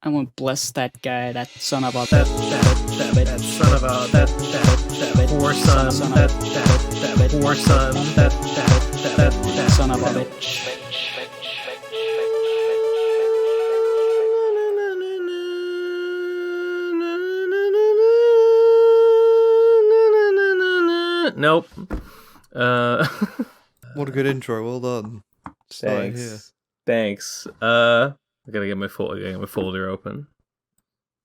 I won't bless that guy, that son of a that son of a that poor son, that poor son, that son of a bitch. Nope. What a good intro. Well done. Starting here. Thanks. I gotta get my folder open.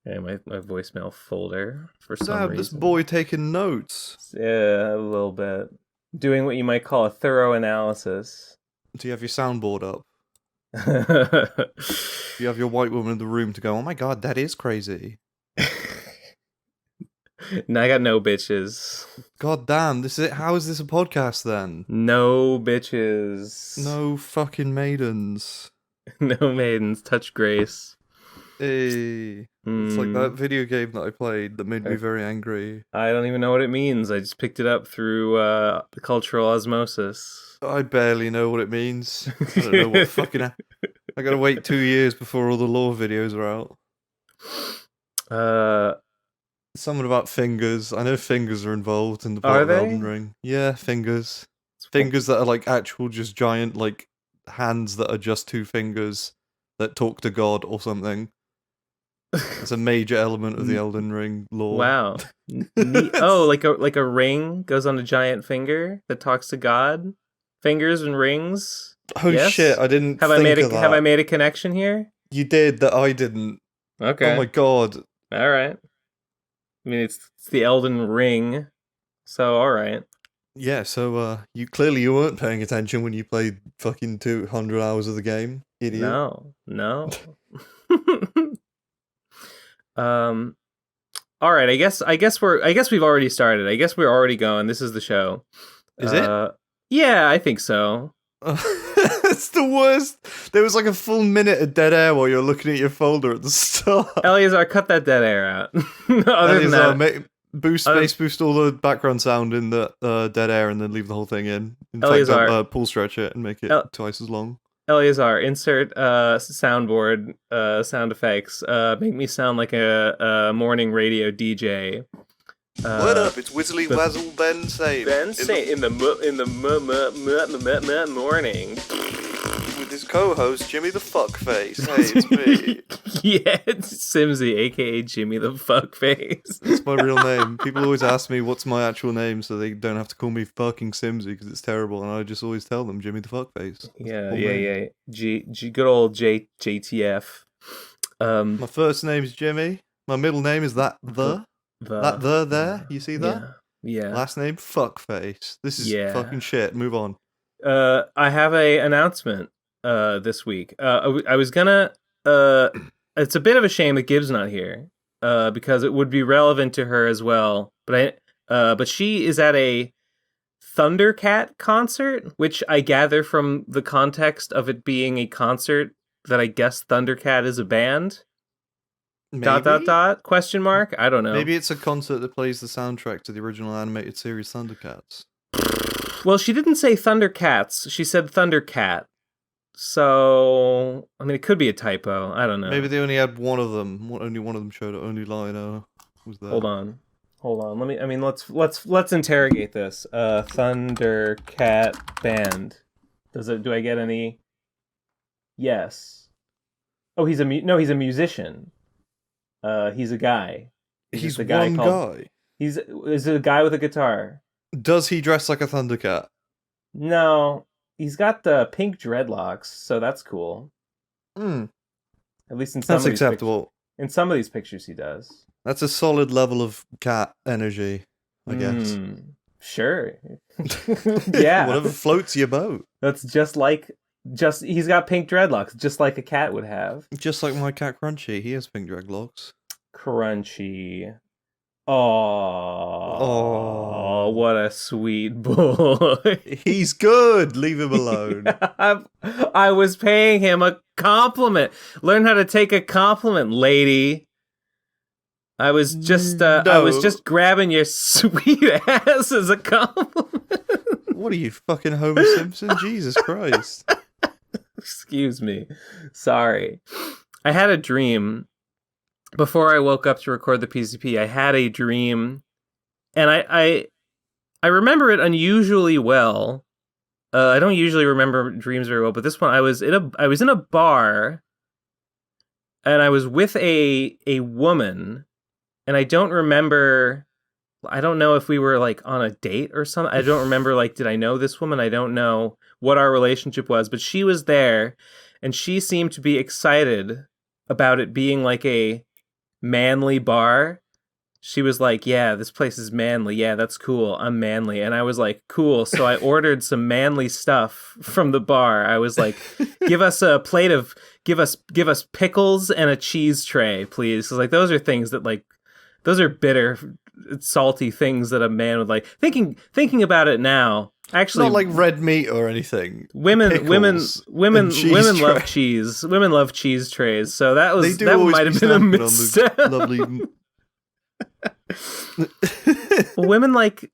Okay, my voicemail folder for some reason. This boy taking notes. Yeah, a little bit. Doing what you might call a thorough analysis. Do you have your soundboard up? You have your white woman in the room to go, oh my god, that is crazy. No, I got no bitches. God damn, this is it. How is this a podcast then? No bitches. No fucking maidens. No maidens. Touch grace. Hey. It's like that video game that I played that made me very angry. I don't even know what it means. I just picked it up through the cultural osmosis. I barely know what it means. I don't know what fucking... I gotta wait 2 years before all the lore videos are out. Something about fingers. I know fingers are involved in the part of Elden Ring. Yeah, fingers. Fingers that are like actual just giant like hands that are just two fingers that talk to God or something. It's a major element of the Elden Ring lore. Wow. Oh, like a ring goes on a giant finger that talks to God? Fingers and rings? Oh yes? Shit, I didn't think of that. Have I made a connection here? You did that I didn't. Okay. Oh my god. All right. I mean, it's the Elden Ring, so all right. Yeah, so you weren't paying attention when you played fucking 200 hours of the game, idiot. No. All right. I guess we've already started. I guess we're already going. This is the show. Is it? Yeah, I think so. It's the worst. There was like a full minute of dead air while you were looking at your folder at the start. Eleazar, cut that dead air out. Other than that, boost all the background sound in the dead air and then leave the whole thing in. In Eleazar, fact, pull stretch it and make it twice as long. Eleazar, insert soundboard sound effects. Make me sound like a morning radio DJ. What up? It's Whizzly Wazzle Ben Same. Ben Same in the morning. With his co-host Jimmy the Fuckface. Hey, it's me. Yeah, it's Simmsy, aka Jimmy the Fuckface. That's my real name. People always ask me what's my actual name so they don't have to call me fucking Simmsy because it's terrible, and I just always tell them Jimmy the Fuckface. Yeah. Good old JTF. My first name's Jimmy. My middle name is there. You see that? Yeah. Last name, Fuckface. This is fucking shit. Move on. I have a announcement this week. I was gonna it's a bit of a shame that Gibb's not here because it would be relevant to her as well. But she is at a Thundercat concert, which I gather from the context of it being a concert that I guess Thundercat is a band. Maybe? ... Question mark? I don't know. Maybe it's a concert that plays the soundtrack to the original animated series Thundercats. Well, she didn't say Thundercats. She said Thundercat. So, I mean, it could be a typo. I don't know. Maybe they only had one of them. Only one of them showed it. Only line was there. Hold on. Let's interrogate this. Thundercat band. Do I get any? Yes. Oh, he's a musician. He's a guy. He's the guy guy. He's a guy with a guitar. Does he dress like a Thundercat? No, he's got the pink dreadlocks, so that's cool. At least in some of these acceptable. In some of these pictures, he does. That's a solid level of cat energy, I guess. Sure. Yeah. Whatever floats your boat. That's he's got pink dreadlocks, just like a cat would have. Just like my cat Crunchy, he has pink dreadlocks. Crunchy. Oh, what a sweet boy. He's good. Leave him alone. I was paying him a compliment. Learn how to take a compliment, lady. I was just grabbing your sweet ass as a compliment. What are you, fucking Homer Simpson? Jesus Christ. Excuse me. Sorry. I had a dream before I woke up to record the PCP, I had a dream, and I remember it unusually well. I don't usually remember dreams very well, but this one I was in a bar, and I was with a woman, and I don't know if we were like on a date or something. I don't remember, like, did I know this woman? I don't know what our relationship was, but she was there, and she seemed to be excited about it being like a manly bar. She was like, yeah, this place is manly. Yeah, that's cool. I'm manly. And I was like, cool. So I ordered some manly stuff from the bar. I was like, give us a plate of, give us pickles and a cheese tray, please. Because like, those are things that like, those are bitter, salty things that a man would like. Thinking about it now, actually, it's not like red meat or anything. Women love tray. cheese. Women love cheese trays. So that might have been a snacking misstep. on the lovely. Well, women like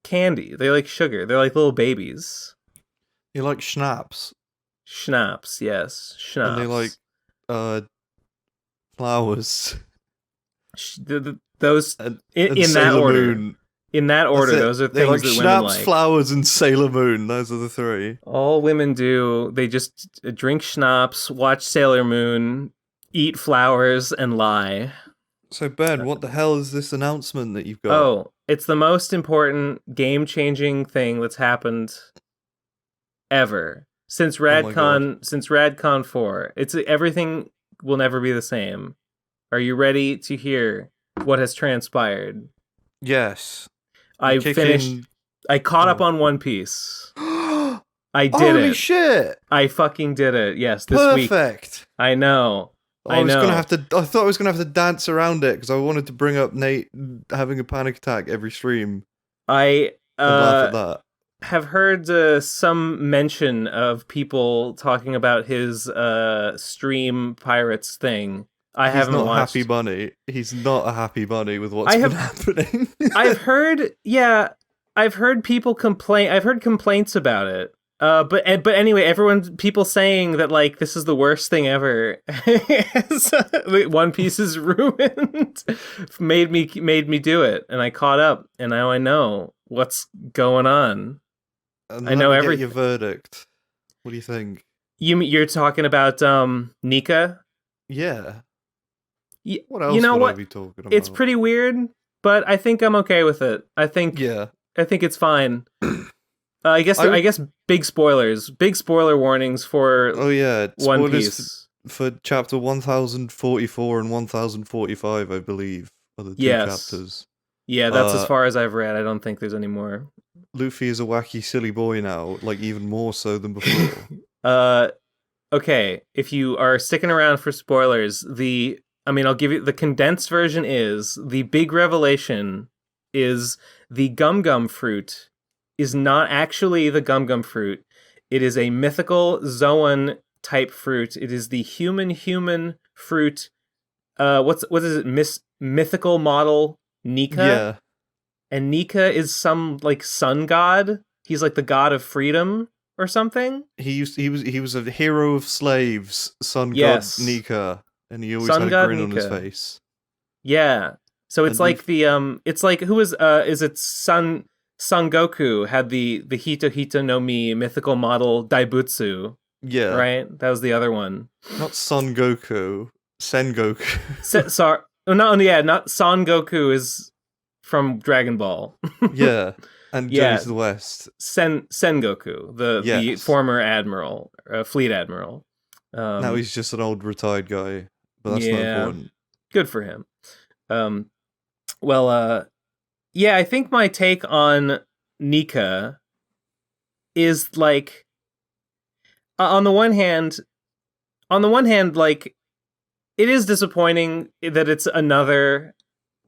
candy. They like sugar. They're like little babies. You like schnapps. Schnapps, yes, schnapps. And they like flowers. Those and in that Sailor order. Moon. In that order, those are things like that schnapps, women like. flowers, and Sailor Moon. Those are the three. All women do, they just drink schnapps, watch Sailor Moon, eat flowers, and lie. So, Ben, what the hell is this announcement that you've got? Oh, it's the most important game-changing thing that's happened ever since Radcon 4. It's everything will never be the same. Are you ready to hear what has transpired? Yes. I caught up on One Piece. I did it. Holy shit! I fucking did it. Yes, this week. Perfect. I know. I thought I was gonna have to dance around it because I wanted to bring up Nate having a panic attack every stream. I laugh at that. Have heard some mention of people talking about his stream pirates thing. He's not watched. Happy bunny. He's not a happy bunny with what's been happening. I've heard people complain. I've heard complaints about it. But anyway, people saying that like this is the worst thing ever. One Piece is ruined. made me do it, and I caught up, and now I know what's going on. And I know everything. Your verdict. What do you think? You're talking about Nika? Yeah. What else would I be talking about? It's pretty weird, but I think I'm okay with it. I think it's fine. I guess big spoilers. Big spoiler warnings for One Piece. For chapter 1044 and 1045, I believe, are the two chapters. Yeah, that's as far as I've read. I don't think there's any more. Luffy is a wacky, silly boy now, like even more so than before. Okay, if you are sticking around for spoilers, I'll give you the condensed version is the big revelation is the gum fruit is not actually the gum fruit. It is a mythical Zoan type fruit. It is the human fruit. What is it? Mythical model Nika. Yeah. And Nika is some like sun god. He's like the god of freedom or something. He was a hero of slaves, sun god Nika, and he always had a grin on his face. Yeah. So it's like it's like who is it Son Goku had the Hito no Mi mythical model Daibutsu. Yeah. Right? That was the other one. Not Son Goku. Sen Goku. Sorry. Not Son Goku is from Dragon Ball. Yeah. And Journey to the West. Sen Goku, the former admiral, fleet admiral. Now he's just an old retired guy, but that's not important. Good for him. I think my take on Nika is like, on the one hand, like, it is disappointing that it's another.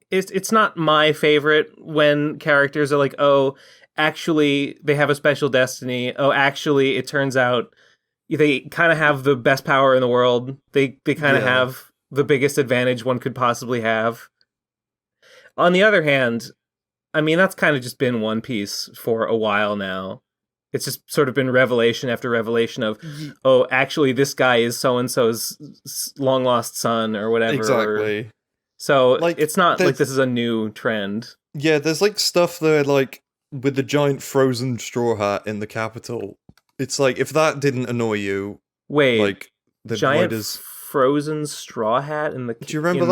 It's not my favorite when characters are like, oh, actually they have a special destiny. Oh, actually it turns out they kind of have the best power in the world. They kind of have the biggest advantage one could possibly have. On the other hand, I mean, that's kind of just been One Piece for a while now. It's just sort of been revelation after revelation of, oh, actually this guy is so-and-so's long-lost son or whatever. Exactly. So Like, it's not like there's- this is a new trend. Yeah, there's like stuff there, like with the giant frozen straw hat in the capital. It's like if that didn't annoy you, Wait, like then why giant does? frozen straw hat in the. Do you remember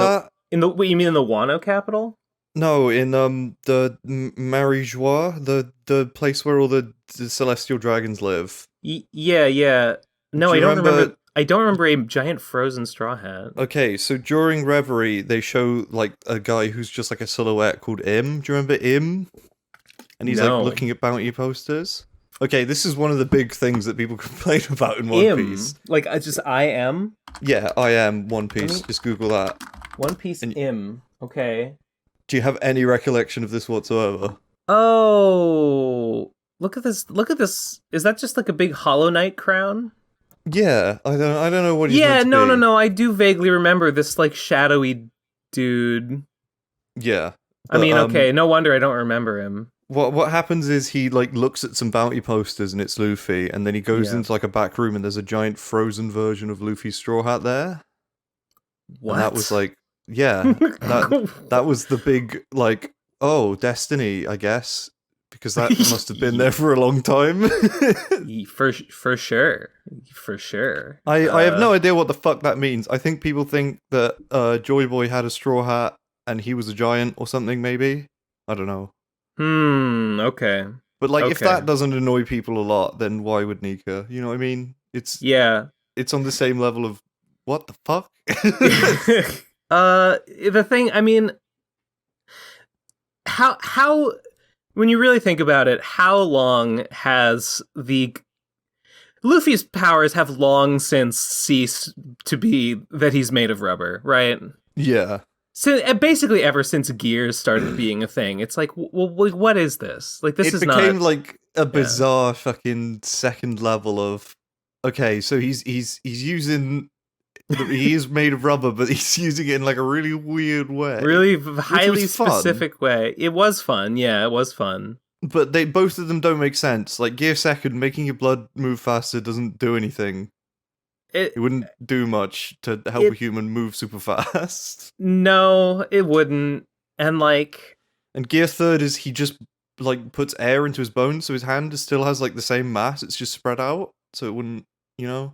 in that? What you mean in the Wano capital? No, in the Marijois, the place where all the celestial dragons live. Yeah. No, Do I you don't remember- remember. I don't remember a giant frozen straw hat. Okay, so during Reverie, they show like a guy who's just like a silhouette called Im. Do you remember Im? And he's No. like looking at bounty posters. Okay, this is one of the big things that people complain about in One Piece. Like just I am Yeah, I am One Piece. Just Google that. One Piece Im. Okay. Do you have any recollection of this whatsoever? Oh, look at this! Look at this! Is that just like a big Hollow Knight crown? Yeah, I don't know what he's Yeah, meant to be. no. I do vaguely remember this like shadowy dude. Yeah. I mean, But, okay, no wonder I don't remember him. What happens is he like looks at some bounty posters and it's Luffy, and then he goes Yeah. into like a back room and there's a giant frozen version of Luffy's straw hat there. What? And that was like, yeah, that was the big like, oh, Destiny, I guess, because that must have been there for a long time. for sure. I have no idea what the fuck that means. I think people think that Joy Boy had a straw hat and he was a giant or something. Maybe I don't know. Okay. But like, if Okay. that doesn't annoy people a lot, then why would Nika? You know what I mean? It's Yeah. it's on the same level of what the fuck. The thing, I mean, how when you really think about it, how long has Luffy's powers have long since ceased to be that he's made of rubber, right? Yeah. So basically, ever since gears started being a thing, it's like, well, what is this? Like, this It is became not like a bizarre fucking second level of okay, so he's using he is made of rubber, but he's using it in like a really weird way. really highly was fun. specific way. It was fun, yeah, it was fun. But both of them don't make sense. Like Gear Second, making your blood move faster doesn't do anything. It wouldn't do much to help a human move super fast. No, it wouldn't. And like, And Gear Third is he just like puts air into his bones, so his hand still has like the same mass. It's just spread out, so it wouldn't, you know.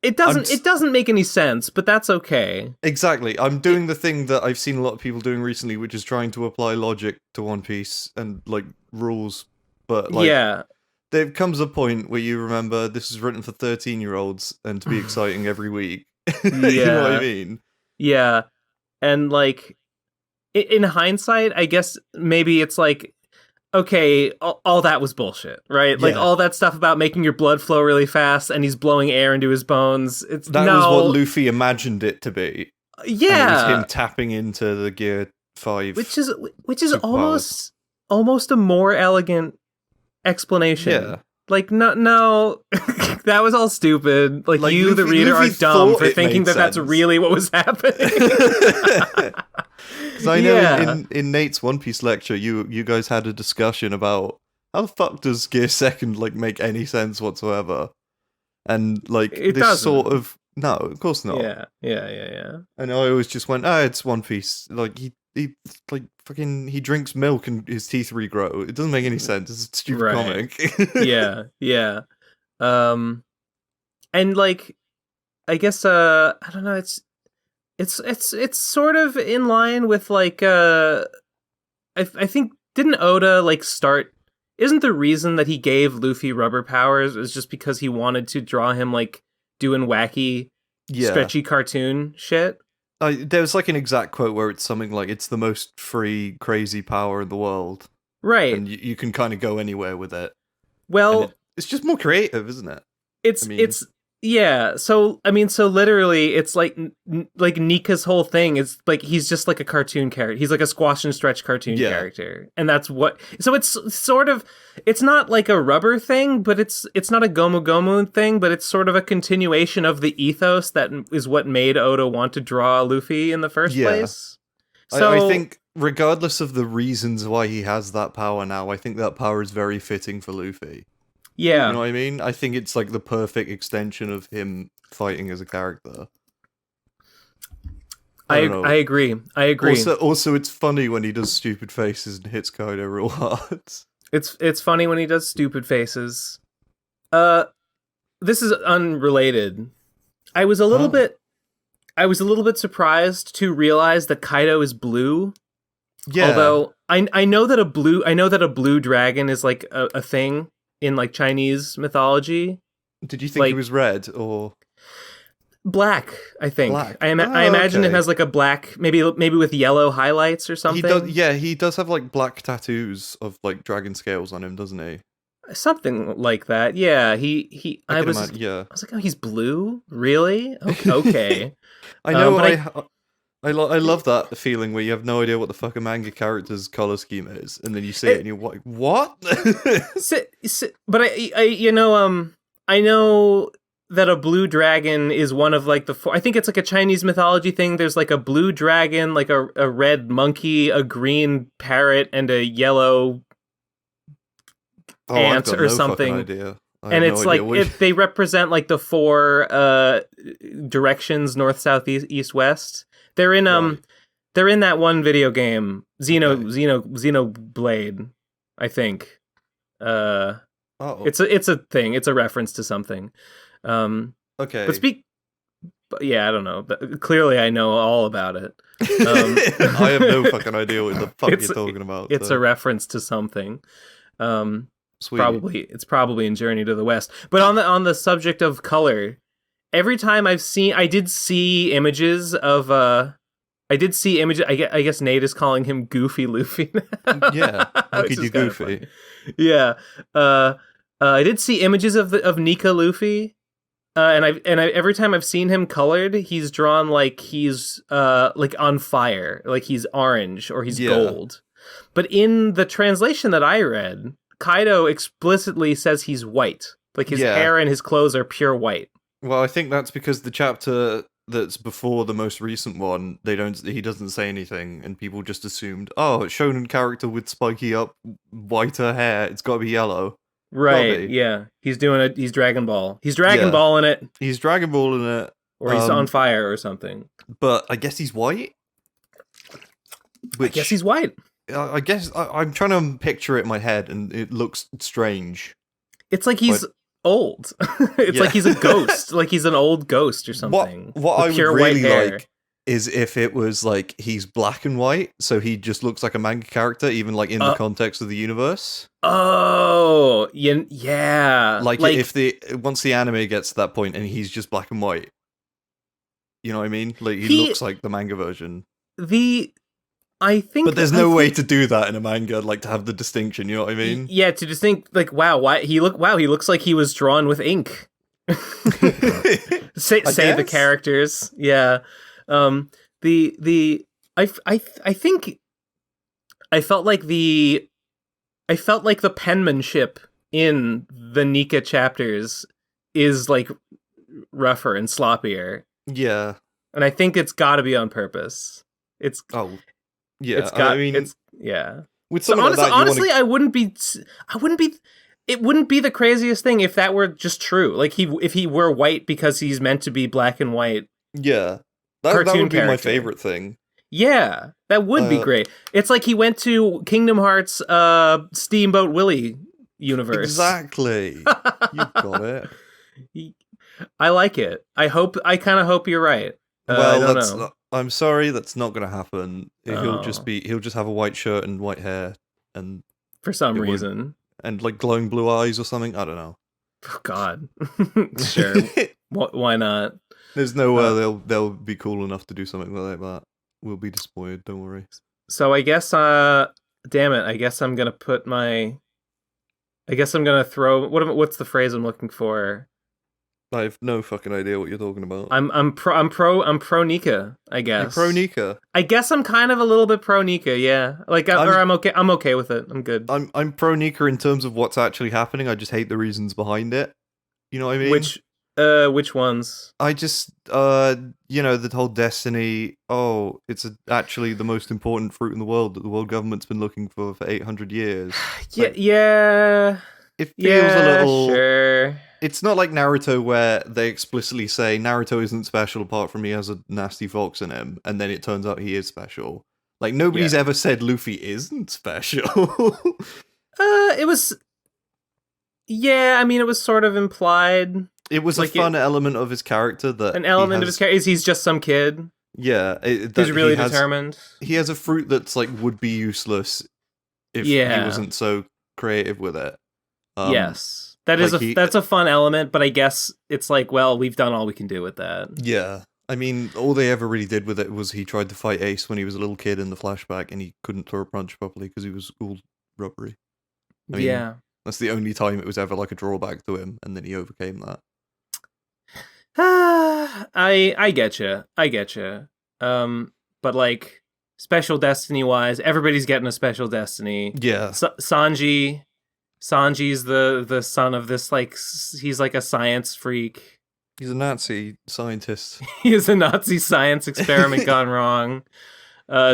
it doesn't make any sense, but that's okay. Exactly. I'm doing the thing that I've seen a lot of people doing recently, which is trying to apply logic to One Piece and like rules. But like, Yeah. there comes a point where you remember this is written for 13-year-olds and to be exciting every week. You know what I mean? Yeah. And like, in hindsight, I guess maybe it's like, okay, all that was bullshit, right? Like Yeah. all that stuff about making your blood flow really fast and he's blowing air into his bones. That was what Luffy imagined it to be. Yeah. And it was him tapping into the Gear 5. Which is superpowers. almost a more elegant explanation. Yeah. Like no, that was all stupid. Like you, the reader, Luffy are dumb thought for it thinking made that that's sense. really what was happening. Because I know Yeah. in Nate's One Piece lecture, you guys had a discussion about how the fuck does Gear Second like make any sense whatsoever, and like It this doesn't. sort of no, of course not. Yeah. And I always just went, it's One Piece. Like he like fucking he drinks milk and his teeth regrow. It doesn't make any sense. It's a stupid Right. comic. yeah. And like, I guess I don't know. It's sort of in line with like I think didn't Oda like start? Isn't the reason that he gave Luffy rubber powers is just because he wanted to draw him like doing wacky, Yeah. stretchy cartoon shit? There's like an exact quote where it's something like it's the most free, crazy power in the world, Right. and you can kind of go anywhere with it. Well, And it's just more creative, isn't it? it's I mean- it's yeah. So I mean, so literally, it's like like Nika's whole thing is like he's just like a cartoon character. He's like a squash and stretch cartoon Yeah. character, and that's what. So it's sort of it's not like a rubber thing, but it's not a Gomu Gomu thing, but it's sort of a continuation of the ethos that is what made Oda want to draw Luffy in the first Yeah. place. So I think regardless of the reasons why he has that power now, I think that power is very fitting for Luffy. yeah. You know what I mean? I think it's like the perfect extension of him fighting as a character. I don't know. I agree. Also, it's funny when he does stupid faces and hits Kaido real hard. It's funny when he does stupid faces. This is unrelated. I was a little bit surprised to realize that Kaido is blue. Yeah. Although I know that a blue dragon is like a thing in like Chinese mythology. Did you think he was red or black? I think. Black. I imagine it has like a black, maybe with yellow highlights or something. He does have like black tattoos of like dragon scales on him, doesn't he? Something like that. Yeah. I was like, oh, he's blue? Really? Okay. I know. I love that feeling where you have no idea what the fuck a manga character's color scheme is, and then you see it and you're like, what? But I know that a blue dragon is one of like the four. I think it's like a Chinese mythology thing. There's like a blue dragon, like a red monkey, a green parrot, and a yellow ant or something. And it's like they represent like the four directions: north, south, east, west. They're in they're in that one video game, Xenoblade, I think. It's a thing. It's a reference to something. Okay. But yeah, I don't know. But clearly, I know all about it. I have no fucking idea what the fuck you're talking about. It's a reference to something. It's probably in Journey to the West. But on the subject of color, every time I did see images of I guess Nate is calling him Goofy Luffy now. Yeah, Monkey D. Goofy. Yeah. I did see images of Nika Luffy. And every time I've seen him colored, he's drawn like he's like on fire, like he's orange or he's gold. But in the translation that I read, Kaido explicitly says he's white. Like his hair and his clothes are pure white. Well, I think that's because the chapter that's before the most recent one, he doesn't say anything, and people just assumed, oh, it's shonen character with spiky up whiter hair, it's got to be yellow. Right, yeah. He's doing it. He's Dragon Ball. He's Dragon Ball in it. He's Dragon Ball in it. Or he's on fire or something. But I guess he's white? I guess he's white. I guess I'm trying to picture it in my head, and it looks strange. It's like he's old. It's like he's a ghost. Like he's an old ghost or something. What I would really like is if it was like he's black and white, so he just looks like a manga character, even like in the context of the universe. Oh, yeah. Like if once the anime gets to that point and he's just black and white, you know what I mean? Like he looks like the manga version. But there's no way to do that in a manga, like to have the distinction. You know what I mean? Yeah, to distinct, like he looks like he was drawn with ink. say the characters. Yeah. I think I felt like the penmanship in the Nika chapters is like rougher and sloppier. Yeah. And I think it's got to be on purpose. It's yeah. With so honestly, it wouldn't be the craziest thing if that were just true. Like if he were white because he's meant to be black and white. Yeah. That would be my favorite thing. Yeah, that would be great. It's like he went to Kingdom Hearts Steamboat Willie universe. Exactly. You got it. I like it. I kind of hope you're right. Well, I'm sorry, that's not going to happen. He'll just have a white shirt and white hair, and for some reason, and like glowing blue eyes or something. I don't know. Oh, God, sure. Why not? There's no way they'll be cool enough to do something like that. We'll be disappointed. Don't worry. So I guess, damn it. I guess I'm gonna throw. What's the phrase I'm looking for? I have no fucking idea what you're talking about. I'm pro Nika, I guess. You're pro Nika. I guess I'm kind of a little bit pro Nika, yeah. Like I'm okay. I'm okay with it. I'm good. I'm pro Nika in terms of what's actually happening. I just hate the reasons behind it. You know what I mean? Which ones? I just the whole destiny. Oh, it's actually the most important fruit in the world that the world government's been looking for 800 years. Yeah. it feels a little. Sure. It's not like Naruto where they explicitly say Naruto isn't special apart from he has a nasty fox in him, and then it turns out he is special. Like, nobody's ever said Luffy isn't special. It was... Yeah, I mean, it was sort of implied. It was like a fun element of his character that... An element of his character is he's just some kid. Yeah. Who's really determined. He has a fruit that's, like, would be useless if he wasn't so creative with it. Yes. That's a fun element, but I guess it's like, well, we've done all we can do with that. Yeah. I mean, all they ever really did with it was he tried to fight Ace when he was a little kid in the flashback, and he couldn't throw a punch properly because he was all rubbery. I mean, that's the only time it was ever like a drawback to him, and then he overcame that. I get you. But like, special destiny wise, everybody's getting a special destiny. Yeah. Sanji's the son of this, like, he's like a science freak. He's a Nazi scientist. He is a Nazi science experiment gone wrong.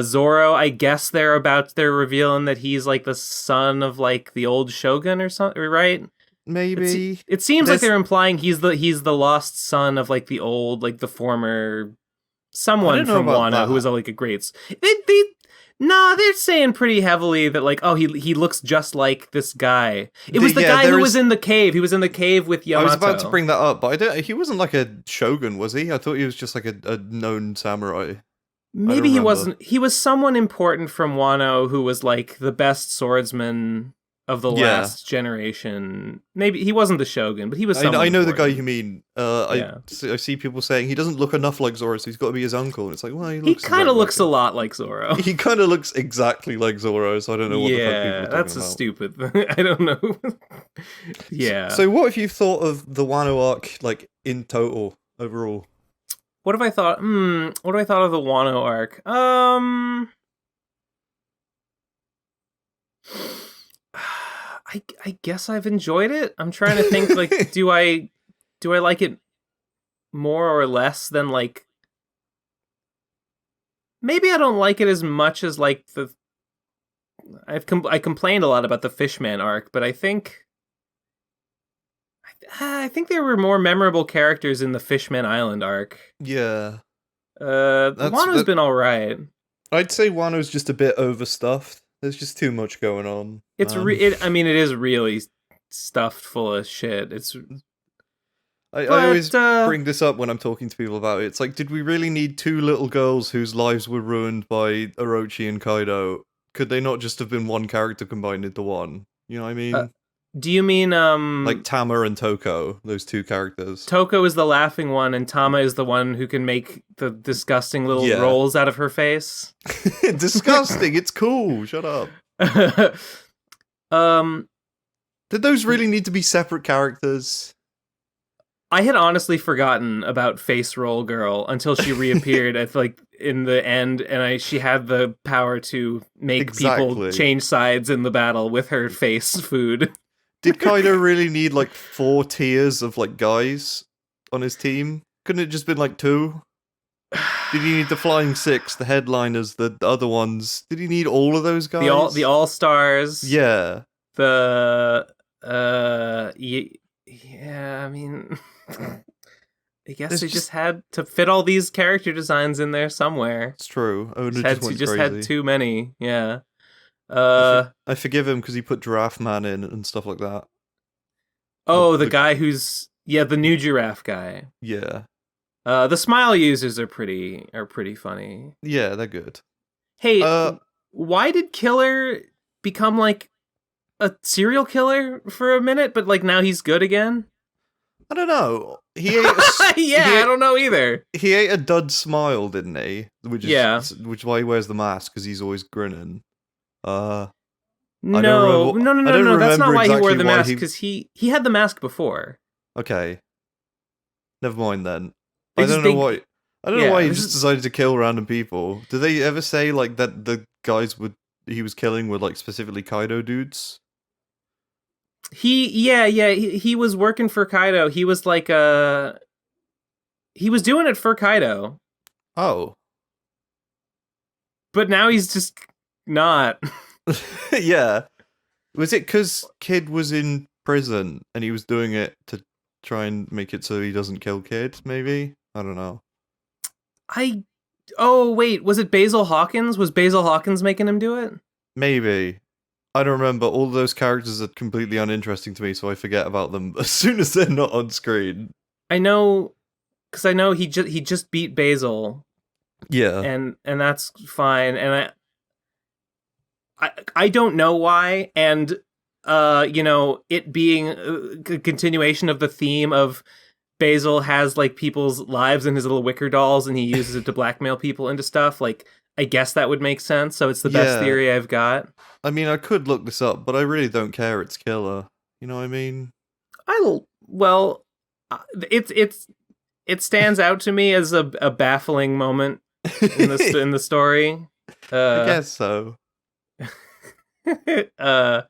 Zoro, I guess they're revealing that he's like the son of like the old shogun or something, right? Maybe. It seems like they're implying he's the lost son of like the old, like the former someone from Wano who was like a great. They're saying pretty heavily that like, oh, he looks just like this guy. It was the guy who was in the cave. He was in the cave with Yamato. I was about to bring that up, but he wasn't like a shogun, was he? I thought he was just like a known samurai. Maybe he wasn't. He was someone important from Wano who was like the best swordsman of the last generation. Maybe he wasn't the shogun, but he was someone I know important. the guy you mean. I see people saying he doesn't look enough like Zoro, so he's got to be his uncle. And it's like, well, he kind of looks a lot like Zoro. He kind of looks exactly like Zoro, so I don't know what the fuck people are talking that's about. Stupid. I don't know. Yeah. So what have you thought of the Wano arc, like, in total, overall? What have I thought? What have I thought of the Wano arc? I guess I've enjoyed it. I'm trying to think, like, do I like it more or less than, like, maybe I don't like it as much as like I complained a lot about the Fishman arc, but I think there were more memorable characters in the Fishman Island arc. Yeah. Wano's been all right. I'd say Wano's just a bit overstuffed. There's just too much going on. It's I mean, it is really stuffed full of shit. I always bring this up when I'm talking to people about it. It's like, did we really need two little girls whose lives were ruined by Orochi and Kaido? Could they not just have been one character combined into one? You know what I mean? Do you mean like Tama and Toko, those two characters? Toko is the laughing one, and Tama is the one who can make the disgusting little rolls out of her face. Disgusting! It's cool. Shut up. Did those really need to be separate characters? I had honestly forgotten about Face Roll Girl until she reappeared at like in the end, and she had the power to make people change sides in the battle with her face food. Did Kaido really need like 4 tiers of like guys on his team? Couldn't it just been like 2? Did he need the Flying Six, the headliners, the other ones? Did he need all of those guys? The all stars. Yeah. I mean, I guess they just had to fit all these character designs in there somewhere. It's true. Just had too many. Yeah. I forgive him because he put Giraffe Man in and stuff like that. Oh, the guy who's the new giraffe guy. Yeah. The smile users are pretty funny. Yeah, they're good. Hey, why did Killer become like a serial killer for a minute, but like now he's good again? I don't know. He ate I don't know either. He ate a dud smile, didn't he? Which is why he wears the mask, because he's always grinning. No. That's not why he wore the mask, because he had the mask before. Okay. Never mind then. I don't know why he just decided to kill random people. Did they ever say like that the guys he was killing were like specifically Kaido dudes? He was working for Kaido. He was like he was doing it for Kaido. Oh. But now he's just not. Yeah. Was it because Kid was in prison, and he was doing it to try and make it so he doesn't kill kids. Maybe, I don't know. Oh wait, was it Basil Hawkins? Was Basil Hawkins making him do it? Maybe. I don't remember. All those characters are completely uninteresting to me, so I forget about them as soon as they're not on screen. I know, because I know he just beat Basil. Yeah, and that's fine. And I don't know why. And it being a continuation of the theme of Basil has like people's lives in his little wicker dolls, and he uses it to blackmail people into stuff. Like, I guess that would make sense. So it's the best theory I've got. I mean, I could look this up, but I really don't care. It's killer. You know what I mean? It stands out to me as a baffling moment in the story. I guess so. I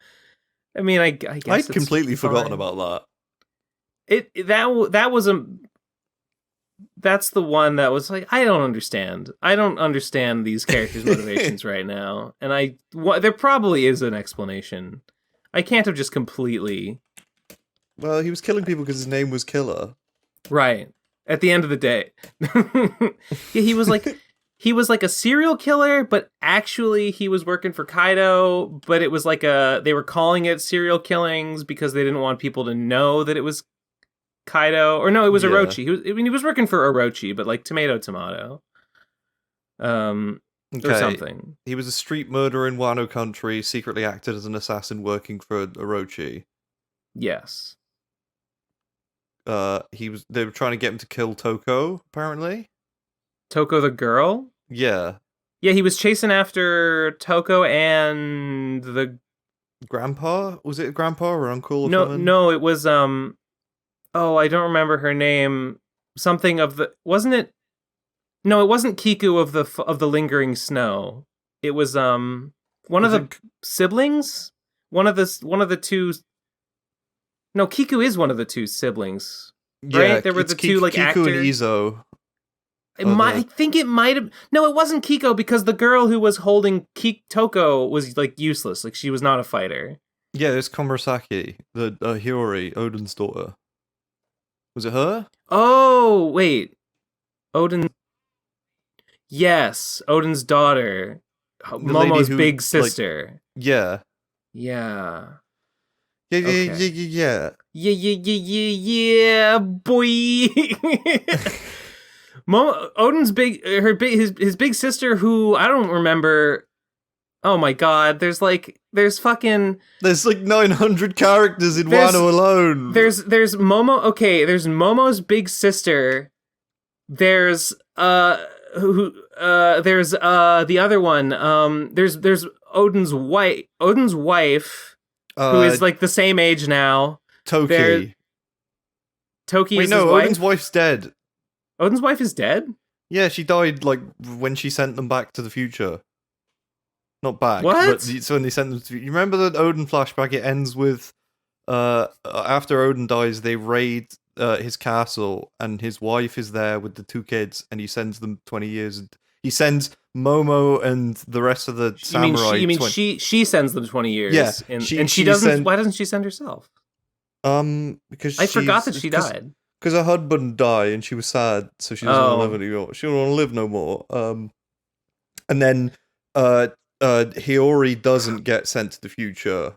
mean, I guess I'd completely forgotten about that. That's the one that was like, I don't understand these characters' motivations right now, and there probably is an explanation. I can't have just completely. Well, he was killing people because his name was Killer. Right. At the end of the day. Yeah, he was like a serial killer, but actually he was working for Kaido, but it was like they were calling it serial killings because they didn't want people to know that it was Kaido. Or no, it was Orochi. He was working for Orochi, but like tomato. Or something. He was a street murderer in Wano country, secretly acted as an assassin working for Orochi. Yes. They were trying to get him to kill Toko, apparently. Toko the girl? Yeah. Yeah, he was chasing after Toko and the grandpa? Was it grandpa or uncle or something? No, it was I don't remember her name. Something of the wasn't it? No, it wasn't Kiku of the Lingering Snow. It was one of the siblings? One of the two. No, Kiku is one of the two siblings. Yeah, right? There were the two like Kiku actors. And Izo. I think it might have. No, it wasn't Kiko because the girl who was holding Toko was like useless. Like she was not a fighter. Yeah, it's Komurasaki, the Hiyori, Odin's daughter. Was it her? Oh wait, Odin. Yes, Odin's daughter, Momo's big sister. Like, yeah. Yeah. Yeah. Yeah, boy. Odin's his big sister, who I don't remember. Oh my god, there's like 900 characters in Wano alone. There's Momo. Okay, there's Momo's big sister. There's the other one. There's Odin's wife, who is like the same age now. Toki. Toki Wait, is no, his wife? Odin's wife's dead. Odin's wife is dead? Yeah, she died like when she sent them back to the future. Not back, what? But so when they sent them to, you remember that Odin flashback? It ends with after Odin dies, they raid his castle, and his wife is there with the two kids, and he sends them 20 years. He sends Momo and the rest of the samurai. You mean she sends them 20 years? Yeah, and she doesn't. Why doesn't she send herself? Because I forgot that she died. Because her husband died, and she was sad, so she doesn't want to live anymore. She don't want to live no more. And then Hiyori doesn't get sent to the future.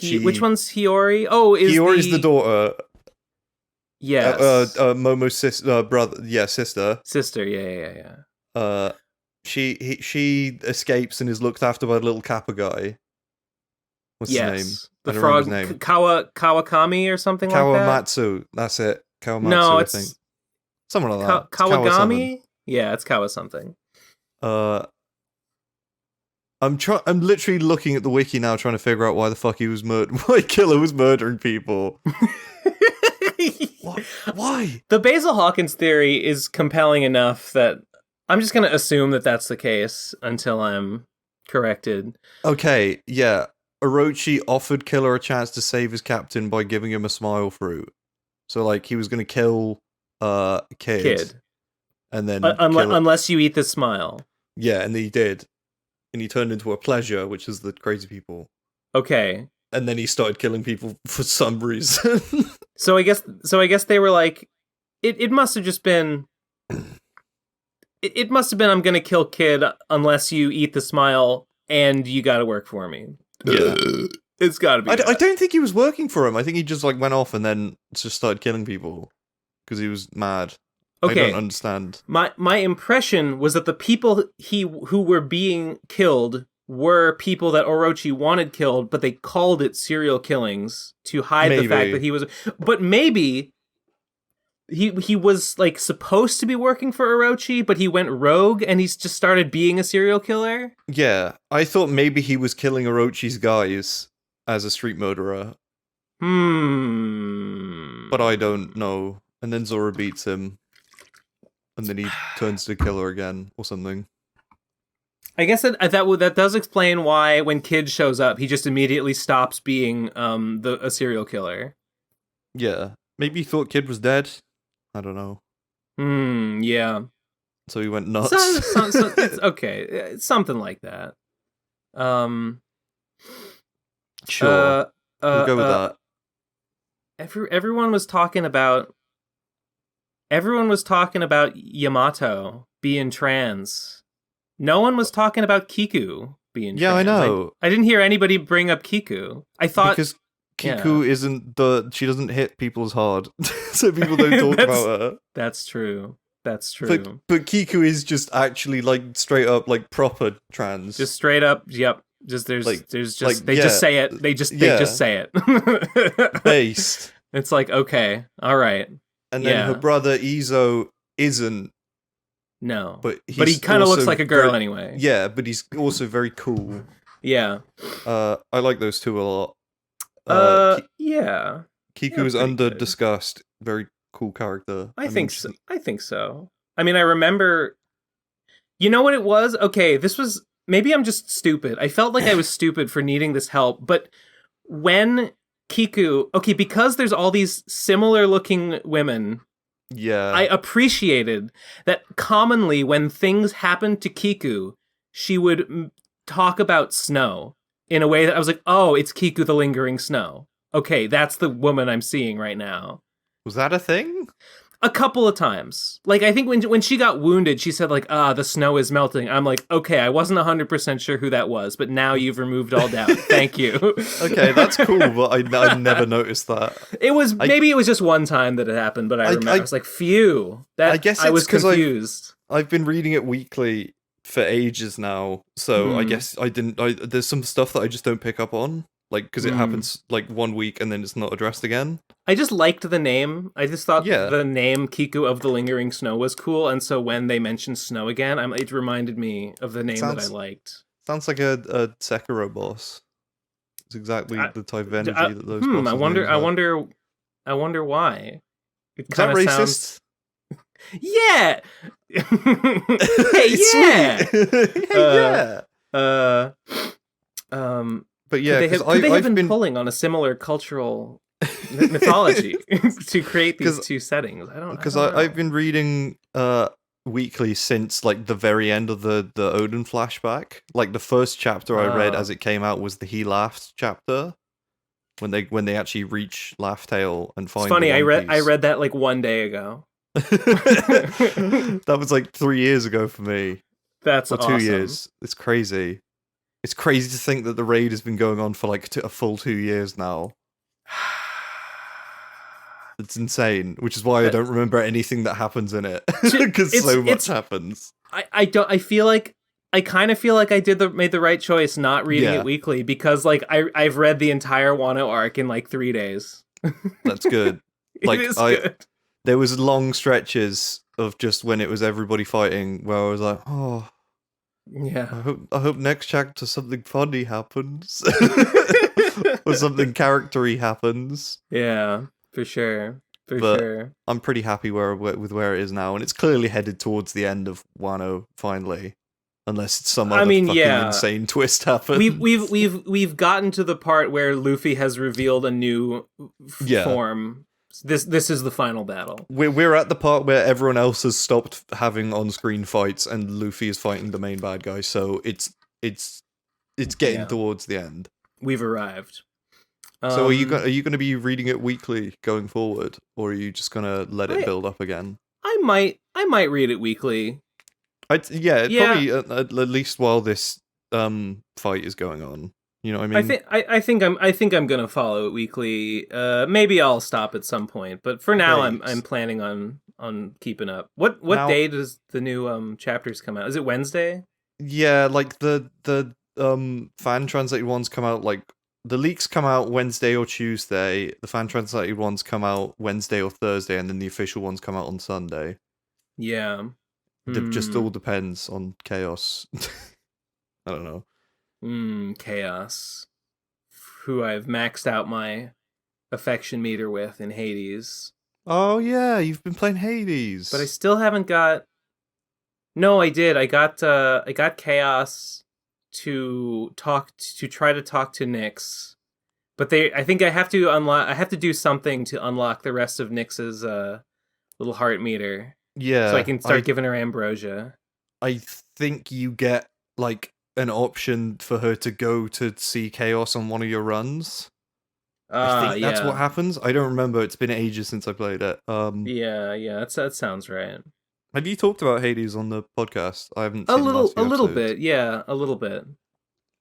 Which one's Hiyori? Oh, Hiyori's the daughter. Yes. Momo's sister, brother. Yeah, sister. Sister. Yeah. She escapes and is looked after by the little Kappa guy. What's his name? The frog, Kawakami or something like that? Kawamatsu, that's it. Kawamatsu, no, I think. Something like that. Kawagami? Yeah, it's Kawa something. I'm literally looking at the wiki now trying to figure out why the fuck why Killer was murdering people. Why? The Basil Hawkins theory is compelling enough that I'm just going to assume that that's the case until I'm corrected. Okay, yeah. Orochi offered Killer a chance to save his captain by giving him a smile fruit. So, like, he was going to kill Kid. And then unless you eat the smile. Yeah, and he did. And he turned into a pleasure, which is the crazy people. Okay. and then he started killing people for some reason. So I guess they were like, it must have just been. It must have been, I'm gonna kill Kid unless you eat the smile and you gotta work for me. Yeah. It's gotta be. I don't think he was working for him. I think he just like went off and then just started killing people because he was mad. Okay. I don't understand. My impression was that the people who were being killed were people that Orochi wanted killed, but they called it serial killings to hide the fact that he was. But maybe he was like supposed to be working for Orochi, but he went rogue and he's just started being a serial killer. Yeah, I thought maybe he was killing Orochi's guys as a street murderer. But I don't know. And then Zoro beats him. And then he turns to killer again, or something. I guess that does explain why when Kid shows up, he just immediately stops being a serial killer. Yeah. Maybe he thought Kid was dead. I don't know. Yeah. So he went nuts. It's okay. It's something like that. Sure. We'll go with that. Everyone was talking about Yamato being trans. No one was talking about Kiku being trans. Yeah, I know. I didn't hear anybody bring up Kiku. I thought because Kiku isn't she doesn't hit people as hard, so people don't talk about her. That's true. That's true. But Kiku is just actually like straight up like proper trans. Just straight up. Yep. Just just say it. They just say it. Based. It's like, okay, all right. And then her brother Izo isn't. No. But he kind of looks like a girl anyway. Yeah, but he's also very cool. Yeah. I like those two a lot. Yeah. Kiku is under-discussed. Very cool character. I think so. I think so. I mean, I remember... You know what it was? Okay, this was... Maybe I'm just stupid. I felt like I was stupid for needing this help, but when Kiku... Okay, because there's all these similar-looking women... Yeah. I appreciated that commonly when things happened to Kiku, she would talk about snow in a way that I was like, oh, it's Kiku the Lingering Snow. Okay, that's the woman I'm seeing right now. Was that a thing? A couple of times. Like, I think when she got wounded, she said, like, the snow is melting. I'm like, okay, I wasn't 100% sure who that was, but now you've removed all doubt. Thank you. Okay, that's cool, but I never noticed that. Maybe it was just one time that it happened, but I remember. I was like, phew. I guess I was confused. I've been reading it weekly for ages now, so I guess there's some stuff that I just don't pick up on. Like, because it happens, like, 1 week and then it's not addressed again. I just liked the name. I just thought the name Kiku of the Lingering Snow was cool, and so when they mentioned snow again, it reminded me of the name that I liked. Sounds like a Sekiro boss. It's exactly the type of energy that those bosses I wonder why. Is that racist? Yeah! Hey, yeah! But yeah, could they have been pulling on a similar cultural mythology to create these two settings? I don't know. Because I've been reading weekly since like the very end of the Odin flashback. Like the first chapter I read as it came out was the He Laughed chapter. When they actually reach Laugh Tale and find. It's funny. I read that like 1 day ago. That was like 3 years ago for me. That's awesome. 2 years. It's crazy. It's crazy to think that the raid has been going on for like a full 2 years now. It's insane, which is why I don't remember anything that happens in it because so much happens. I kind of feel like I made the right choice not reading it weekly because like I've read the entire Wano arc in like 3 days. That's good. Like good. There was long stretches of just when it was everybody fighting where I was like, oh. Yeah. I hope next chapter something funny happens. Or something charactery happens. Yeah, for sure. Sure. I'm pretty happy with where it is now, and it's clearly headed towards the end of Wano finally. Unless some other fucking insane twist happens. We've gotten to the part where Luffy has revealed a new form. This is the final battle. We're at the part where everyone else has stopped having on-screen fights and Luffy is fighting the main bad guy, so it's getting towards the end. We've arrived. So are you going to be reading it weekly going forward, or are you just going to let it build up again? I might read it weekly. Probably at least while this fight is going on. You know what I mean? I think I'm gonna follow it weekly. Maybe I'll stop at some point, but for now I'm planning on keeping up. What day does the new chapters come out? Is it Wednesday? Yeah, like the fan translated ones come out like the leaks come out Wednesday or Tuesday. The fan translated ones come out Wednesday or Thursday, and then the official ones come out on Sunday. Yeah, it just all depends on Chaos. I don't know. Chaos, who I've maxed out my affection meter with in Hades. Oh yeah, you've been playing Hades, but I still haven't got. No, I did. I got Chaos to try to talk to Nyx, but I think I have to unlock. I have to do something to unlock the rest of Nyx's little heart meter. Yeah, so I can start giving her ambrosia. I think you get like an option for her to go to see Chaos on one of your runs. I think that's what happens. I don't remember. It's been ages since I played it. Yeah, that sounds right. Have you talked about Hades on the podcast? I haven't. A little bit. Yeah, a little bit.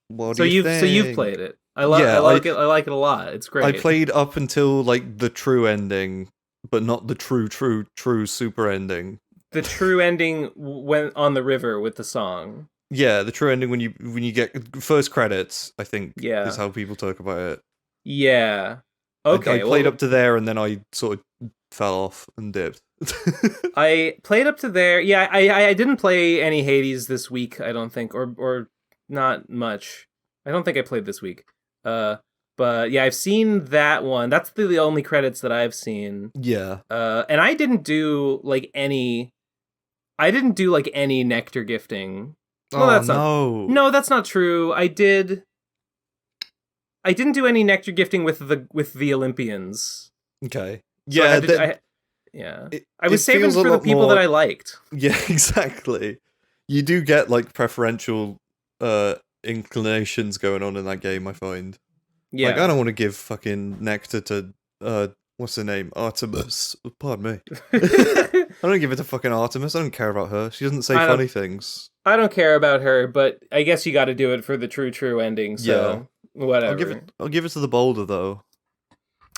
What so do you think? So you've played it. I like it. I like it a lot. It's great. I played up until like the true ending, but not the true super ending. The true ending when on the river with the song. Yeah, the true ending when you get first credits, I think is how people talk about it. Yeah. Okay. I played up to there and then I sort of fell off and dipped. I played up to there. Yeah, I didn't play any Hades this week, I don't think, or not much. I don't think I played this week. But yeah, I've seen that one. That's the only credits that I've seen. Yeah. And I didn't do like any nectar gifting. No, that's not true. I didn't do any nectar gifting with the Olympians. Okay. So I was saving for the people that I liked. Yeah, exactly. You do get like preferential inclinations going on in that game, I find. Yeah. Like I don't want to give fucking nectar to what's her name? Artemis. Pardon me. I don't give it to fucking Artemis. I don't care about her. She doesn't say funny things. I don't care about her, but I guess you got to do it for the true ending. So whatever. I'll give it to the boulder though.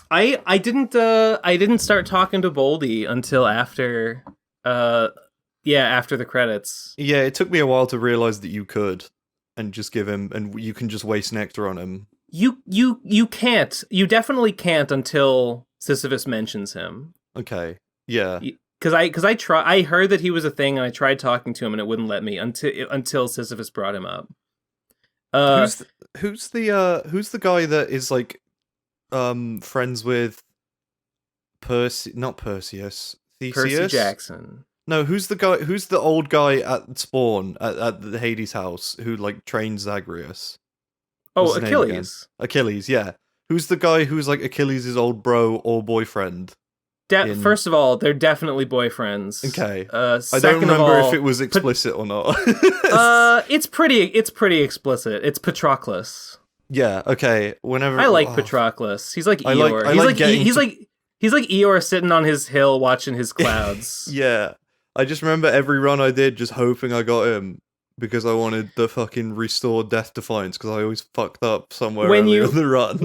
I didn't start talking to Boldy until after after the credits. Yeah, it took me a while to realize that you could and just give him and you can just waste nectar on him. You can't. You definitely can't until Sisyphus mentions him. Okay. Yeah. Because I heard that he was a thing, and I tried talking to him, and it wouldn't let me until Sisyphus brought him up. Who's the guy that is like friends with not Perseus, Theseus? Percy Jackson. No, who's the old guy at spawn at the Hades house who like trains Zagreus? Oh, Achilles. Achilles, yeah. Who's the guy who's like Achilles' old bro or boyfriend? First of all, they're definitely boyfriends. Okay. I don't remember if it was explicit or not. It's pretty explicit. It's Patroclus. Yeah. Okay. Whenever I like Patroclus, he's like Eeyore. He's like Eeyore sitting on his hill watching his clouds. Yeah. I just remember every run I did just hoping I got him because I wanted the fucking restored Death Defiance because I always fucked up somewhere early in the run.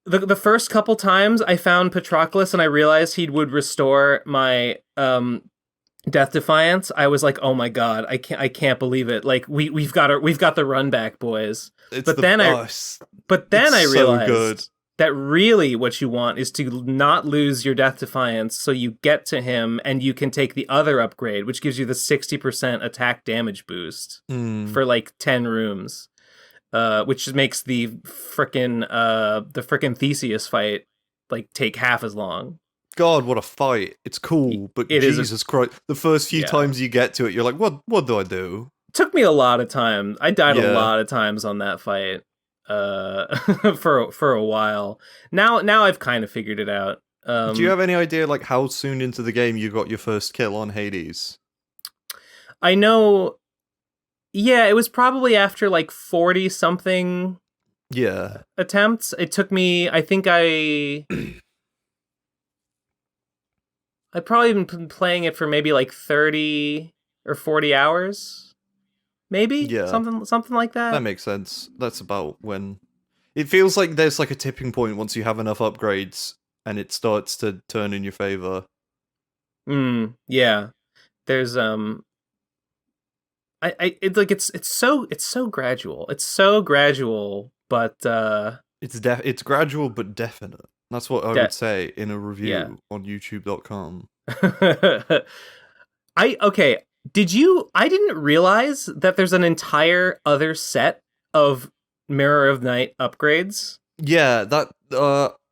The first couple times I found Patroclus and I realized he would restore my Death Defiance, I was like, "Oh my god, I can't believe it! Like we've got the run back, boys." But then I realized that really what you want is to not lose your Death Defiance, so you get to him and you can take the other upgrade, which gives you the 60% attack damage boost for like 10 rooms. Which makes the frickin' Theseus fight like take half as long. God, what a fight! It's cool, but Jesus Christ, the first few times you get to it, you're like, what do I do? It took me a lot of time. I died a lot of times on that fight. For a while. Now I've kind of figured it out. Do you have any idea like how soon into the game you got your first kill on Hades? I know. Yeah, it was probably after like 40 something Yeah. attempts. It took me, I think I probably been playing it for maybe like 30 or 40 hours. Maybe? Yeah. Something like that. That makes sense. That's about when... It feels like there's like a tipping point once you have enough upgrades and it starts to turn in your favor. Yeah. There's it's like it's so gradual. It's so gradual, but it's gradual but definite. That's what I would say in a review on youtube.com. I didn't realize that there's an entire other set of Mirror of Night upgrades. Yeah, that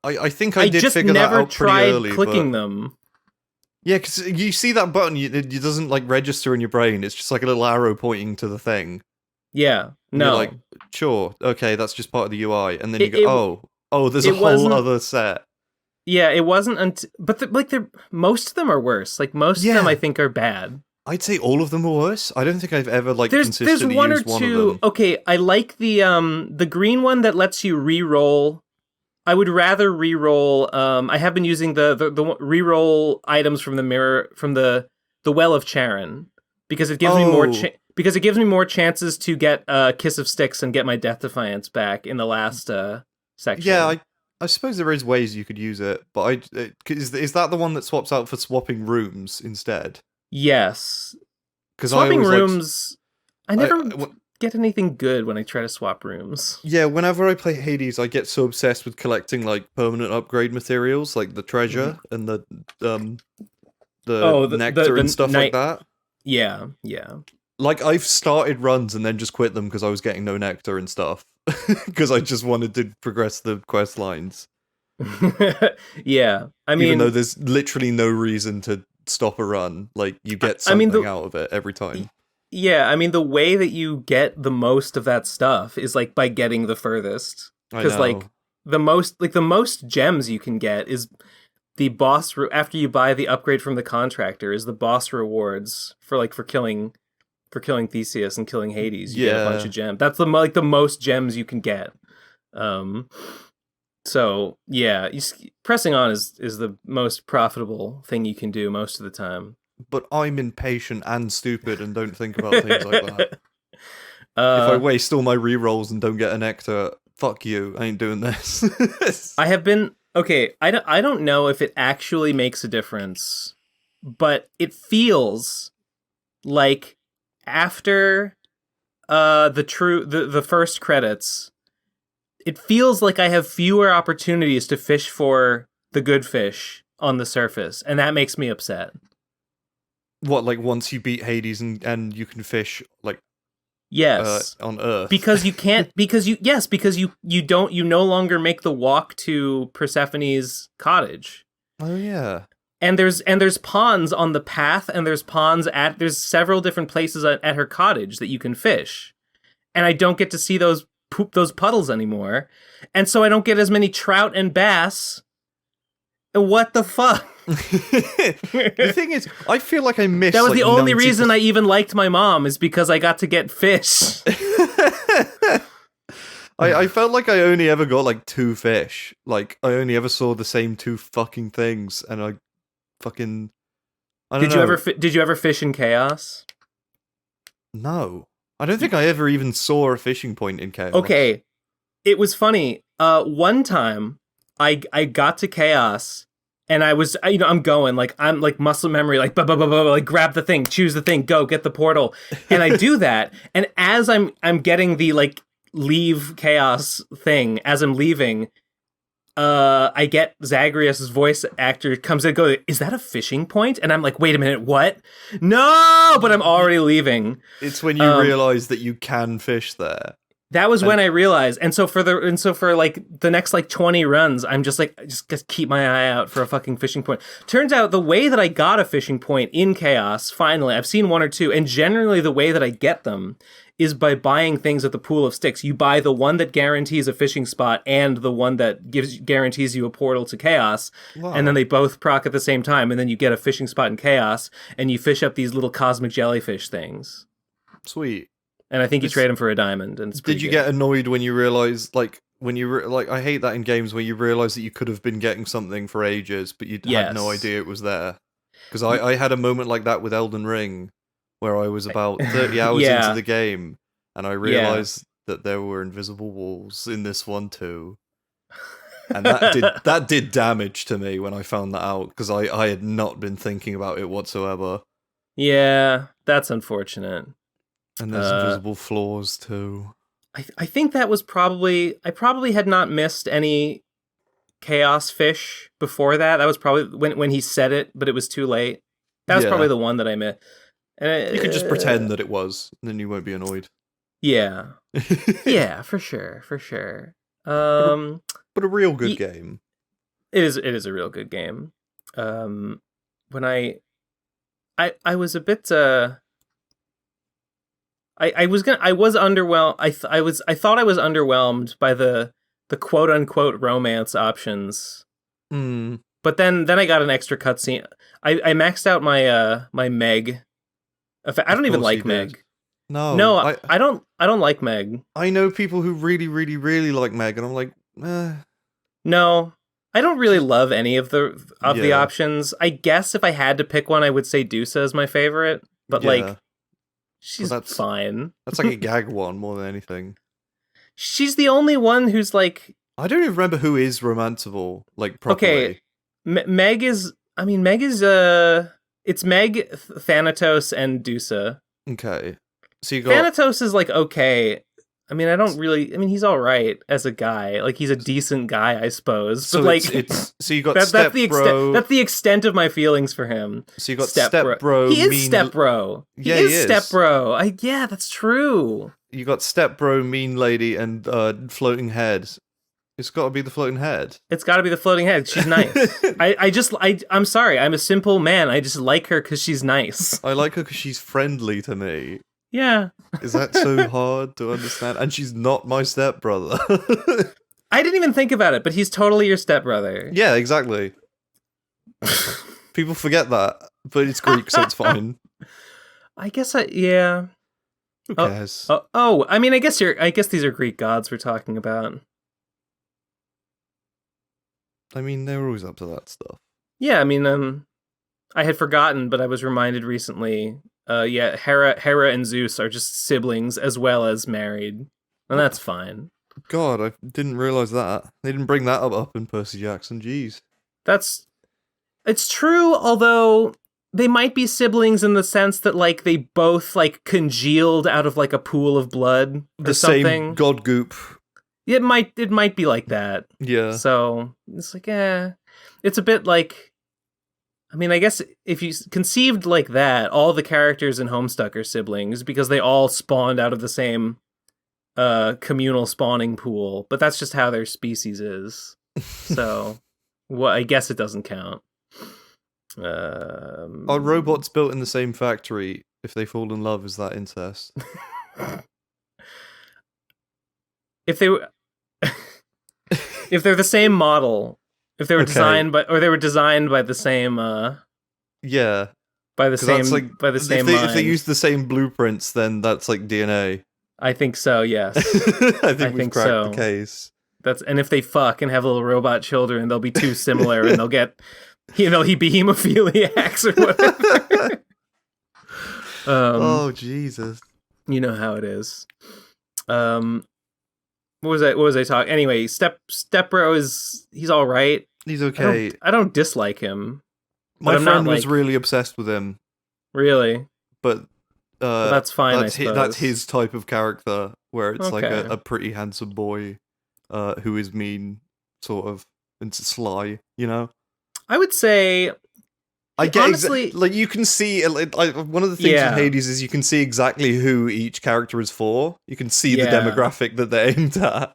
I think I did just figure that out pretty early. I just never tried clicking them. Yeah, because you see that button, it doesn't like register in your brain. It's just like a little arrow pointing to the thing. Yeah, and no. You're like, sure, okay, that's just part of the UI, and then you go, oh, there's a whole other set. Yeah, it wasn't. But most of them are worse. Like most of them, I think, are bad. I'd say all of them are worse. I don't think I've ever consistently there's one used or two. One of them. Okay, I like the green one that lets you re-roll. I would rather re-roll. I have been using the re-roll items from the mirror from the Well of Charon because it gives me more because it gives me more chances to get Kiss of Styx and get my Death Defiance back in the last section. Yeah, I suppose there is ways you could use it, but is that the one that swaps out for swapping rooms instead? Yes, because swapping rooms. I never get anything good when I try to swap rooms. Yeah, whenever I play Hades, I get so obsessed with collecting like permanent upgrade materials, like the treasure and the nectar and stuff like that. Yeah. Like I've started runs and then just quit them because I was getting no nectar and stuff because I just wanted to progress the quest lines. Yeah, I mean, even though there's literally no reason to stop a run, like you get something out of it every time. Yeah, I mean, the way that you get the most of that stuff is like by getting the furthest. Because like the most gems you can get is the boss after you buy the upgrade from the contractor is the boss rewards for killing Theseus and killing Hades. You get a bunch of gems. That's the most gems you can get. So yeah, pressing on is the most profitable thing you can do most of the time. But I'm impatient and stupid and don't think about things like that. If I waste all my rerolls and don't get a nectar, fuck you, I ain't doing this. I have been... Okay, I don't know if it actually makes a difference, but it feels like after the first credits, it feels like I have fewer opportunities to fish for the good fish on the surface, and that makes me upset. What, like once you beat Hades and you can fish like on Earth? Because you can't because you no longer make the walk to Persephone's cottage. Oh yeah. And there's ponds on the path, and there's several different places at her cottage that you can fish. And I don't get to see those puddles anymore. And so I don't get as many trout and bass. What the fuck? The thing is, I feel like I missed. That was the only reason I even liked my mom, is because I got to get fish. I felt like I only ever got like 2 fish. Like I only ever saw the same 2 fucking things, and I don't know. Did you ever fish in Chaos? No, I don't think I ever even saw a fishing point in Chaos. Okay, it was funny. One time I got to Chaos. And I was, I'm going, like, I'm like muscle memory, like, blah, blah, blah, blah, like, grab the thing, choose the thing, go, get the portal. And I do that. And as I'm getting the, like, leave Chaos thing, as I'm leaving, I get Zagreus' voice actor comes in and goes, is that a fishing point? And I'm like, wait a minute, what? No! But I'm already leaving. It's when you realize that you can fish there. That was when I realized, and so for like the next like 20 runs, I'm just like, just keep my eye out for a fucking fishing point. Turns out the way that I got a fishing point in Chaos, finally, I've seen 1 or 2, and generally the way that I get them is by buying things at the Pool of Styx. You buy the one that guarantees a fishing spot and the one that guarantees you a portal to Chaos, and then they both proc at the same time, and then you get a fishing spot in Chaos, and you fish up these little cosmic jellyfish things. Sweet. And I think you trade him for a diamond. And it's did you get annoyed when you realized, like, I hate that in games where you realize that you could have been getting something for ages, but you had no idea it was there? Because I had a moment like that with Elden Ring, where I was about 30 hours into the game, and I realized that there were invisible walls in this one too. And that did damage to me when I found that out, because I had not been thinking about it whatsoever. Yeah, that's unfortunate. And there's invisible floors too. I think that was I probably had not missed any chaos fish before that. That was probably when he said it, but it was too late. That was probably the one that I missed. You could just pretend that it was, and then you won't be annoyed. Yeah. Yeah, for sure. But a real good game. It is a real good game. When I was a bit I was underwhelmed. I thought I was underwhelmed by the quote unquote romance options. But then I got an extra cutscene. I maxed out my Meg. I don't even like Meg. No, I don't like Meg. I know people who really, really, really like Meg, and I'm like, No, I don't really love any of the options. I guess if I had to pick one, I would say Dusa is my favorite. But like, she's fine. That's like a gag one more than anything. She's the only one who's like. I don't even remember who is romanceable, like, properly. Okay, Meg is. I mean, Meg is it's Meg, Thanatos, and Dusa. Okay, so you got Thanatos is like okay. I mean, he's all right as a guy. Like, he's a decent guy, I suppose. So but like, so you got Step Bro. That's the extent of my feelings for him. So you got Step Bro. He is Step Bro. Yeah, he is Step Bro. Yeah, that's true. You got Step Bro, Mean Lady, and Floating Head. It's got to be the Floating Head. It's got to be the Floating Head. She's nice. I'm sorry. I'm a simple man. I just like her because she's nice. I like her because she's friendly to me. Yeah. Is that so hard to understand? And she's not my stepbrother. I didn't even think about it, but he's totally your stepbrother. Yeah, exactly. People forget that, but it's Greek, so it's fine. I guess yeah. Who cares? I mean, I guess these are Greek gods we're talking about. I mean, they were always up to that stuff. Yeah, I mean, I had forgotten, but I was reminded recently. Hera and Zeus are just siblings as well as married, and that's fine. God, I didn't realize that. They didn't bring that up in Percy Jackson. Jeez. It's true, although they might be siblings in the sense that like they both like congealed out of like a pool of blood or something. Same god goop. It might be like that. Yeah. So it's like, it's a bit like. I mean, I guess if you conceived like that, all the characters in Homestuck are siblings because they all spawned out of the same communal spawning pool, but that's just how their species is. So, I guess it doesn't count. Are robots built in the same factory? If they fall in love, is that incest? If they're the same model. If they were designed by the same, yeah, by the same mind. If they use the same blueprints, then that's like DNA. I think so. Yes, I think we've cracked the case. And if they fuck and have little robot children, they'll be too similar, and they'll get, be hemophiliacs or whatever. Oh Jesus! You know how it is. What was I talking? Anyway, Step Bro he's all right. He's okay. I don't dislike him. My friend was really obsessed with him. Really? But that's fine. That's his type of character, where it's like a pretty handsome boy who is mean, sort of, and sly. You know. I would say. I get honestly, like you can see like one of the things in Hades is you can see exactly who each character is for. You can see the demographic that they're aimed at.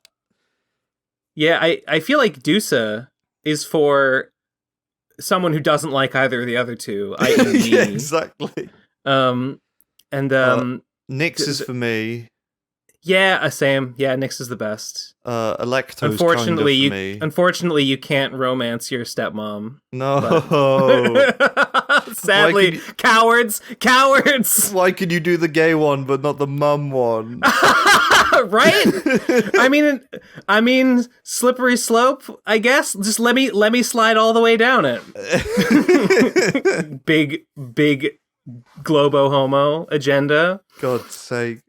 Yeah, I feel like Dusa is for someone who doesn't like either of the other two. Yeah, exactly. Nyx is for me. Yeah, same. Yeah, Nyx is the best. Electo's unfortunately, Unfortunately, you can't romance your stepmom. No. Sadly, cowards. Why can you do the gay one but not the mum one? Right? I mean, slippery slope, I guess. Just let me slide all the way down it. Big globo homo agenda. God's sake.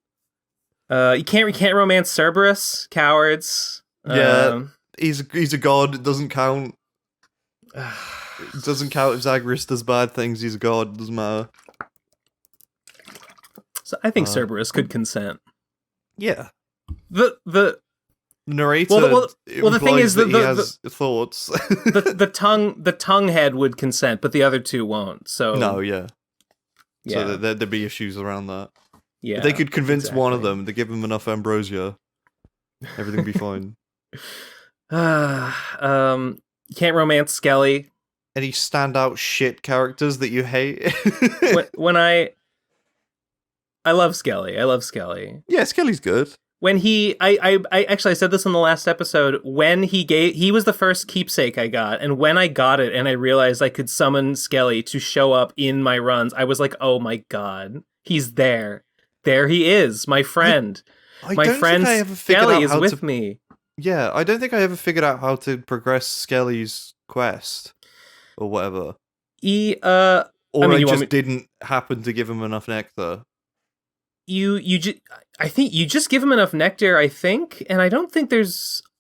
You can't romance Cerberus, cowards. Yeah, he's a god. It doesn't count. It doesn't count if Zagreus does bad things. He's a god. It doesn't matter. So I think Cerberus could consent. Yeah. The narrator. Well, the thing is, he has thoughts. the tongue head would consent, but the other two won't. So no, yeah. So there'd be issues around that. Yeah, if they could convince one of them to give him enough ambrosia, everything would be fine. You can't romance Skelly. Any standout shit characters that you hate? when I love Skelly. Yeah, Skelly's good. When I actually I said this in the last episode, when he was the first keepsake I got, and when I got it and I realized I could summon Skelly to show up in my runs, I was like, oh my god, he's there. There he is, my friend. My friend Skelly is with me. Yeah, I don't think I ever figured out how to progress Skelly's quest or whatever. I just didn't happen to give him enough nectar. I think you just give him enough nectar, I think, and I don't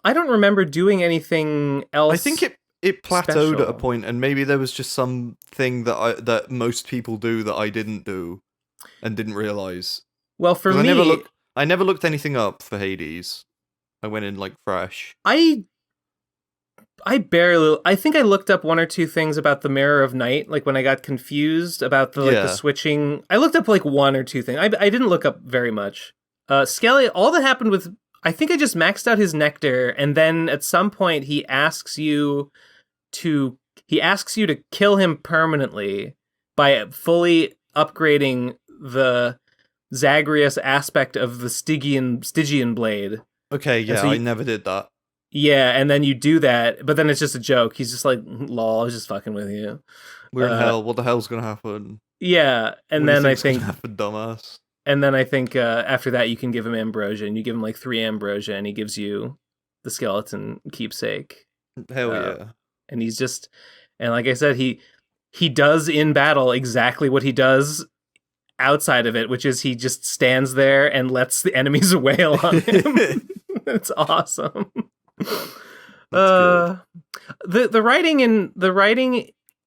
remember doing anything else. I think it plateaued special. At a point, and maybe there was just something that most people do that I didn't do and didn't realize. Well, for me, I never looked anything up for Hades. I went in like fresh. I think I looked up one or two things about the Mirror of Night, like when I got confused about the switching. I looked up like one or two things. I didn't look up very much. Skelly, all that happened with, I think I just maxed out his nectar, and then at some point he asks you to kill him permanently by fully upgrading the Zagreus aspect of the Stygian blade. Okay, yeah, I never did that. Yeah, and then you do that, but then it's just a joke. He's just like, lol, I was just fucking with you. We're in hell. What the hell's gonna happen? Yeah, and then I think happen, dumbass. And then I think after that you can give him ambrosia, and you give him like 3 ambrosia, and he gives you the skeleton keepsake. Hell yeah. And he's just, and like I said, he does in battle exactly what he does outside of it, which is he just stands there and lets the enemies wail on him. It's awesome. The writing,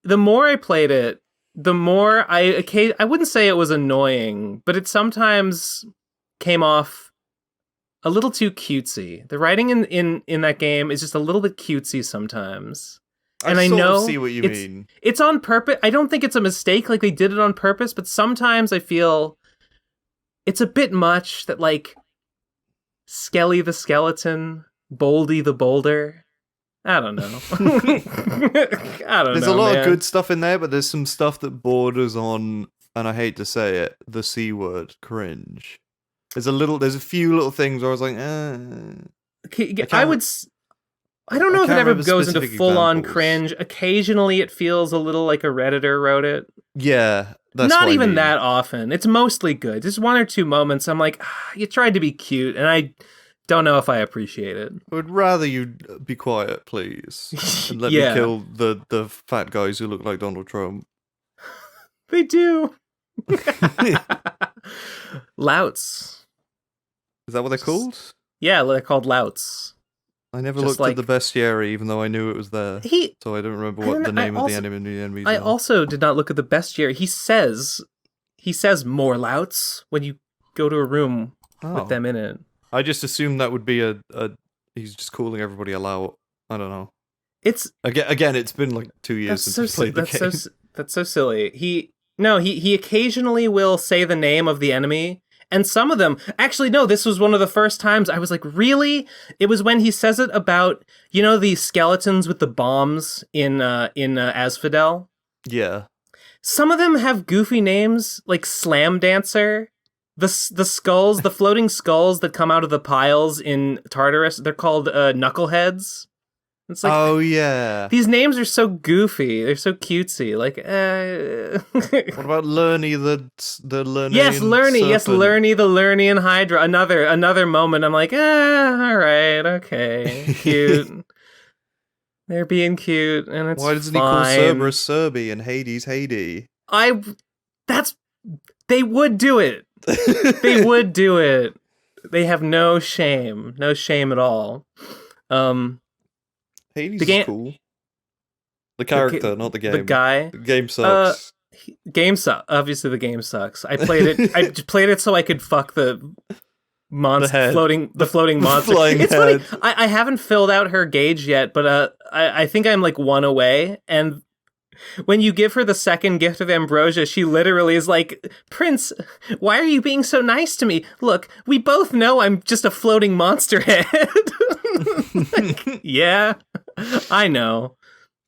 the more I played it, the more I wouldn't say it was annoying, but it sometimes came off a little too cutesy. The writing in that game is just a little bit cutesy sometimes. And I know see what you mean. It's on purpose. I don't think it's a mistake, like they did it on purpose, but sometimes I feel it's a bit much that, like, Skelly the skeleton, Boldy the boulder. I don't know. There's a lot of good stuff in there, but there's some stuff that borders on, and I hate to say it, the C word, cringe. There's a few little things where I was like, I don't know if it ever goes into full-on cringe. Occasionally it feels a little like a Redditor wrote it. Yeah, that's not even that often. It's mostly good. Just one or two moments I'm like, you tried to be cute, and I don't know if I appreciate it. I would rather you be quiet, please. And let me kill the fat guys who look like Donald Trump. They do. Louts. Is that what they're called? Yeah, they're called louts. I never looked at the bestiary, even though I knew it was there. So I don't remember what the name of the enemies I are. also did not look at the bestiary. He says more louts when you go to a room with them in it. I just assumed that would be he's just calling everybody a lout. I don't know. It's again. It's been like 2 years since I played the game. That's so silly. He occasionally will say the name of the enemy. And some of them, actually, no, this was one of the first times I was like, really? It was when he says it about, the skeletons with the bombs in Asphodel? Yeah. Some of them have goofy names, like Slam Dancer. The skulls, the floating skulls that come out of the piles in Tartarus, they're called knuckleheads. It's like, oh yeah. these names are so goofy. They're so cutesy. Like, What about Lerny the Lernian yes, Lerny. serpent? Yes, Lerny the Lernian Hydra. Another moment. I'm like, all right, okay, cute. They're being cute, and it's Why doesn't fine. he call Cerberus Serby and Hades Hades? They would do it. They would do it. They have no shame at all. Hades is cool. The character, not the game. The guy. The game sucks. Obviously, the game sucks. I played it. I played it so I could fuck the monster, the floating monster. It's funny. I haven't filled out her gauge yet, but I think I'm like one away. And when you give her the second gift of ambrosia, she literally is like, "Prince, why are you being so nice to me? Look, we both know I'm just a floating monster head." Like, yeah, I know.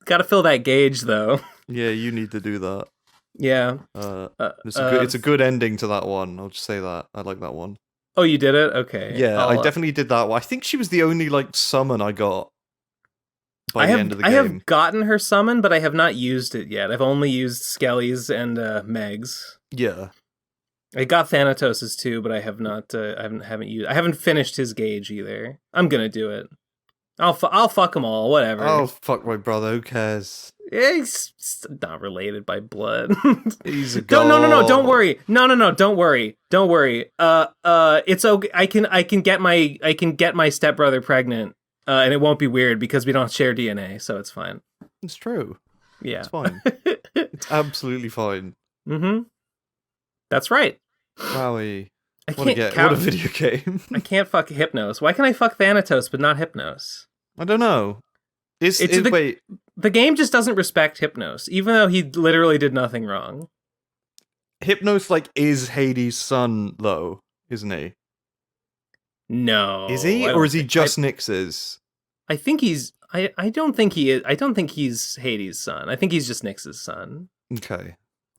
Got to fill that gauge though. Yeah, you need to do that. Yeah. It's a good ending to that one. I'll just say that. I like that one. Oh, you did it? Okay. Yeah, I definitely did that one. I think she was the only like summon I got by the end of the game. I have gotten her summon, but I have not used it yet. I've only used Skelly's and Meg's. Yeah. I got Thanatos's too, but I have not. I haven't finished his gauge either. I'm gonna do it. I'll fuck them all. Whatever. Oh fuck my brother. Who cares? He's not related by blood. He's a god. No. Don't worry. No. Don't worry. It's okay. I can get my stepbrother pregnant, and it won't be weird because we don't share DNA, so it's fine. It's true. Yeah, it's fine. It's absolutely fine. Mm-hmm. That's right. Wowie. What a video game. I can't fuck Hypnos. Why can I fuck Thanatos but not Hypnos? I don't know. Wait. The game just doesn't respect Hypnos, even though he literally did nothing wrong. Hypnos, like, is Hades' son, though, isn't he? No. Is he? Or is he just Nyx's? I think he's... I don't think he is. I don't think he's Hades' son. I think he's just Nyx's son. Okay.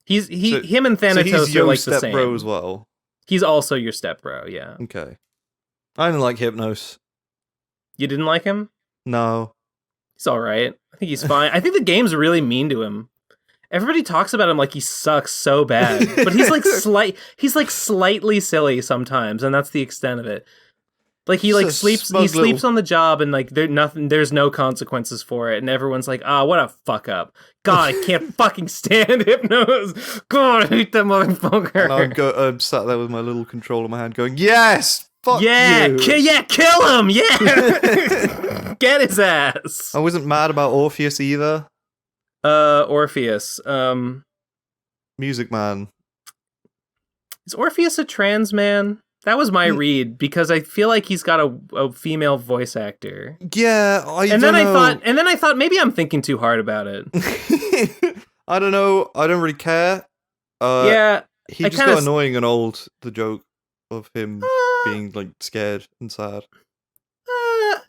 Him and Thanatos are like the same. Bro as well. He's also your stepbro, yeah. Okay. I didn't like Hypnos. You didn't like him? No. He's alright. I think he's fine. I think the game's really mean to him. Everybody talks about him like he sucks so bad. But he's like slightly silly sometimes, and that's the extent of it. Like he like sleeps on the job and like there's no consequences for it, and everyone's like, what a fuck up. God, I can't fucking stand Hypnos. God, I hate that motherfucker. And I'm sat there with my little controller in my hand going, yes! Fuck you! Kill him! Yeah! Get his ass! I wasn't mad about Orpheus either. Orpheus. Music Man. Is Orpheus a trans man? That was my read, because I feel like he's got a female voice actor. Yeah, I thought maybe I'm thinking too hard about it. I don't know. I don't really care. He just got annoying and old. The joke of him being like scared and sad.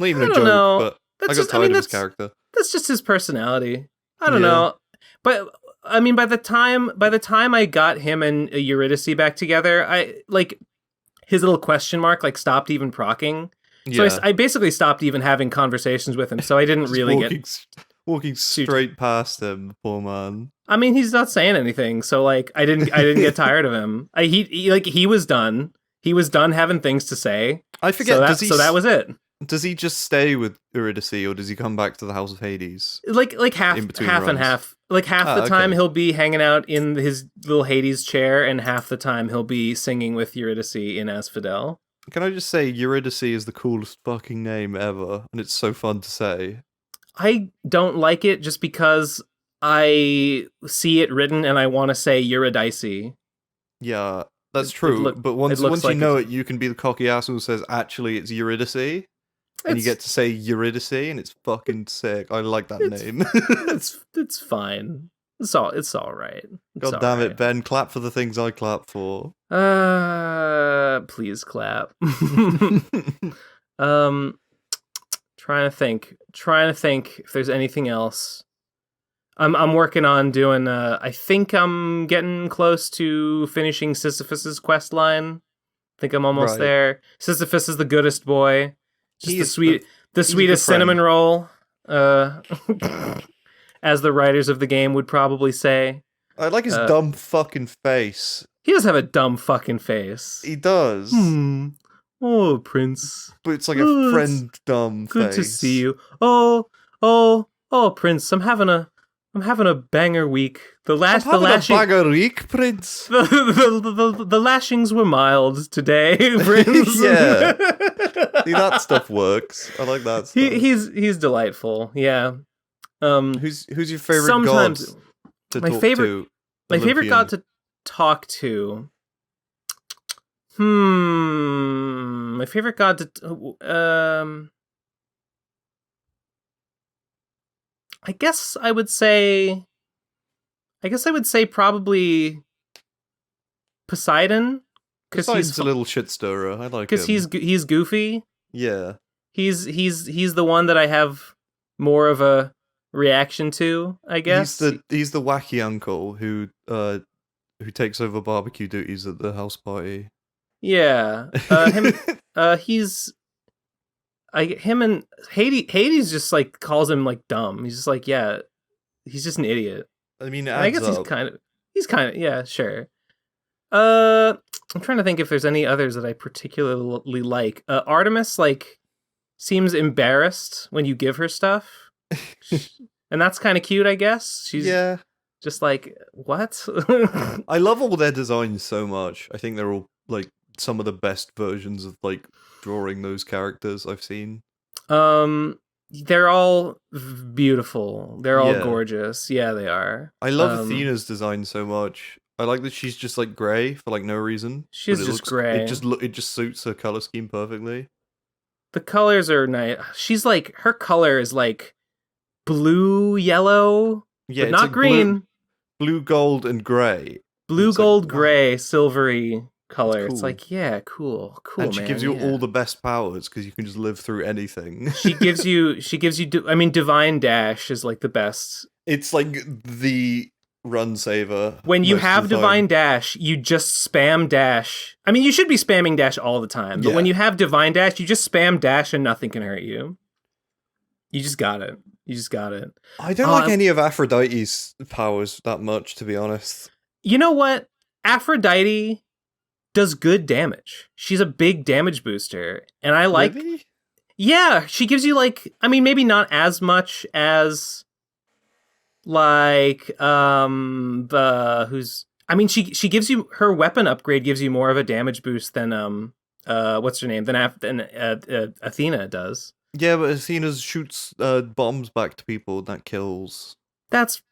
Not even a joke, but I got tired of his character. That's just his personality. I don't know, but I mean, by the time I got him and Eurydice back together, I like. His little question mark like stopped even procking. So I basically stopped even having conversations with him. So I didn't really walking straight past him, poor man. I mean, he's not saying anything. So like I didn't get tired of him. He was done. He was done having things to say. I forget. So that was it. Does he just stay with Eurydice, or does he come back to the House of Hades? Like half and half. Like half the time he'll be hanging out in his little Hades chair, and half the time he'll be singing with Eurydice in Asphodel. Can I just say Eurydice is the coolest fucking name ever, and it's so fun to say. I don't like it just because I see it written and I want to say Eurydice. Yeah, that's true. But once you know it, you can be the cocky asshole who says, actually, it's Eurydice. And you get to say Eurydice, and it's fucking sick. I like that name. it's fine. It's all right. God damn it, Ben! Clap for the things I clap for. Please clap. Trying to think if there's anything else. I'm working on doing. I think I'm getting close to finishing Sisyphus's quest line. I think I'm almost there. Sisyphus is the goodest boy. Just the sweetest cinnamon roll. as the writers of the game would probably say. I like his dumb fucking face. He does have a dumb fucking face. He does. Oh, Prince. But it's like a friend dumb good face. Good to see you. Oh, Prince, I'm having a banger week. The banger week, Prince. The lashings were mild today, Prince. Yeah. See, that stuff works. I like that stuff. He's delightful. Yeah. Who's your favorite god to my talk favorite to? My favorite god to talk to. My favorite god to I guess I would say probably Poseidon. Poseidon's he's a little shit stirrer. I like him. Because he's goofy. Yeah. He's the one that I have more of a reaction to, I guess. He's the wacky uncle who takes over barbecue duties at the house party. Yeah. Him and Hades just like calls him like dumb. He's just like, yeah, he's just an idiot. I mean, I guess he's kind of yeah, sure. I'm trying to think if there's any others that I particularly like. Artemis like seems embarrassed when you give her stuff, and that's kind of cute, I guess. She's just like, what? I love all their designs so much. I think they're all like some of the best versions of like drawing those characters I've seen. They're all beautiful. They're all gorgeous. Yeah, they are. I love Athena's design so much. I like that she's just like grey for like no reason. She's just grey. It just suits her color scheme perfectly. The colors are nice. She's like, her color is like blue, yellow, but not like green. Blue, gold, and grey. Blue, gold, grey, silvery color. Cool. It's like, yeah, cool, and she man, gives you all the best powers because you can just live through anything. she gives you. I mean, Divine Dash is like the best. It's like the run saver. When you have Divine Dash, you just spam dash. I mean, you should be spamming dash all the time, but when you have Divine Dash, you just spam dash and nothing can hurt you. You just got it. I don't like any of Aphrodite's powers that much, to be honest. You know what? Aphrodite does good damage. She's a big damage booster, and I like. Really? Yeah, she gives you like. I mean, maybe not as much as. Like she gives you, her weapon upgrade gives you more of a damage boost than what's her name than Athena does. Yeah, but Athena shoots bombs back to people and that kills. That's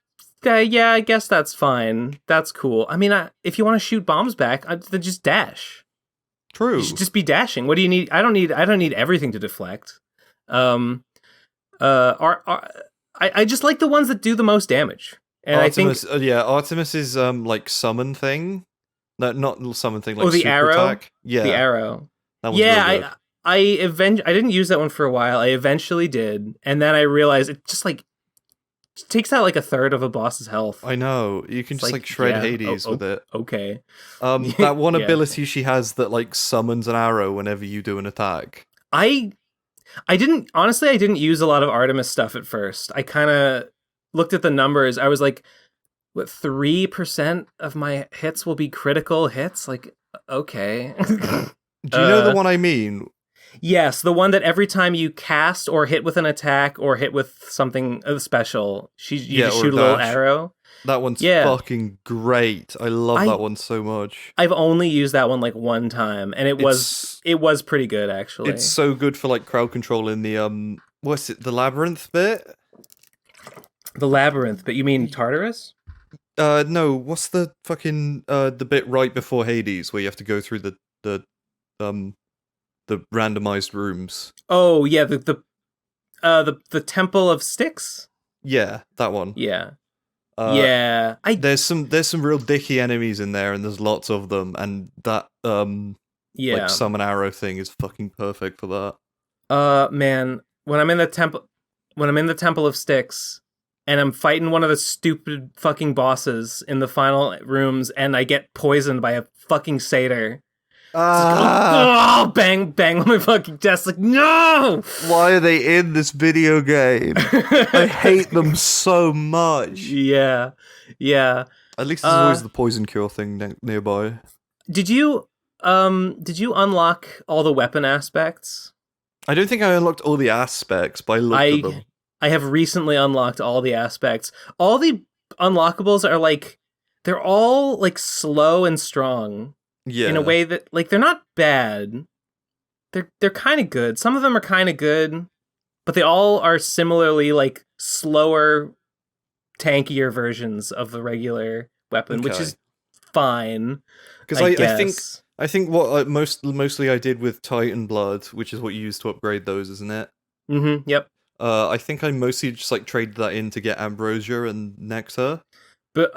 yeah, I guess that's fine. That's cool. I mean, if you want to shoot bombs back, then just dash. True. You should just be dashing. What do you need? I don't need everything to deflect. I just like the ones that do the most damage. And Artemis, I think Artemis's like summon thing. No, not summon thing, like the super arrow? attack. Yeah. The arrow. That one's really good. I didn't use that one for a while. I eventually did, and then I realized it just like takes out like a third of a boss's health. I know. You can just like shred Hades with it. Okay. That one ability she has that like summons an arrow whenever you do an attack. I didn't use a lot of Artemis stuff at first. I kind of looked at the numbers. I was like, what, 3% of my hits will be critical hits? Like, okay. Do you know the one I mean? Yes, the one that every time you cast or hit with an attack or hit with something special, you just shoot a little arrow. That one's fucking great. I love that one so much. I've only used that one like one time, and it was pretty good actually. It's so good for like crowd control in the what's it, the labyrinth bit? The labyrinth, but you mean Tartarus? No, what's the fucking the bit right before Hades where you have to go through the randomized rooms? Oh yeah, the Temple of Styx? Yeah, that one. Yeah. There's some real dicky enemies in there, and there's lots of them, and that like summon arrow thing is fucking perfect for that. Man, when I'm in the Temple of Styx and I'm fighting one of the stupid fucking bosses in the final rooms and I get poisoned by a fucking satyr, Oh, bang, bang on my fucking desk. Like, no! Why are they in this video game? I hate them so much. Yeah. At least there's always the poison cure thing nearby. Did you unlock all the weapon aspects? I don't think I unlocked all the aspects, but I looked at them. I have recently unlocked all the aspects. All the unlockables are like, they're all like slow and strong. Yeah. In a way that, like, they're not bad. They're kind of good. Some of them are kind of good, but they all are similarly like slower, tankier versions of the regular weapon, which is fine. Because I think what mostly I did with Titan Blood, which is what you use to upgrade those, isn't it? Mm-hmm. Yep. I think I mostly just like traded that in to get Ambrosia and Nectar. But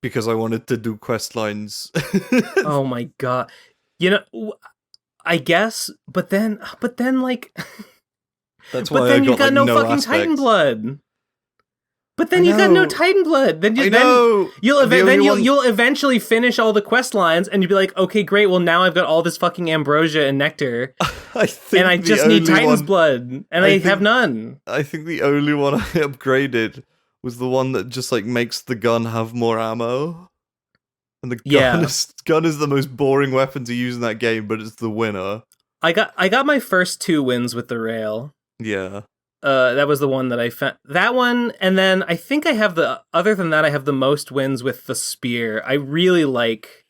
because I wanted to do quest lines. Oh my god. You know, I guess, but then like that's why but then you got no no fucking aspects. Titan Blood. But then you got no Titan Blood. Then you'll eventually finish all the quest lines and you'll be like, okay, great. Well, now I've got all this fucking Ambrosia and Nectar, and I just need Titan's Blood, and I have none. I think the only one I upgraded was the one that just like makes the gun have more ammo. And the gun is the most boring weapon to use in that game, but it's the winner. I got my first 2 wins with the rail. Yeah. That was the one that I found. That one, and then I think I have other than that, I have the most wins with the spear. I really like.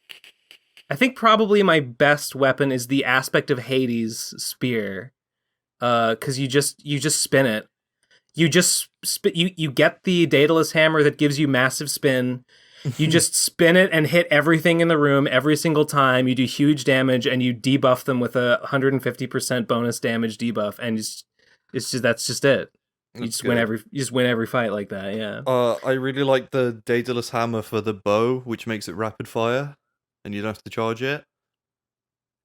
I think probably my best weapon is the aspect of Hades spear. Because you just spin it. You just you get the Daedalus hammer that gives you massive spin. You just spin it and hit everything in the room every single time. You do huge damage and you debuff them with a 150% bonus damage debuff, and that's just it. You just win every fight like that. Yeah. I really like the Daedalus hammer for the bow, which makes it rapid fire, and you don't have to charge it.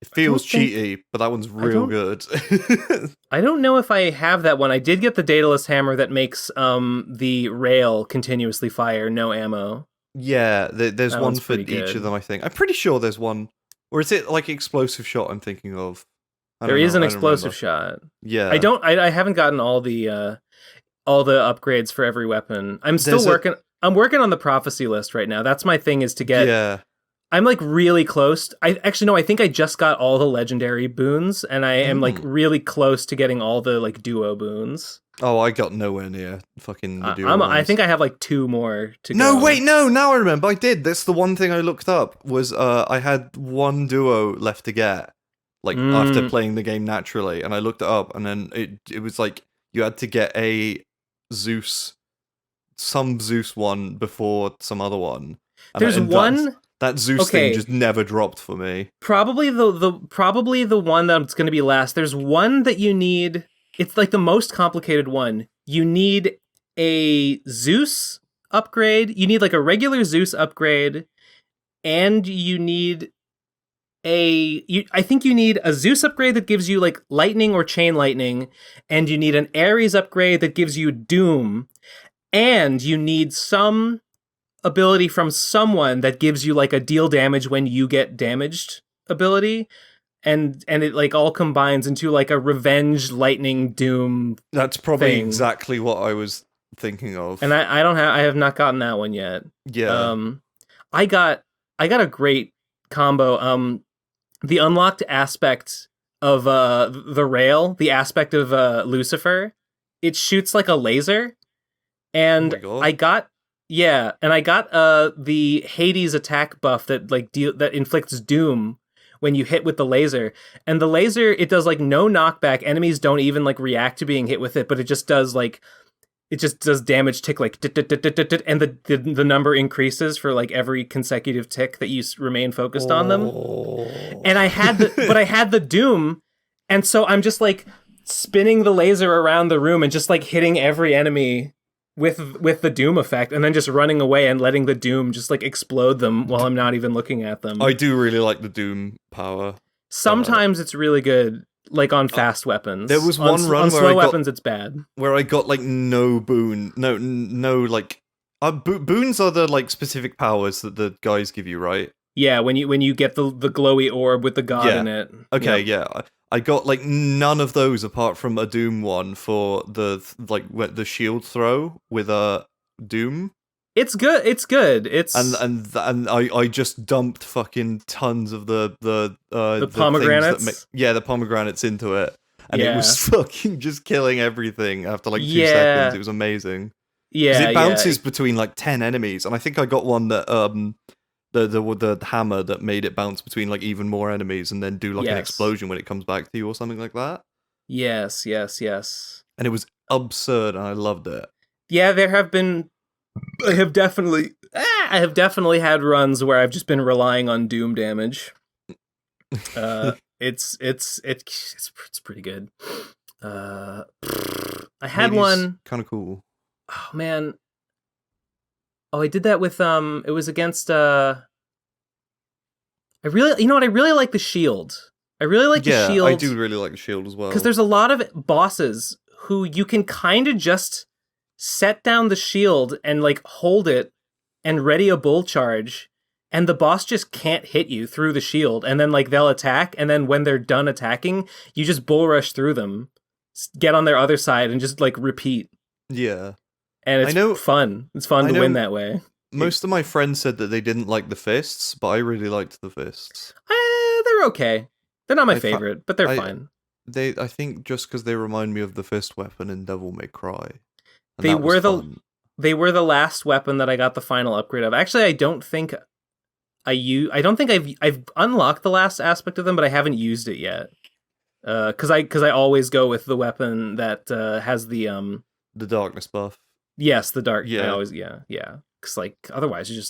It feels cheaty, but that one's real good. I don't know if I have that one. I did get the Daedalus hammer that makes the rail continuously fire, no ammo. Yeah, there's one for each of them, I think. I'm pretty sure there's one. Or is it like explosive shot I'm thinking of? There is an explosive shot. Yeah. I haven't gotten all the upgrades for every weapon. I'm working on the prophecy list right now. That's my thing, is to get... Yeah. I'm like really close. I think I just got all the legendary boons, and I am like really close to getting all the like duo boons. Oh, I got nowhere near fucking the duo I think I have like 2 more to go. No, wait, no, now I remember. I did. That's the one thing I looked up, was I had 1 duo left to get, like after playing the game naturally, and I looked it up, and then it was like you had to get some Zeus one before some other one. There's one... That Zeus thing just never dropped for me. Probably the one that's going to be last. There's one that you need. It's like the most complicated one. You need a Zeus upgrade. You need like a regular Zeus upgrade, and you need I think you need a Zeus upgrade that gives you like lightning or chain lightning, and you need an Ares upgrade that gives you doom, and you need some ability from someone that gives you like a deal damage when you get damaged ability, and it like all combines into like a revenge lightning doom. That's probably exactly what I was thinking of. And I have not gotten that one yet. Yeah. I got a great combo. The unlocked aspect of the rail, the aspect of Lucifer, it shoots like a laser, and I got the Hades attack buff that like that inflicts doom when you hit with the laser. And the laser, it does like no knockback. Enemies don't even like react to being hit with it, but it just does damage tick like and the number increases for like every consecutive tick that you remain focused on them. And I had the doom, and so I'm just like spinning the laser around the room and just like hitting every enemy with the doom effect, and then just running away and letting the doom just like explode them while I'm not even looking at them. I do really like the doom power. Sometimes it's really good, like on fast weapons. There was one run on where slow weapons, it's bad. Where I got like no boon, no like boons are the like specific powers that the guys give you, right? Yeah, when you get the glowy orb with the god in it. Okay, yeah. I got like none of those apart from a Doom one for the shield throw with a Doom. It's good. It's good. It's and I just dumped fucking tons of the pomegranates. The pomegranates into it, and it was fucking just killing everything after like 2 seconds. It was amazing. Yeah, it bounces between like 10 enemies, and I think I got one that the hammer that made it bounce between like even more enemies, and then do like an explosion when it comes back to you or something like that. Yes. And it was absurd, and I loved it. Yeah, I have definitely had runs where I've just been relying on Doom damage. It's pretty good. I had one kind of cool. Oh man. Oh, I did that with it was against I really like the shield. I really like the shield. I do really like the shield as well. Because there's a lot of bosses who you can kind of just set down the shield and like hold it and ready a bull charge, and the boss just can't hit you through the shield, and then like they'll attack, and then when they're done attacking, you just bull rush through them, get on their other side, and just like repeat. Yeah. And it's fun. It's fun to win that way. Most of my friends said that they didn't like the fists, but I really liked the fists. They're okay. They're not my favorite, but they're fine. I think just because they remind me of the fist weapon in Devil May Cry. They were the last weapon that I got the final upgrade of. Actually, I don't think I've unlocked the last aspect of them, but I haven't used it yet. Because I always go with the weapon that has the darkness buff. Yes, the dark. Yeah, I always Because like otherwise you're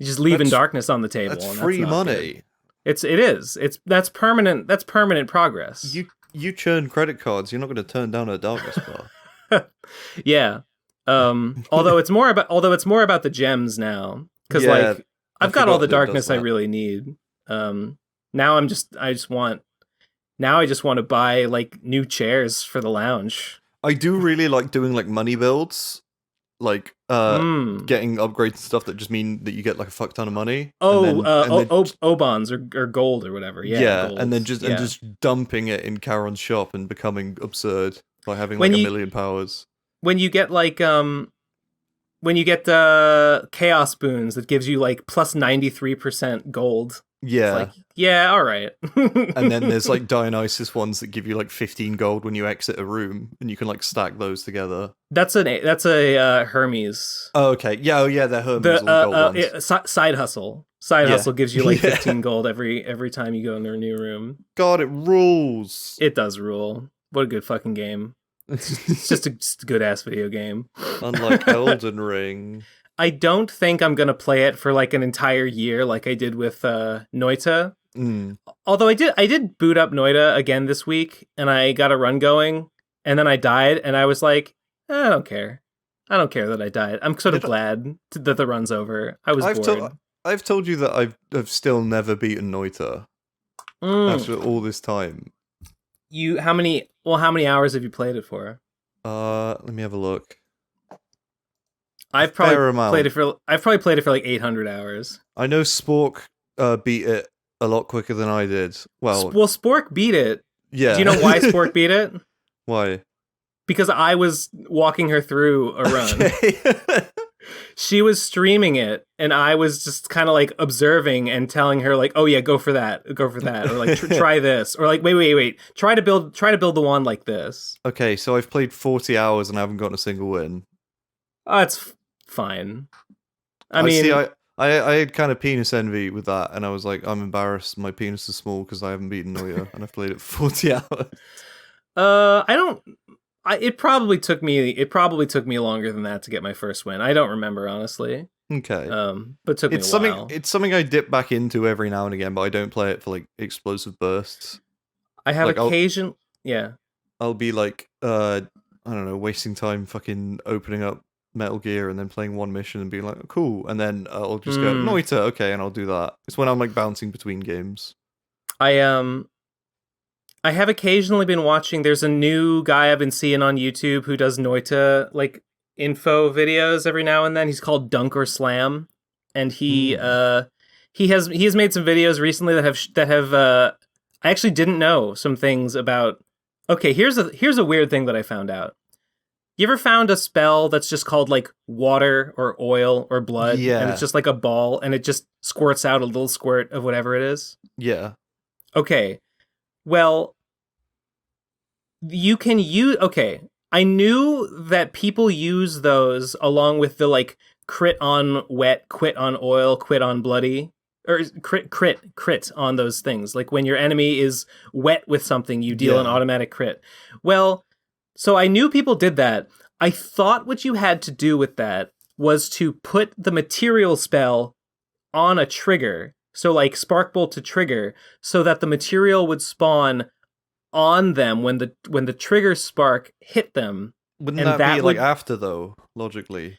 just leaving darkness on the table. That's free money. It is. That's permanent. That's permanent progress. You churn credit cards. You're not going to turn down a darkness buff. Yeah. Although it's more about the gems now, because like I've got all the darkness I really need. Now I just want to buy like new chairs for the lounge. I do really like doing like money builds, like getting upgrades and stuff that just mean that you get like a fuck ton of money. Obons or gold or whatever. Yeah, gold. and just dumping it in Charon's shop and becoming absurd by having like a million powers. When you get like chaos boons that gives you like plus 93% gold. Yeah. It's like, yeah, all right. And then there's like Dionysus ones that give you like 15 gold when you exit a room, and you can like stack those together. That's a Hermes. Oh, okay. Yeah, they're Hermes gold ones. Side hustle. Hustle gives you like 15 gold every time you go into a new room. God, it rules. It does rule. What a good fucking game. It's just a good ass video game. Unlike Elden Ring. I don't think I'm gonna play it for like an entire year like I did with Noita. Although I did boot up Noita again this week, and I got a run going, and then I died, and I was like, I don't care. I don't care that I died. I'm sort of glad that the run's over. I was bored. I've told you that I've still never beaten Noita after all this time. How many hours have you played it for? Let me have a look. I've probably played it for like 800 hours. I know Spork beat it a lot quicker than I did. Well, Spork beat it. Yeah. Do you know why Spork beat it? Why? Because I was walking her through a run. Okay. She was streaming it, and I was just kind of like observing and telling her like, "Oh yeah, go for that," or like try this, or like, wait, try to build the wand like this. Okay, so I've played 40 hours and I haven't gotten a single win. Oh, it's fine. I mean, I had kind of penis envy with that, and I was like, I'm embarrassed. My penis is small because I haven't beaten Noya, and I've played it for 40 hours. It probably took me longer than that to get my first win. I don't remember, honestly. Okay. But it took me a while. It's something I dip back into every now and again, but I don't play it for like explosive bursts. I have occasion. Yeah. I'll be like, I don't know, wasting time fucking opening up Metal Gear and then playing one mission and being like, oh, cool, and then I'll just go Noita, okay, and I'll do that. It's when I'm like bouncing between games. I have occasionally been watching. There's a new guy I've been seeing on YouTube who does Noita like info videos every now and then. He's called Dunk or Slam, and he he has made some videos recently that have I actually didn't know some things about. Okay, here's a weird thing that I found out. You ever found a spell that's just called like water or oil or blood, and it's just like a ball, and it just squirts out a little squirt of whatever it is? Yeah. Okay. Well, you can use. Okay, I knew that people use those along with the like crit on wet, quit on oil, quit on bloody, or crit on those things. Like when your enemy is wet with something, you deal an automatic crit. Well, so I knew people did that. I thought what you had to do with that was to put the material spell on a trigger. So like spark bolt to trigger, so that the material would spawn on them when the trigger spark hit them. Wouldn't that be like after though, logically?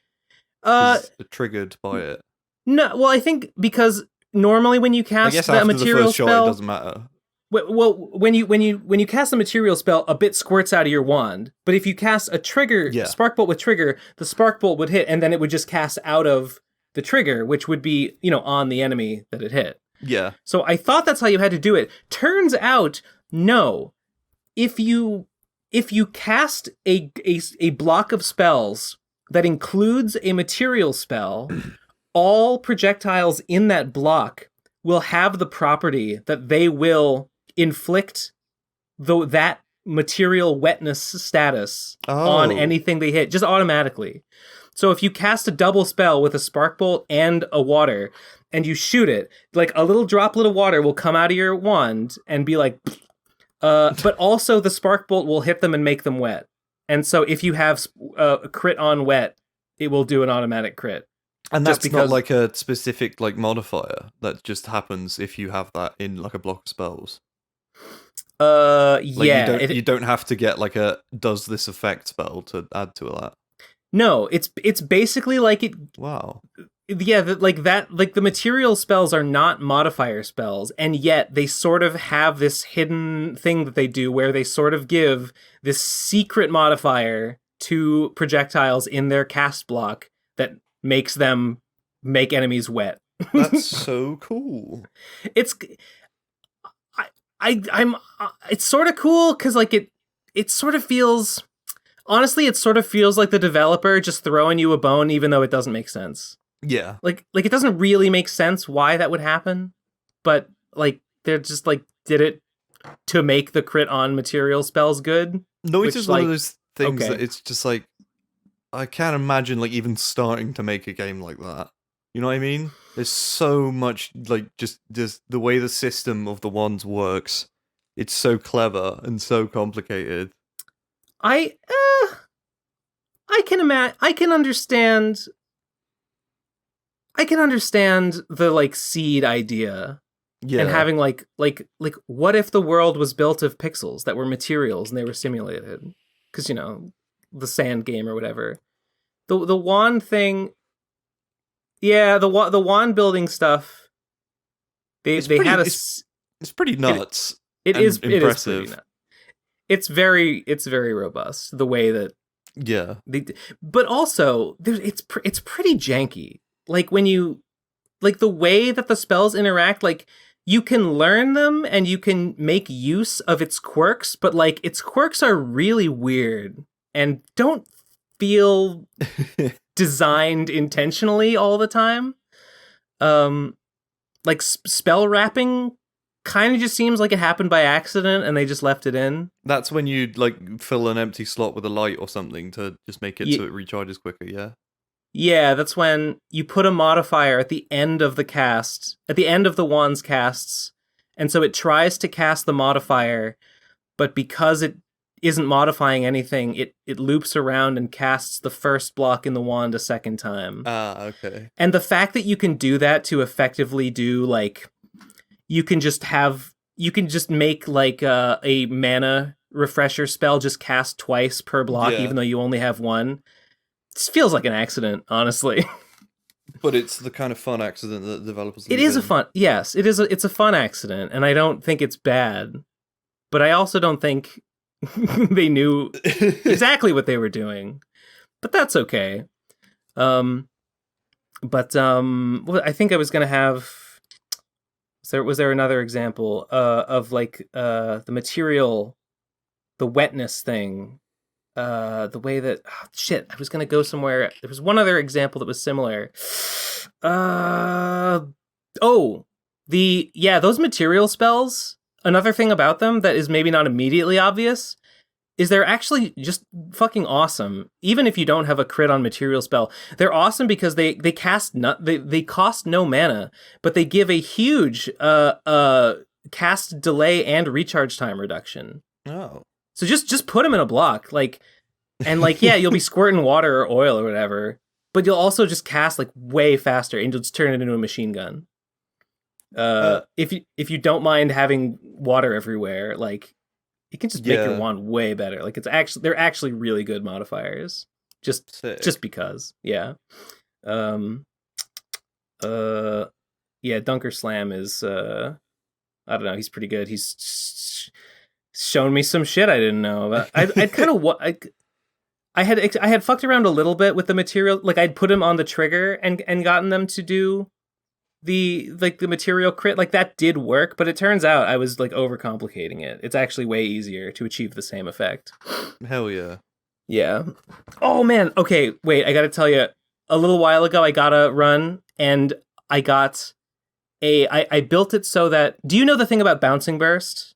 Triggered by it. No, well I think because normally when you cast that material spell, shot, it doesn't matter. Well, when you cast a material spell, a bit squirts out of your wand. But if you cast a trigger, spark bolt with trigger, the spark bolt would hit, and then it would just cast out of the trigger, which would be, on the enemy that it hit. Yeah. So I thought that's how you had to do it. Turns out, no. If you cast a block of spells that includes a material spell, all projectiles in that block will have the property that they will inflict that material wetness status on anything they hit, just automatically. So if you cast a double spell with a spark bolt and a water, and you shoot it, like a little droplet of water will come out of your wand and be like, but also the spark bolt will hit them and make them wet. And so if you have a crit on wet, it will do an automatic crit. And that's not like a specific like modifier that just happens if you have that in like a block of spells. You don't have to get like a does this affect spell to add to that. No, it's basically like it. Wow. Yeah, the material spells are not modifier spells, and yet they sort of have this hidden thing that they do where they sort of give this secret modifier to projectiles in their cast block that makes them make enemies wet. That's so cool. It's sort of cool because like it sort of feels. Honestly, it sort of feels like the developer just throwing you a bone, even though it doesn't make sense. Yeah. Like it doesn't really make sense why that would happen, but like they're just like did it to make the crit on material spells good. No, it's just one of those things that it's just like I can't imagine like even starting to make a game like that. You know what I mean? There's so much like just the way the system of the wands works. It's so clever and so complicated. I can understand the like seed idea. Yeah. And having like what if the world was built of pixels that were materials and they were simulated? Because the sand game or whatever. The wand thing. Yeah, the wand building stuff. It's pretty nuts. It is impressive. It is pretty nuts. It's very robust the way that but also it's pretty janky. Like when you like the way that the spells interact, like you can learn them and you can make use of its quirks, but like its quirks are really weird and don't feel designed intentionally all the time. Like spell wrapping kind of just seems like it happened by accident and they just left it in. That's when you like fill an empty slot with a light or something to just make it so it recharges quicker, yeah? Yeah, that's when you put a modifier at the end of the cast, at the end of the wand's casts, and so it tries to cast the modifier, but because it isn't modifying anything, it loops around and casts the first block in the wand a second time. Ah, okay. And the fact that you can do that to effectively do like you can just make like a mana refresher spell just cast twice per block, even though you only have one. This feels like an accident, honestly. But it's the kind of fun accident that developers. It is yes, it is. It's a fun accident, and I don't think it's bad. But I also don't think they knew exactly what they were doing. But that's okay. I think I was gonna have. Was there another example of like the material, the wetness thing, the way that shit. I was gonna go somewhere. There was one other example that was similar. Those material spells. Another thing about them that is maybe not immediately obvious is they're actually just fucking awesome. Even if you don't have a crit on material spell, they're awesome because they cost no mana, but they give a huge cast delay and recharge time reduction. Oh. So just put them in a block, you'll be squirting water or oil or whatever, but you'll also just cast like way faster and you'll just turn it into a machine gun. If you don't mind having water everywhere, like it can just make your wand way better. Like they're actually really good modifiers. Just because. Yeah. Dunker Slam is I don't know, he's pretty good. He's shown me some shit I didn't know about. I had fucked around a little bit with the material, like I'd put him on the trigger and gotten them to do the material crit. Like that did work, but it turns out I was like overcomplicating it. It's actually way easier to achieve the same effect. Hell yeah. Yeah. Oh man. Okay, wait, I gotta tell you, a little while ago I got a run and I got I built it so that, do you know the thing about bouncing burst?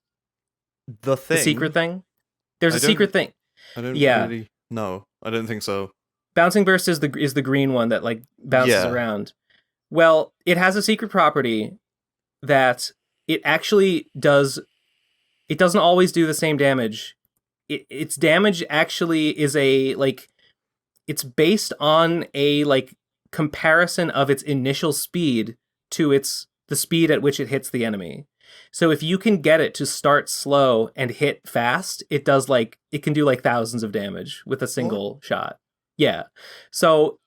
The secret thing? There's a secret thing. I don't really know. I don't think so. Bouncing burst is the green one that like bounces around. Well, it has a secret property that it actually does. It doesn't always do the same damage. Its damage actually is it's based on a like comparison of its initial speed to the speed at which it hits the enemy. So if you can get it to start slow and hit fast, it can do like thousands of damage with a single shot. Yeah. So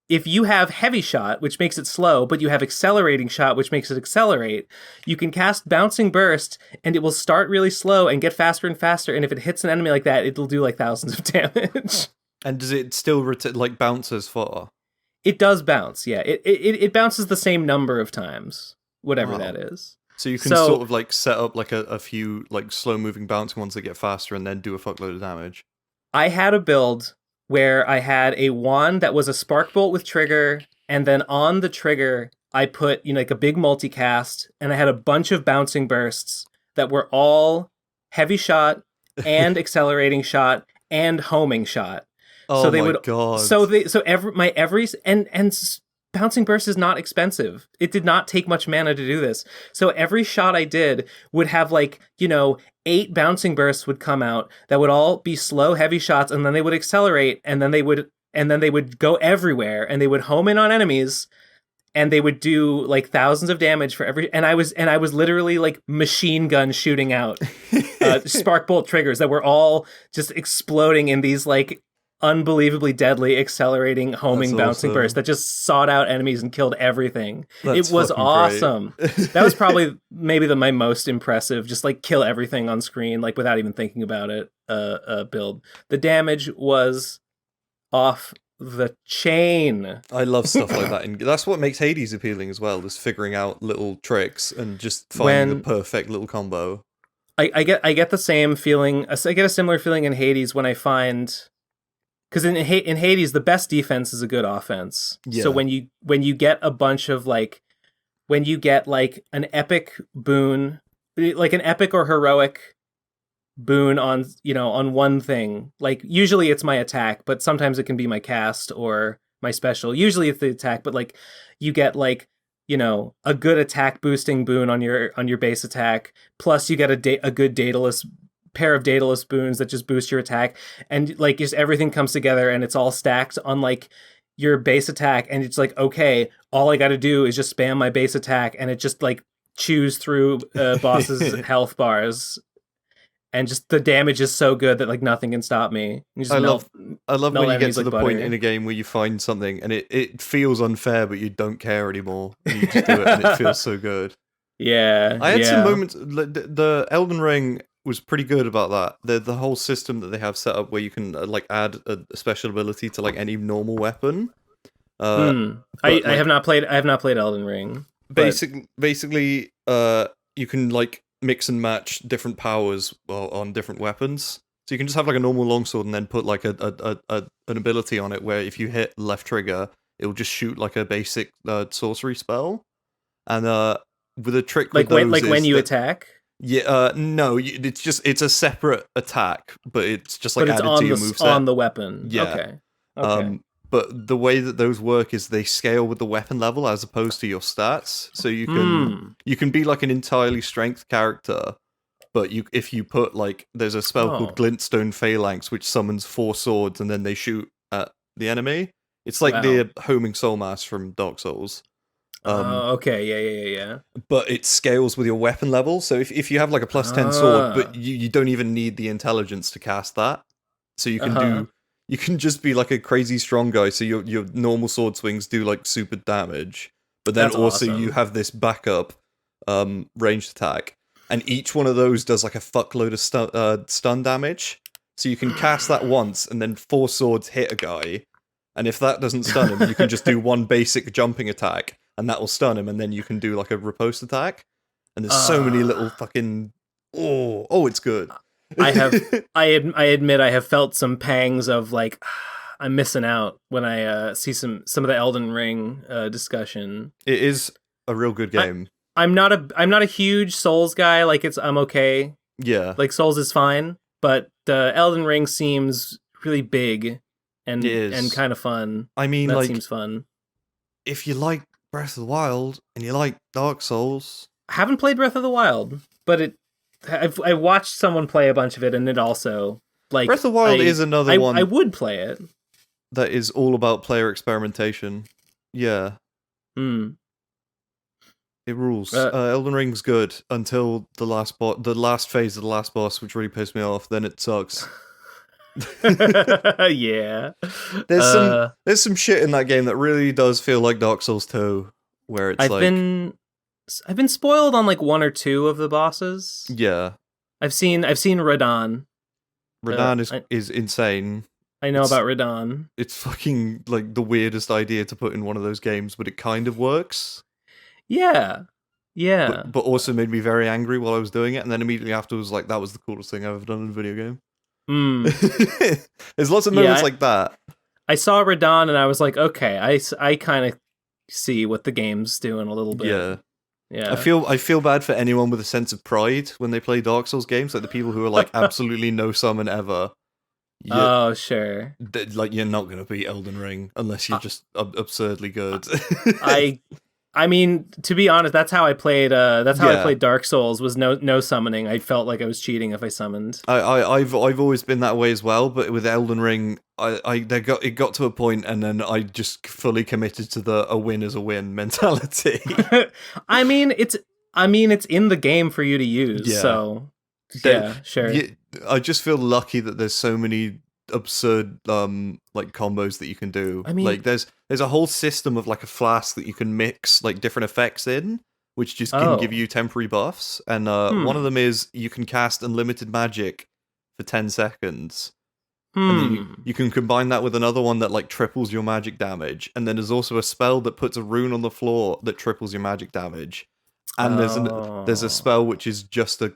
if you have heavy shot, which makes it slow, but you have accelerating shot, which makes it accelerate, you can cast bouncing burst and it will start really slow and get faster and faster. And if it hits an enemy like that, it'll do like thousands of damage. And does it still bounce as far? It does bounce. Yeah. It bounces the same number of times, whatever that is. So you can sort of like set up like a few like slow moving bouncing ones that get faster and then do a fuckload of damage. I had a build where I had a wand that was a spark bolt with trigger, and then on the trigger I put like a big multicast, and I had a bunch of bouncing bursts that were all heavy shot and accelerating shot and homing shot. Oh so they my would, god! And bouncing burst is not expensive. It did not take much mana to do this. So every shot I did would have 8 bouncing bursts would come out that would all be slow, heavy shots, and then they would accelerate, and then they would go everywhere, and they would home in on enemies, and they would do like thousands of damage for every. And I was literally like machine gun shooting out spark bolt triggers that were all just exploding in these like unbelievably deadly accelerating homing bouncing bursts that just sought out enemies and killed everything. It was awesome. That was probably maybe my most impressive, just like kill everything on screen like without even thinking about it build. The damage was off the chain. I love stuff like that, and that's what makes Hades appealing as well, is figuring out little tricks and just finding the perfect little combo. I get the same feeling. I get a similar feeling in Hades when I find, because in Hades the best defense is a good offense. Yeah. So when you get a bunch of when you get like an epic boon, like an epic or heroic boon on one thing, like usually it's my attack, but sometimes it can be my cast or my special. Usually it's the attack, but like you get a good attack boosting boon on your base attack, plus you get a good pair of Daedalus boons that just boost your attack, and like just everything comes together and it's all stacked on like your base attack, and it's like, okay, all I got to do is just spam my base attack, and it just like chews through bosses health bars, and just the damage is so good that like nothing can stop me. I love when you get to the point in a game where you find something and it feels unfair, but you don't care anymore. And you just do it, and it feels so good. Yeah, I had some moments. The Elden Ring was pretty good about that. The whole system that they have set up where you can add a special ability to like any normal weapon. I have not played Elden Ring. Basically, you can like mix and match different powers on different weapons. So you can just have like a normal longsword and then put like an ability on it where if you hit left trigger, it will just shoot like a basic sorcery spell. And with a trick with those when you attack. Yeah, no, it's a separate attack, but it's just like but it's added on to your the moveset. on the weapon. Yeah. Okay. But the way that those work is they scale with the weapon level as opposed to your stats. So you can be like an entirely strength character, but if you put like there's a spell called Glintstone Phalanx which summons 4 swords and then they shoot at the enemy. It's like the homing soul mass from Dark Souls. Okay, yeah. But it scales with your weapon level. So if you have like a plus 10 sword, but you don't even need the intelligence to cast that. So you can you can just be like a crazy strong guy. So your normal sword swings do like super damage, but then you have this backup ranged attack, and each one of those does like a fuckload of stun damage. So you can cast that once, and then 4 swords hit a guy, and if that doesn't stun him, you can just do one basic jumping attack, and that will stun him, and then you can do like a riposte attack. And there's so many little fucking it's good. I admit I have felt some pangs of like I'm missing out when I see some of the Elden Ring discussion. It is a real good game. I'm not a huge Souls guy. Like I'm okay. Yeah, like Souls is fine, but Elden Ring seems really big and kind of fun. I mean, that seems fun. If you like Breath of the Wild and you like Dark Souls, I haven't played Breath of the Wild, but I watched someone play a bunch of it, and it also like Breath of the Wild is another one. I would play it. That is all about player experimentation. Yeah. It rules. Elden Ring's good until the last phase of the last boss, which really pissed me off. Then it sucks. Yeah. There's some shit in that game that really does feel like Dark Souls 2, where it's I've been spoiled on like 1 or 2 of the bosses. Yeah. I've seen Radahn. Radahn is insane. I know about Radahn. It's fucking like the weirdest idea to put in one of those games, but it kind of works. Yeah. But also made me very angry while I was doing it, and then immediately afterwards, like, that was the coolest thing I've ever done in a video game. There's lots of moments like that. I saw Radahn and I was like, okay, I kind of see what the game's doing a little bit. Yeah. I feel bad for anyone with a sense of pride when they play Dark Souls games, like the people who are like absolutely no summon ever. Sure. Like you're not gonna beat Elden Ring unless you're just absurdly good. I mean, to be honest, that's how I played. I played Dark Souls. Was no summoning. I felt like I was cheating if I summoned. I've always been that way as well. But with Elden Ring, it got to a point, and then I just fully committed to a win is a win mentality. I mean, it's in the game for you to use. Yeah. So sure. I just feel lucky that there's so many absurd like combos that you can do. I mean, like there's a whole system of like a flask that you can mix like different effects in, which just can give you temporary buffs. And one of them is you can cast unlimited magic for 10 seconds. And then you can combine that with another one that like triples your magic damage. And then there's also a spell that puts a rune on the floor that triples your magic damage. And there's a spell which is just a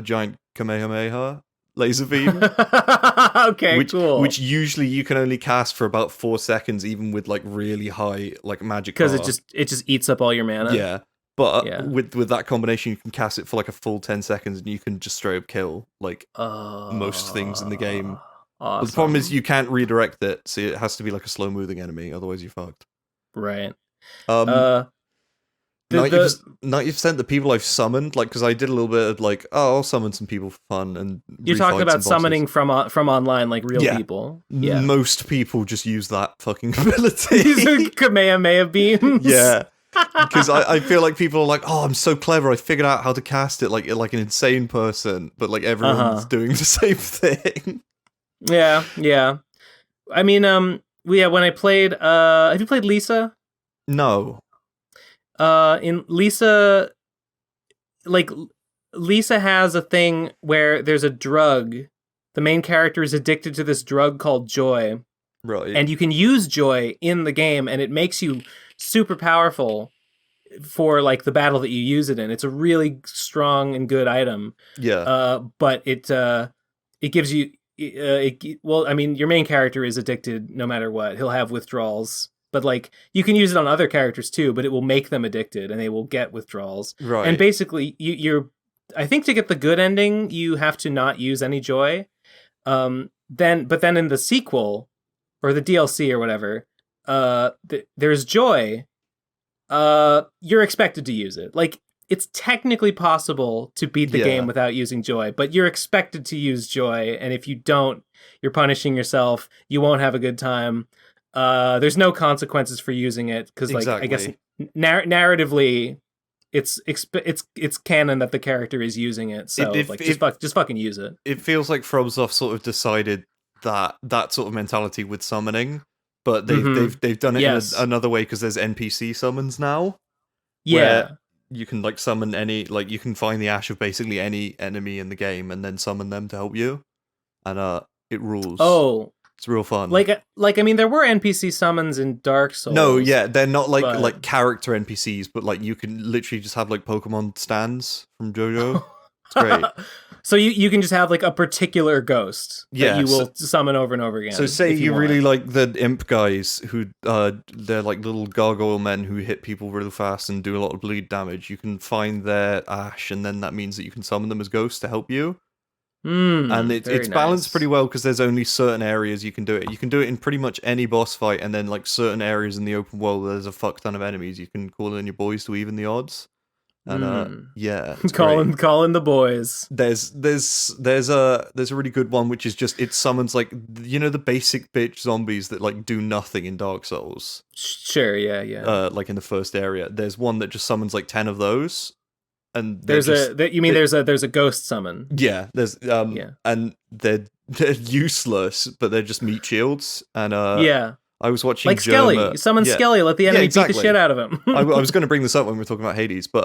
giant Kamehameha laser beam. Okay, cool. Which usually you can only cast for about 4 seconds, even with like really high like magic. Because it just eats up all your mana. Yeah, but with that combination, you can cast it for like a full 10 seconds, and you can just straight up kill like most things in the game. Awesome. But the problem is you can't redirect it, so it has to be like a slow moving enemy, otherwise you're fucked. Right. 90% of the people I've summoned, like, because I did a little bit of like, I'll summon some people for fun, and you're talking about summoning from online, like real people. Yeah, most people just use that fucking ability. Kamehameha beams. Yeah, because I feel like people are like, I'm so clever, I figured out how to cast it like an insane person, but like everyone's doing the same thing. Yeah. I mean, when I played, have you played Lisa? No. In Lisa, like Lisa has a thing where there's a drug. The main character is addicted to this drug called joy. Right. And you can use joy in the game, and it makes you super powerful. for like the battle that you use it in. It's a really strong and good item. Yeah. But it gives you well, I mean, your main character is addicted no matter what. He'll have withdrawals, but like you can use it on other characters too, but it will make them addicted and they will get withdrawals. Right. And basically you're I think to get the good ending, you have to not use any joy. Then in the sequel or the DLC or whatever, there's joy. You're expected to use it. Like, it's technically possible to beat the game without using joy, but you're expected to use joy, and if you don't, you're punishing yourself. You won't have a good time. There's no consequences for using it because, like, I guess narratively, it's canon that the character is using it. So, just fucking use it. It feels like FromSoft sort of decided that sort of mentality with summoning, but they've done it in another way because there's NPC summons now. Yeah. Where you can like summon you can find the ash of basically any enemy in the game and then summon them to help you, and it rules. Oh, it's real fun. Like I mean, there were NPC summons in Dark Souls. No, yeah, they're not like character NPCs, but like you can literally just have like Pokemon stands from JoJo. It's great. So you can just have like a particular ghost that you will summon over and over again. So say you really like the imp guys who they're like little gargoyle men who hit people really fast and do a lot of bleed damage. You can find their ash, and then that means that you can summon them as ghosts to help you. And it's balanced pretty well because there's only certain areas you can do it. You can do it in pretty much any boss fight, and then like certain areas in the open world where there's a fuck ton of enemies, you can call in your boys to even the odds. And call in the boys. There's a really good one which is just it summons like the basic bitch zombies that like do nothing in Dark Souls. Sure, yeah. Like in the first area, there's one that just summons like 10 of those, and there's a ghost summon. Yeah, there's and they're useless, but they're just meat shields, and I was watching like Skelly. Summon Skelly, let the enemy beat the shit out of him. I was going to bring this up when we were talking about Hades, but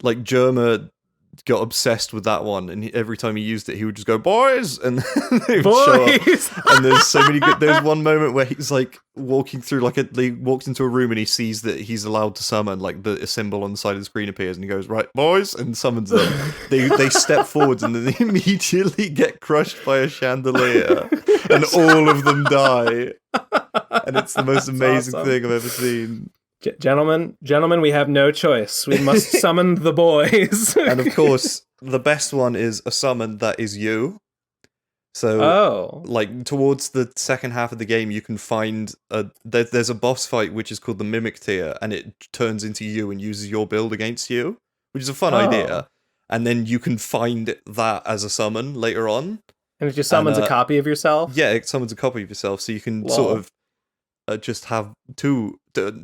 like Germa got obsessed with that one, and every time he used it, he would just go "boys," and they would show up. And there's so many good. There's one moment where he's like walking through, he walks into a room and he sees that he's allowed to summon. Like a symbol on the side of the screen appears, and he goes, "Right, boys," and summons them. They step forwards, and then they immediately get crushed by a chandelier, and all of them die. And it's the most amazing thing I've ever seen. Gentlemen, we have no choice. We must summon the boys. And of course, the best one is a summon that is you. So, like, towards the second half of the game, you can find there's a boss fight which is called the Mimic Tier, and it turns into you and uses your build against you, which is a fun idea. And then you can find that as a summon later on. And it just summons a copy of yourself? Yeah, it summons a copy of yourself, so you can sort of just have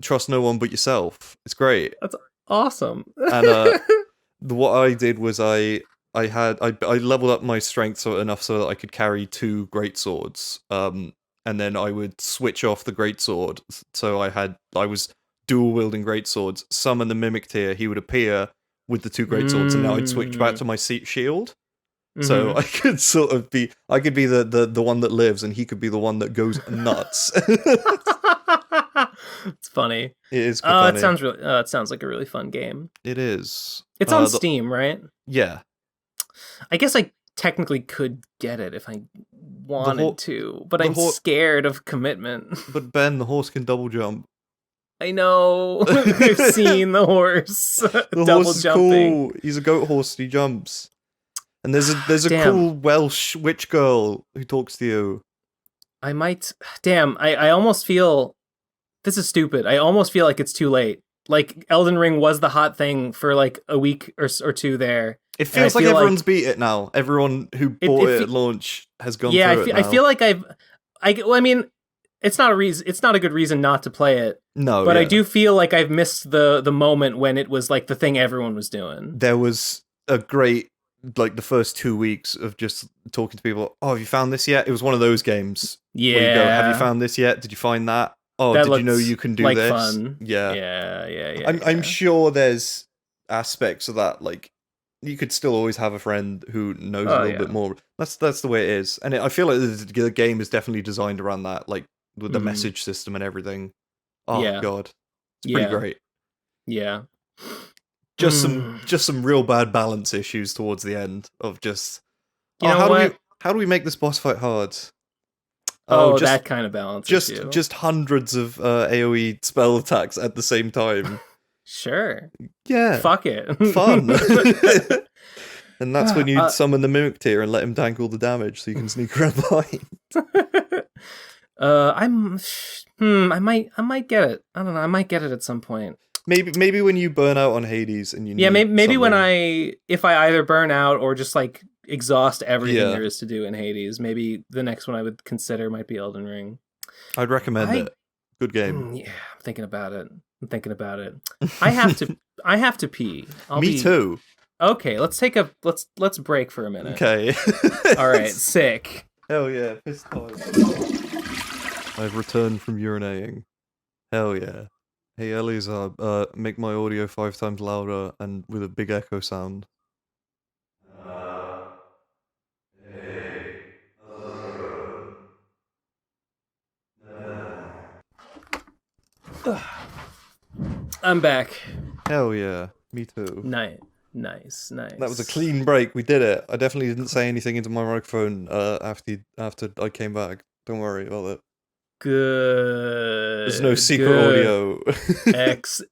trust no one but yourself. It's great. That's awesome. And what I did was I leveled up my strength enough so that I could carry 2 great swords. And then I would switch off the great sword. So I was dual wielding great swords. Summon the Mimic Tier, he would appear with the 2 great swords, and now I'd switch back to my shield. So I could sort of be the one that lives, and he could be the one that goes nuts. It's funny. It is funny. It sounds like a really fun game. It is. It's on Steam, right? Yeah. I guess I technically could get it if I wanted to, but I'm scared of commitment. But Ben, the horse can double jump. I know. I've seen the horse. The double horse is jumping. Cool. He's a goat horse and he jumps. And there's a cool Welsh witch girl who talks to you. I almost feel this is stupid. I almost feel like it's too late. Like Elden Ring was the hot thing for like a week or 2 there. It feels like everyone's beat it now. Everyone who bought it at launch has gone through it now. I feel like I mean, it's not a good reason not to play it. No, but I do feel like I've missed the moment when it was like the thing everyone was doing. There was a great, like the first 2 weeks of just talking to people. Oh, have you found this yet? It was one of those games. Yeah. Where you go, have you found this yet? Did you find that? Oh, did you know you can do this? Fun. Yeah. Yeah. I'm sure there's aspects of that. Like, you could still always have a friend who knows a little bit more. That's the way it is. And I feel like the game is definitely designed around that, like with the message system and everything. Oh, God. It's pretty great. Yeah. Just some real bad balance issues towards the end of just. You know what? How do we make this boss fight hard? Oh, that kind of balance issue. Just hundreds of AoE spell attacks at the same time. Sure. Yeah. Fuck it. Fun. And that's when you summon the Mimic Tier and let him tank all the damage so you can sneak around behind. I might get it. I don't know. I might get it at some point. Maybe when you burn out on Hades and you need maybe when something. if I either burn out or just like exhaust everything there is to do in Hades, maybe the next one I would consider might be Elden Ring. I'd recommend it. Good game. Yeah, I'm thinking about it. I have to pee. Me too. Okay, let's break for a minute. Okay. All right, sick. Hell yeah, piss time. I've returned from urinating. Hell yeah. Hey Eliezer, make my audio 5 times louder and with a big echo sound. Hey, how's it going? I'm back. Hell yeah, me too. Nice. That was a clean break. We did it. I definitely didn't say anything into my microphone after I came back. Don't worry about it. Good. There's no secret audio.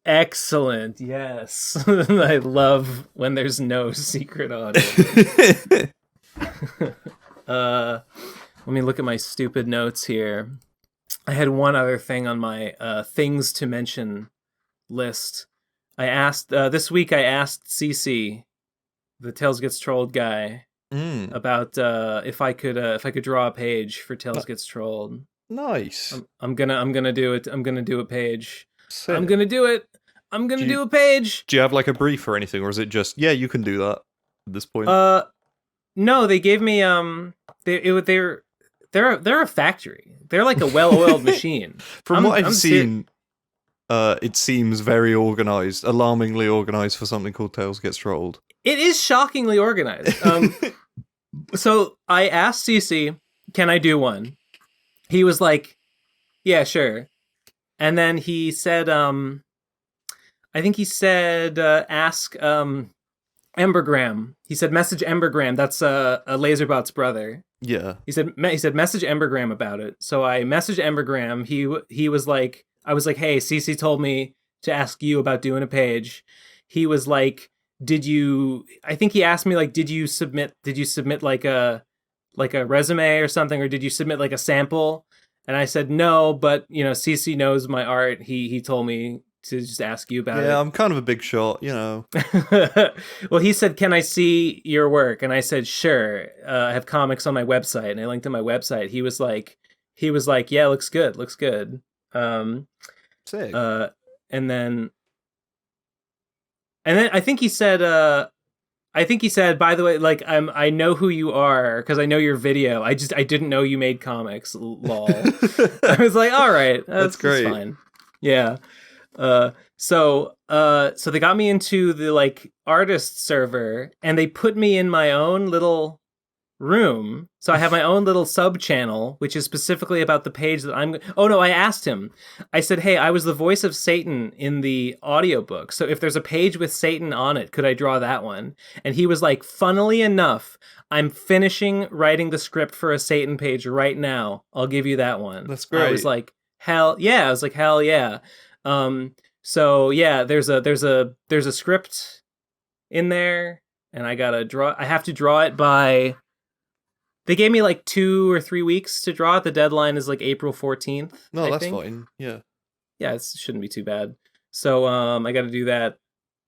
Excellent. Yes. I love when there's no secret audio. Let me look at my stupid notes here. I had one other thing on my things to mention list. I asked this week. I asked CC, the Tales Gets Trolled guy, about if I could draw a page for Tales Gets Trolled. Nice. I'm gonna do it. I'm gonna do a page. Sick. I'm gonna do it. I'm gonna do a page. Do you have like a brief or anything, or is it just you can do that at this point? No, they gave me they're a factory. They're like a well-oiled machine. From what I've seen. It seems very organized, alarmingly organized for something called Tales Gets Trolled. It is shockingly organized. So I asked CC, can I do one? He was like, yeah, sure. And then he said, I think he said, ask Embergram. He said, message Embergram. That's a Laserbot's brother. Yeah. He said, message Embergram about it. So I messaged Embergram. He was like, I was like, hey, CC told me to ask you about doing a page. He was like, I think he asked me like, did you submit like a resume or something, or did you submit like a sample? And I said, no, but CC knows my art. He told me to just ask you about it. Yeah, I'm kind of a big shot, Well, he said, can I see your work? And I said, sure. I have comics on my website, and I linked to my website. He was like, yeah, looks good. Sick. And then I think he said, by the way, like, I know who you are because I know your video. I didn't know you made comics. Lol. I was like, all right, that's great. That's fine. Yeah. So they got me into the like artist server, and they put me in my own little room. So I have my own little sub channel, which is specifically about the page that I asked him. I said, hey, I was the voice of Satan in the audiobook. So if there's a page with Satan on it, could I draw that one? And he was like, funnily enough, I'm finishing writing the script for a Satan page right now. I'll give you that one. That's great. I was like, hell yeah. So yeah, there's a script in there, and I have to draw it by. They gave me like 2 or 3 weeks to draw it. The deadline is like April 14th. No, that's fine. Yeah. Yeah, it shouldn't be too bad. So I got to do that.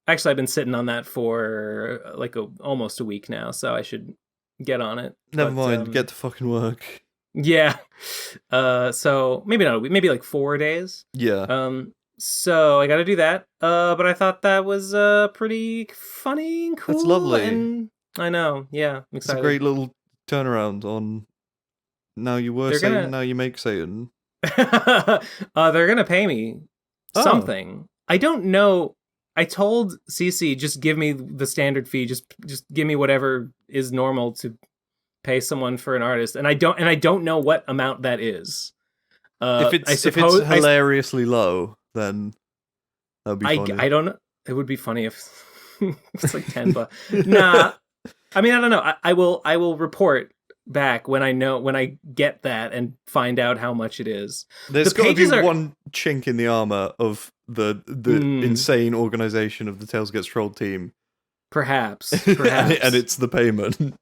Actually, I've been sitting on that for like almost a week now, so I should get on it. Never mind, get to fucking work. Yeah. So maybe not a week, maybe like 4 days. Yeah. So I got to do that. But I thought that was pretty funny and cool. That's lovely. And I know. Yeah, I'm excited. It's a great little turnaround on now you were Satan, now you make Satan. They're gonna pay me something. I don't know. I told CC, just give me the standard fee. Just give me whatever is normal to pay someone for an artist, and I don't know what amount that is. If it's hilariously low, then That'd be funny. I don't know. It would be funny if it's like $10. Nah, I mean, I don't know. I will report back when I get that and find out how much it is. There's got to be one chink in the armor of the insane organization of the Tails Gets Trolled team. Perhaps. and it's the payment.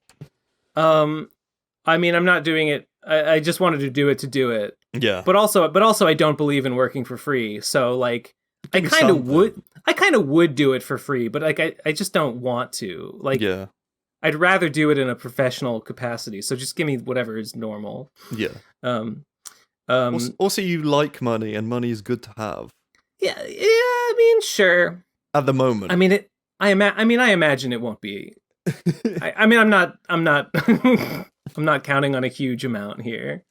I mean, I'm not doing it. I just wanted to do it. Yeah. But also, I don't believe in working for free. So like, I kind of would do it for free, but like, I just don't want to. Like, yeah. I'd rather do it in a professional capacity. So just give me whatever is normal. Yeah. Also, you like money, and money is good to have. Yeah. I mean, sure. At the moment. I mean, I imagine it won't be. I mean, I'm not I'm not counting on a huge amount here.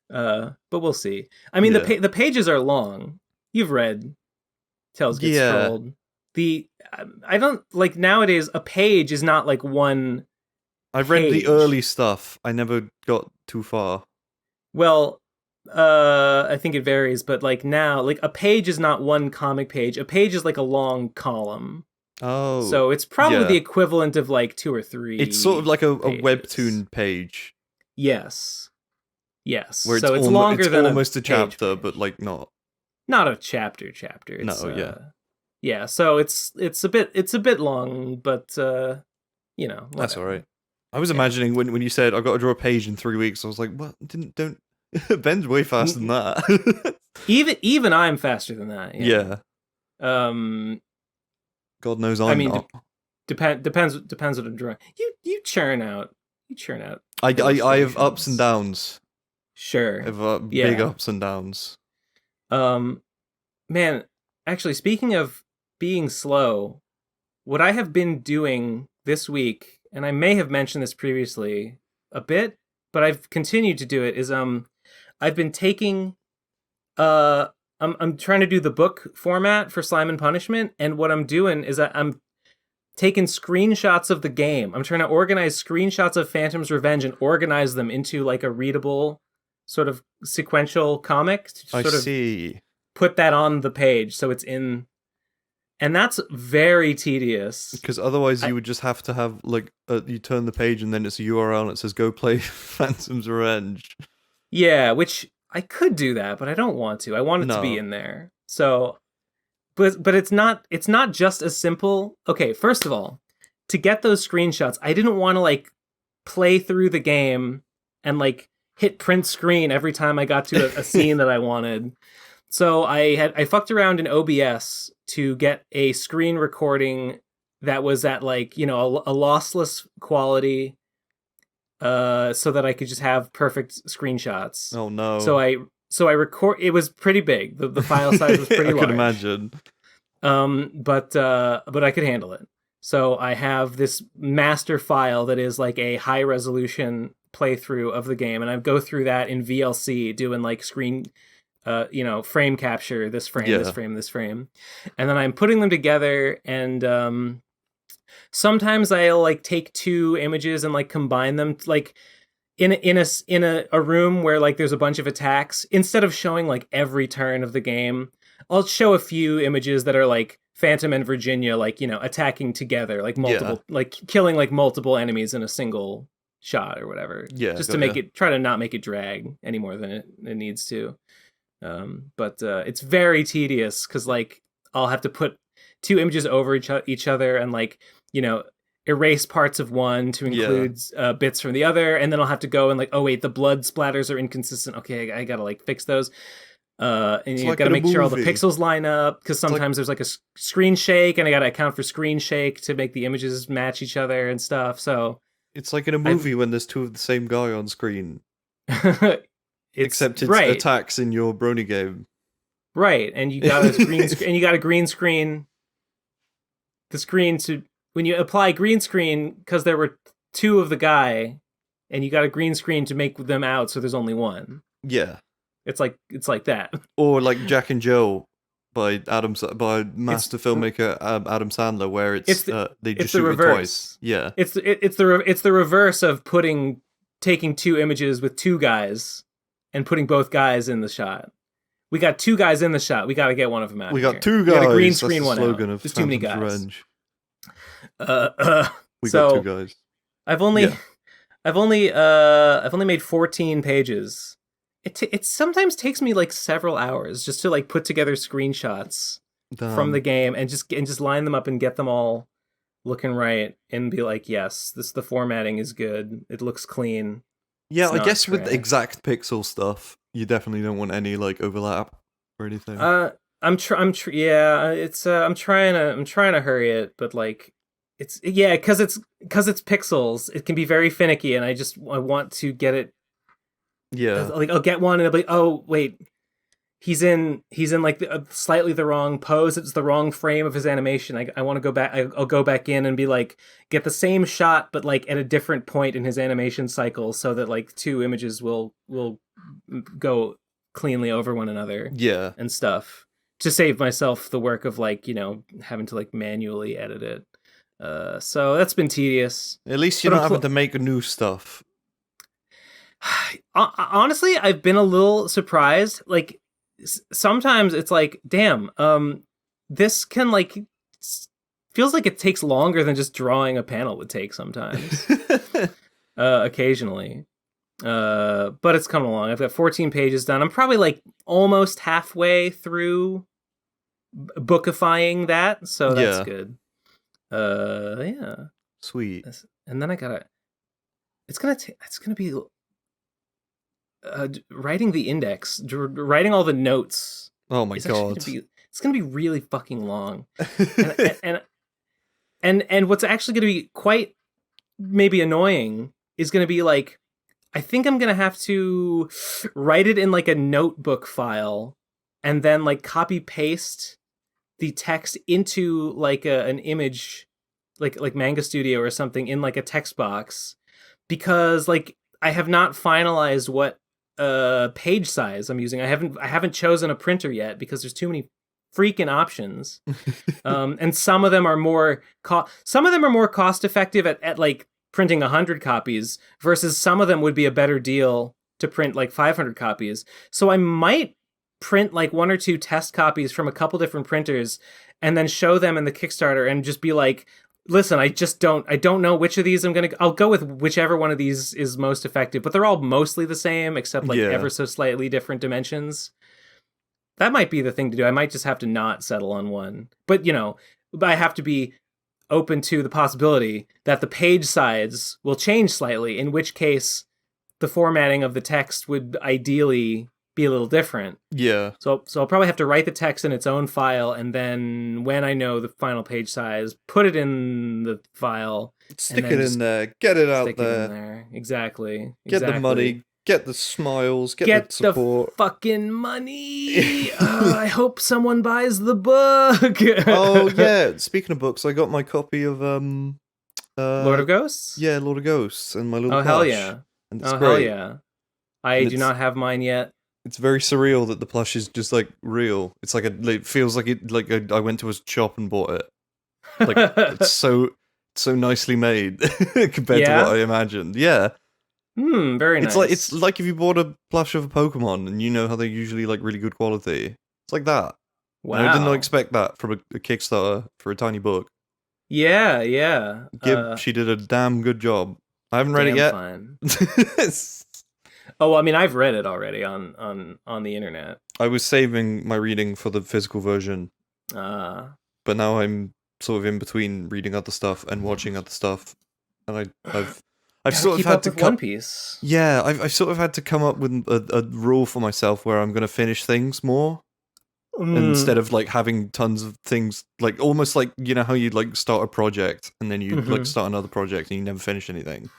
But we'll see. I mean, the pages are long. You've read Tails Gets Trolled. I don't like nowadays. A page is not like one. I've read the early stuff. I never got too far. Well, I think it varies, but like now, like a page is not one comic page. A page is like a long column. Oh, so it's probably the equivalent of like 2 or 3. It's sort of like a webtoon page. Yes. Where so it's longer than almost a chapter, but like not a chapter. It's, yeah. So it's a bit long, but whatever. That's all right. I was imagining when you said I've got to draw a page in 3 weeks, I was like, what? Don't Ben's way faster than that. even I'm faster than that. Yeah. God knows I'm not. Depends what I'm drawing. You churn out. I have ups and downs. Sure. I have big ups and downs. Man, actually, speaking of being slow, what I have been doing this week, and I may have mentioned this previously a bit, but I've continued to do it, is I've been taking I'm trying to do the book format for Slime and Punishment, and what I'm doing is I'm taking screenshots of the game. I'm trying to organize screenshots of Phantom's Revenge and organize them into like a readable sort of sequential comic to sort of put that on the page so it's in. And that's very tedious. Because otherwise you would just have to have like you turn the page and then it's a URL and it says go play Phantom's Revenge. Yeah, which I could do that, but I don't want to. I want it to be in there. So, but it's not just as simple. Okay, first of all, to get those screenshots, I didn't want to like play through the game and like hit print screen every time I got to a scene that I wanted. So I fucked around in OBS to get a screen recording that was at like, a lossless quality. So that I could just have perfect screenshots. Oh no! So I record. It was pretty big. The file size was pretty large. I could imagine. But I could handle it. So I have this master file that is like a high resolution playthrough of the game, and I go through that in VLC, doing like screen, frame capture. This frame, this frame, and then I'm putting them together and. Sometimes I'll like take 2 images and like combine them like in a room where like there's a bunch of attacks. Instead of showing like every turn of the game, I'll show a few images that are like Phantom and Virginia like attacking together like multiple like killing like multiple enemies in a single shot or whatever. Yeah, just to make it try to not make it drag any more than it needs to. But it's very tedious because like I'll have to put 2 images over each other and like erase parts of one to include bits from the other, and then I'll have to go and like, oh wait, the blood splatters are inconsistent. Okay, I gotta like fix those. And you gotta make sure all the pixels line up because sometimes there's like a screen shake, and I gotta account for screen shake to make the images match each other and stuff. So it's like in a movie when there's 2 of the same guy on screen. Except it's attacks in your Brony game. Right, and you got a green and you got a green screen. The screen to when you apply green screen because there were 2 of the guy, and you got a green screen to make them out, so there's only 1. Yeah, it's like that. Or like Jack and Jill by master filmmaker Adam Sandler, where they just shoot it twice. Yeah, it's the reverse of taking 2 images with 2 guys and putting both guys in the shot. We got 2 guys in the shot. We got to get one of them out. We of got here. 2 guys. We got a green That's screen the one slogan out. of There's too many guys. Revenge. We So got 2 guys. I've only made 14 pages. It sometimes takes me like several hours just to like put together screenshots from the game and just line them up and get them all looking right and be like, yes, the formatting is good. It looks clean. Yeah, It's I not guess with trash. exact pixel stuff, you definitely don't want any like overlap or anything. I'm trying to hurry it, but like because it's pixels, it can be very finicky, and I want to get it. Yeah, Like I'll get one and I'll be, oh wait, he's in like slightly the wrong pose. It's the wrong frame of his animation. I want to go back. I'll go back in and be like, get the same shot, but like at a different point in his animation cycle, so that like 2 images will go cleanly over one another. Yeah, and stuff to save myself the work of like having to like manually edit it. So that's been tedious. At least you're not having to make new stuff. Honestly, I've been a little surprised. Like sometimes it's like, damn, this can like feels like it takes longer than just drawing a panel would take sometimes. Occasionally. But it's coming along. I've got 14 pages done. I'm probably like almost halfway through bookifying that, so that's good. Yeah. Sweet. And then it's gonna be writing the index, writing all the notes. Oh my god. It's gonna be really fucking long. and what's actually gonna be quite maybe annoying is gonna be like, I think I'm gonna have to write it in like a notebook file and then like copy paste the text into like an image, like Manga Studio or something, in like a text box, because like I have not finalized what page size I'm using. I haven't chosen a printer yet because there's too many freaking options. And some of them are more cost effective at like printing 100 copies versus some of them would be a better deal to print like 500 copies. So I might print like 1 or 2 test copies from a couple different printers and then show them in the Kickstarter and just be like, listen, I don't know which of these I'll go with whichever one of these is most effective, but they're all mostly the same except like ever so slightly different dimensions. That might be the thing to do. I might just have to not settle on one, but I have to be open to the possibility that the page size will change slightly, in which case the formatting of the text would ideally be a little different. Yeah. So I'll probably have to write the text in its own file, and then when I know the final page size, put it in the file. Stick it in there. Get it out there. Exactly. Get the money. Get the smiles. Get the support. The fucking money. I hope someone buys the book. Oh yeah. Speaking of books, I got my copy of Lord of Ghosts. Yeah, Lord of Ghosts, and my little. Oh hell yeah! And it's great. Hell yeah! I do not have mine yet. It's very surreal that the plush is just like real. It's like it feels like it. Like I went to a shop and bought it. Like it's so nicely made compared to what I imagined. Yeah. Very nice. It's like if you bought a plush of a Pokemon and you know how they're usually like really good quality. It's like that. Wow. And I did not expect that from a Kickstarter for a tiny book. Yeah. She did a damn good job. I haven't read it yet. Fine. Oh, I mean, I've read it already on the internet. I was saving my reading for the physical version. But now I'm sort of in between reading other stuff and watching other stuff, and I've sort of had to One Piece. Yeah, I've sort of had to come up with a rule for myself where I'm going to finish things more instead of like having tons of things, like almost like how you like start a project and then you like start another project and you never finish anything.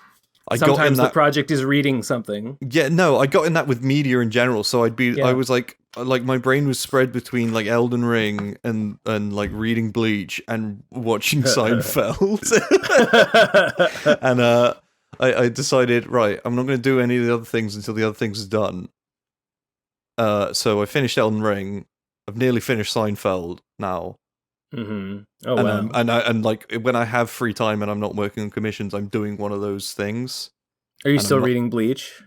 Sometimes the project is reading something. Yeah, no, I got in that with media in general. So I was like my brain was spread between like Elden Ring and like reading Bleach and watching Seinfeld. And I decided, right, I'm not going to do any of the other things until the other things is done. So I finished Elden Ring. I've nearly finished Seinfeld now. Mm-hmm. Oh, wow. And like when I have free time and I'm not working on commissions, I'm doing one of those things. Are you still reading Bleach?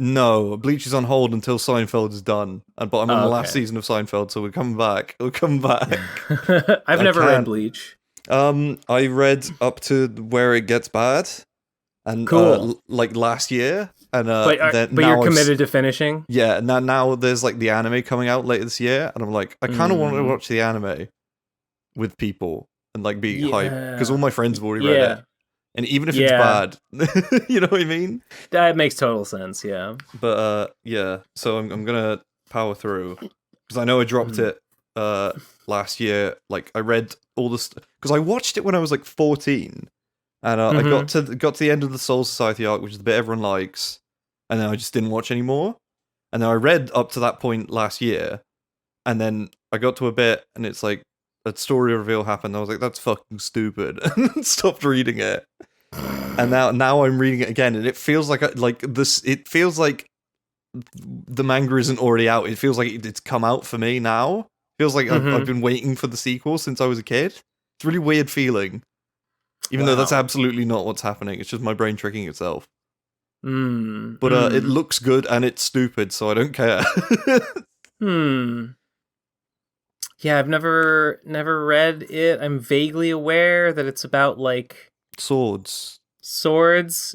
No, Bleach is on hold until Seinfeld is done. But I'm on the last season of Seinfeld, so we're coming back. We'll come back. I've never read Bleach. I read up to where it gets bad, and cool. Like last year, and but you're committed to finishing. Yeah, now there's like the anime coming out later this year, and I'm like, I kind of want to watch the anime with people and like be hyped because all my friends have already read it. And even if it's bad, you know what I mean? That makes total sense, yeah. But so I'm gonna power through because I know I dropped it last year. Like I read all the because I watched it when I was like 14, and I got to the end of the Soul Society arc, which is the bit everyone likes, and then I just didn't watch anymore. And then I read up to that point last year, and then I got to a bit, and it's like a story reveal happened. I was like, that's fucking stupid, and stopped reading it. And now I'm reading it again, and it feels like this. It feels like the manga isn't already out. It feels like it's come out for me now. It feels like I've been waiting for the sequel since I was a kid. It's a really weird feeling, even though that's absolutely not what's happening. It's just my brain tricking itself. But it looks good and it's stupid, so I don't care. Yeah, I've never read it. I'm vaguely aware that it's about like swords.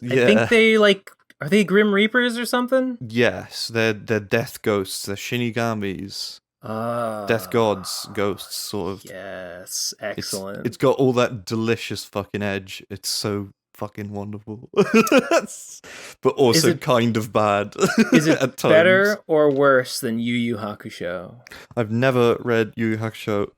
Yeah. I think they are they Grim Reapers or something? Yes, they're death ghosts. They're shinigamis. Death gods, ghosts, sort of. Yes, excellent. It's got all that delicious fucking edge. It's so fucking wonderful. But also kind of bad. Is it better or worse than Yu Yu Hakusho? I've never read Yu Yu Hakusho.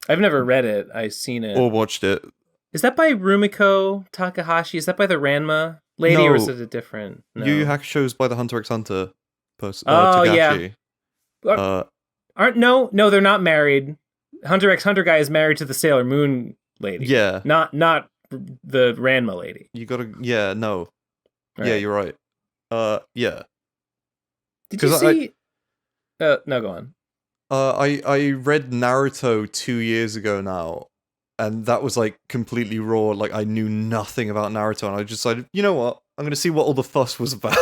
I've never read it. I've seen it. Or watched it. Is that by Rumiko Takahashi? Is that by the Ranma lady, or is it a different? No. Yu Yu Hakusho is by the Hunter x Hunter person. Tagashi. Yeah. No, they're not married. Hunter x Hunter guy is married to the Sailor Moon lady. Yeah. Not the Ranma lady. You gotta, no. Right. Yeah, you're right. Yeah. Did you see... no, go on. I read Naruto 2 years ago now, and that was like completely raw. Like I knew nothing about Naruto, and I just decided, you know what? I'm gonna see what all the fuss was about.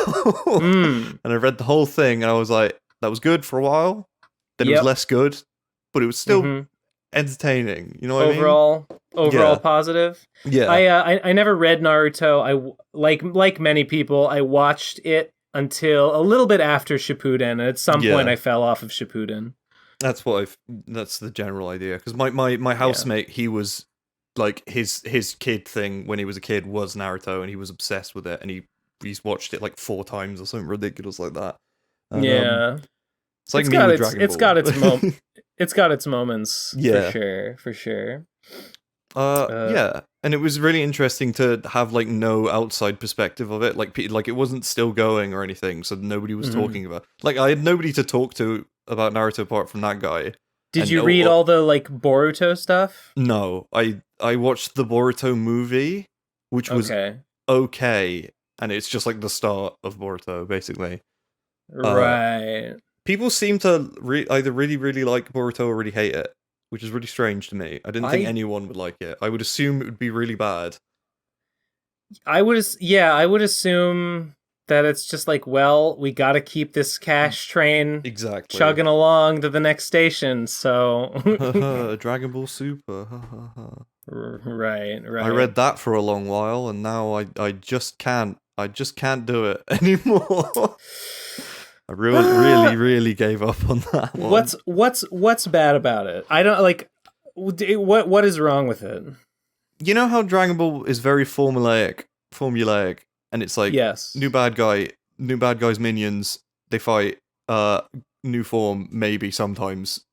And I read the whole thing, and I was like, that was good for a while. Then it was less good, but it was still entertaining. You know what I mean? Overall positive. Yeah. I never read Naruto. I like many people, I watched it until a little bit after Shippuden, and at some point I fell off of Shippuden. That's that's the general idea. Because my housemate, he was like his kid thing when he was a kid was Naruto, and he was obsessed with it, and he's watched it like 4 times or something ridiculous like that. And, it's like Dragon Ball. It's got its moments. For sure. Yeah, and it was really interesting to have like no outside perspective of it. Like it wasn't still going or anything, so nobody was talking about. Like I had nobody to talk to about Naruto apart from that guy. Did you read all the like Boruto stuff? No, I watched the Boruto movie, which was okay, and it's just like the start of Boruto, basically. Right. People seem to either really, really like Boruto or really hate it, which is really strange to me. I didn't think anyone would like it. I would assume it would be really bad. I would assume that it's just like, well, we got to keep this cash train chugging along to the next station, so... Dragon Ball Super. Right. I read that for a long while, and now I just can't do it anymore. I really gave up on that one. What's bad about it? I don't like. What is wrong with it? You know how Dragon Ball is very formulaic, and it's like new bad guy's minions. They fight. New form maybe sometimes.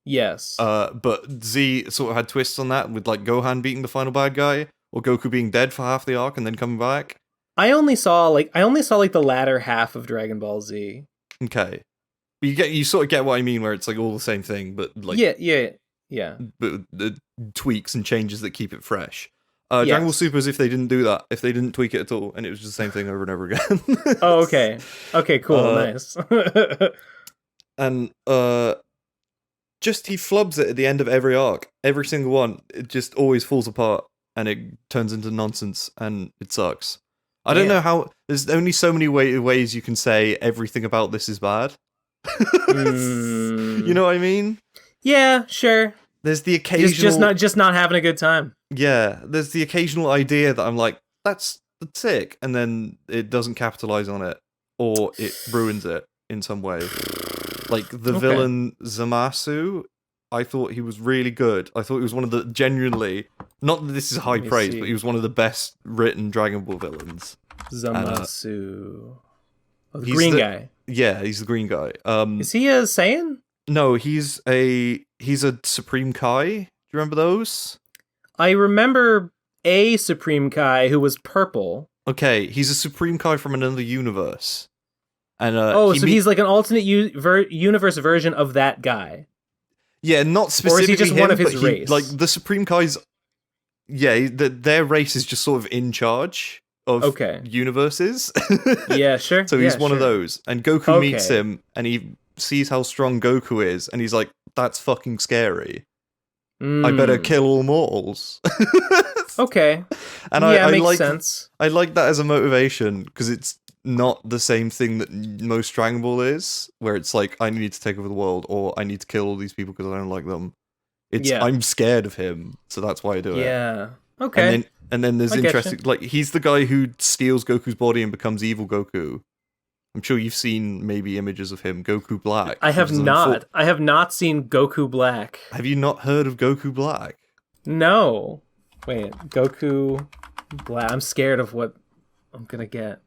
Yes. But Z sort of had twists on that with like Gohan beating the final bad guy or Goku being dead for half the arc and then coming back. I only saw the latter half of Dragon Ball Z. Okay, but you sort of get what I mean, where it's like all the same thing, but like yeah. But the tweaks and changes that keep it fresh. Dragon Ball Super is if they didn't do that, if they didn't tweak it at all, and it was just the same thing over and over again. Oh, okay, cool, nice. And just he flubs it at the end of every arc, every single one. It just always falls apart, and it turns into nonsense, and it sucks. I don't know how. There's only so many ways you can say everything about this is bad. You know what I mean? Yeah, sure. There's the occasional just not having a good time. Yeah, there's the occasional idea that I'm like, that's sick, and then it doesn't capitalize on it, or it ruins it in some way. Like the villain Zamasu, I thought he was really good. I thought he was one of the genuinely, not that this is high praise, but he was one of the best written Dragon Ball villains. Zamasu. The green guy. Yeah, he's the green guy. Is he a Saiyan? No, he's a Supreme Kai. Do you remember those? I remember a Supreme Kai who was purple. Okay, he's a Supreme Kai from another universe. And he's like an alternate universe version of that guy. Yeah, not specifically. Or is he just one of his race? Like the Supreme Kai's. Yeah, their race is just sort of in charge of universes. Yeah, sure. So he's one of those, and Goku meets him, and he sees how strong Goku is, and he's like, "That's fucking scary. I better kill all mortals." Okay, and I makes sense. I like that as a motivation because it's not the same thing that most Dragon Ball is, where it's like, I need to take over the world, or I need to kill all these people because I don't like them. It's I'm scared of him, so that's why I do it. Yeah. Okay. And then there's interesting, like, he's the guy who steals Goku's body and becomes evil Goku. I'm sure you've seen maybe images of him, Goku Black. I have not. I have not seen Goku Black. Have you not heard of Goku Black? No. Wait, Goku Black. I'm scared of what I'm gonna get.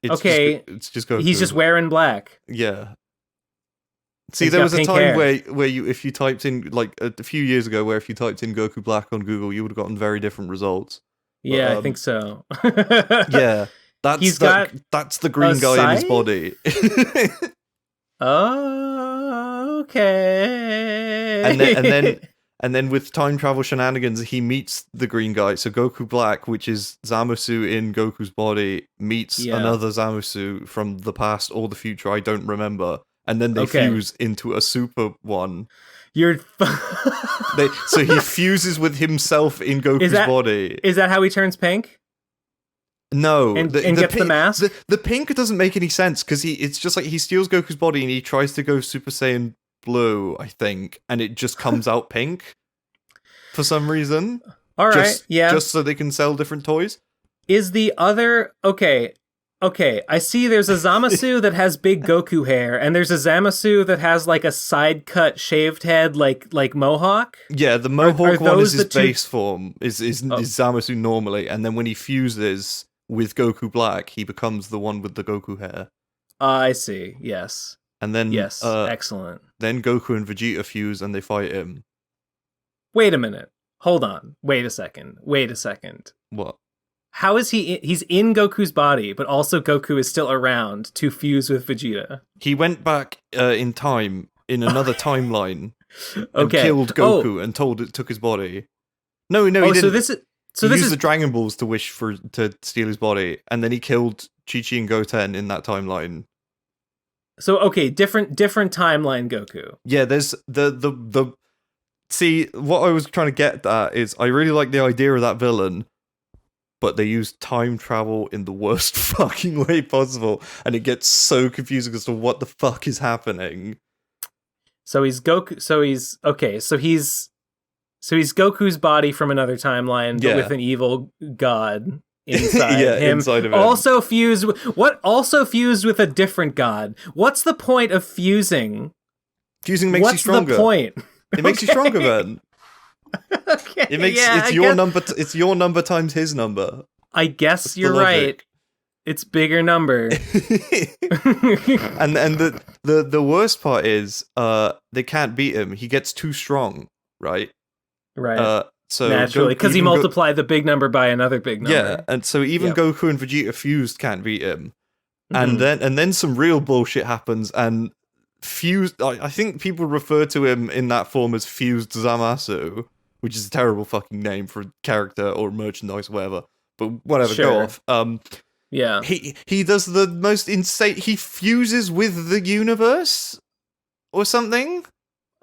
It's just Goku. He's just wearing black. Yeah. See, there was a time where you, if you typed in, like a few years ago, where if you typed in Goku Black on Google, you would have gotten very different results. Yeah, but, I think so. Yeah, that's the green guy in his body. Oh, okay. And then with time travel shenanigans, he meets the green guy. So Goku Black, which is Zamasu in Goku's body, meets another Zamasu from the past or the future. I don't remember. And then they fuse into a super one. So he fuses with himself in Goku's body. Is that how he turns pink? No, and gets the mask. The pink doesn't make any sense because it's just like he steals Goku's body and he tries to go Super Saiyan Blue, I think, and it just comes out pink for some reason. All right, just so they can sell different toys. Is the other Okay, I see there's a Zamasu that has big Goku hair, and there's a Zamasu that has like a side cut shaved head like Mohawk. Yeah, the Mohawk one is his base form, is Zamasu normally, and then when he fuses with Goku Black, he becomes the one with the Goku hair. I see, yes. And then excellent. Then Goku and Vegeta fuse and they fight him. Wait a minute. Hold on. Wait a second. What? How is he's in Goku's body, but also Goku is still around to fuse with Vegeta? He went back in time, in another timeline, and killed Goku and took his body. No, he didn't. He used the Dragon Balls to steal his body, and then he killed Chi-Chi and Goten in that timeline. So, different timeline Goku. Yeah, there's the See, what I was trying to get at is I really like the idea of that villain, but they use time travel in the worst fucking way possible, and it gets so confusing as to what the fuck is happening. So he's Goku. So he's Goku's body from another timeline, but with an evil god inside him. Inside of him. Also fused with a different god. What's the point of fusing? Fusing makes you stronger. What's the point? It makes you stronger, man. Okay. It's your number. It's your number times his number. I guess you're right. It's bigger number. and the worst part is they can't beat him. He gets too strong, right? Right. So naturally, because he multiplied the big number by another big number. Yeah, and so even Goku and Vegeta fused can't beat him. Mm-hmm. And then some real bullshit happens, and fused. I think people refer to him in that form as Fused Zamasu, which is a terrible fucking name for a character or merchandise, or whatever. But whatever, go off. Yeah. He does the most insane. He fuses with the universe or something.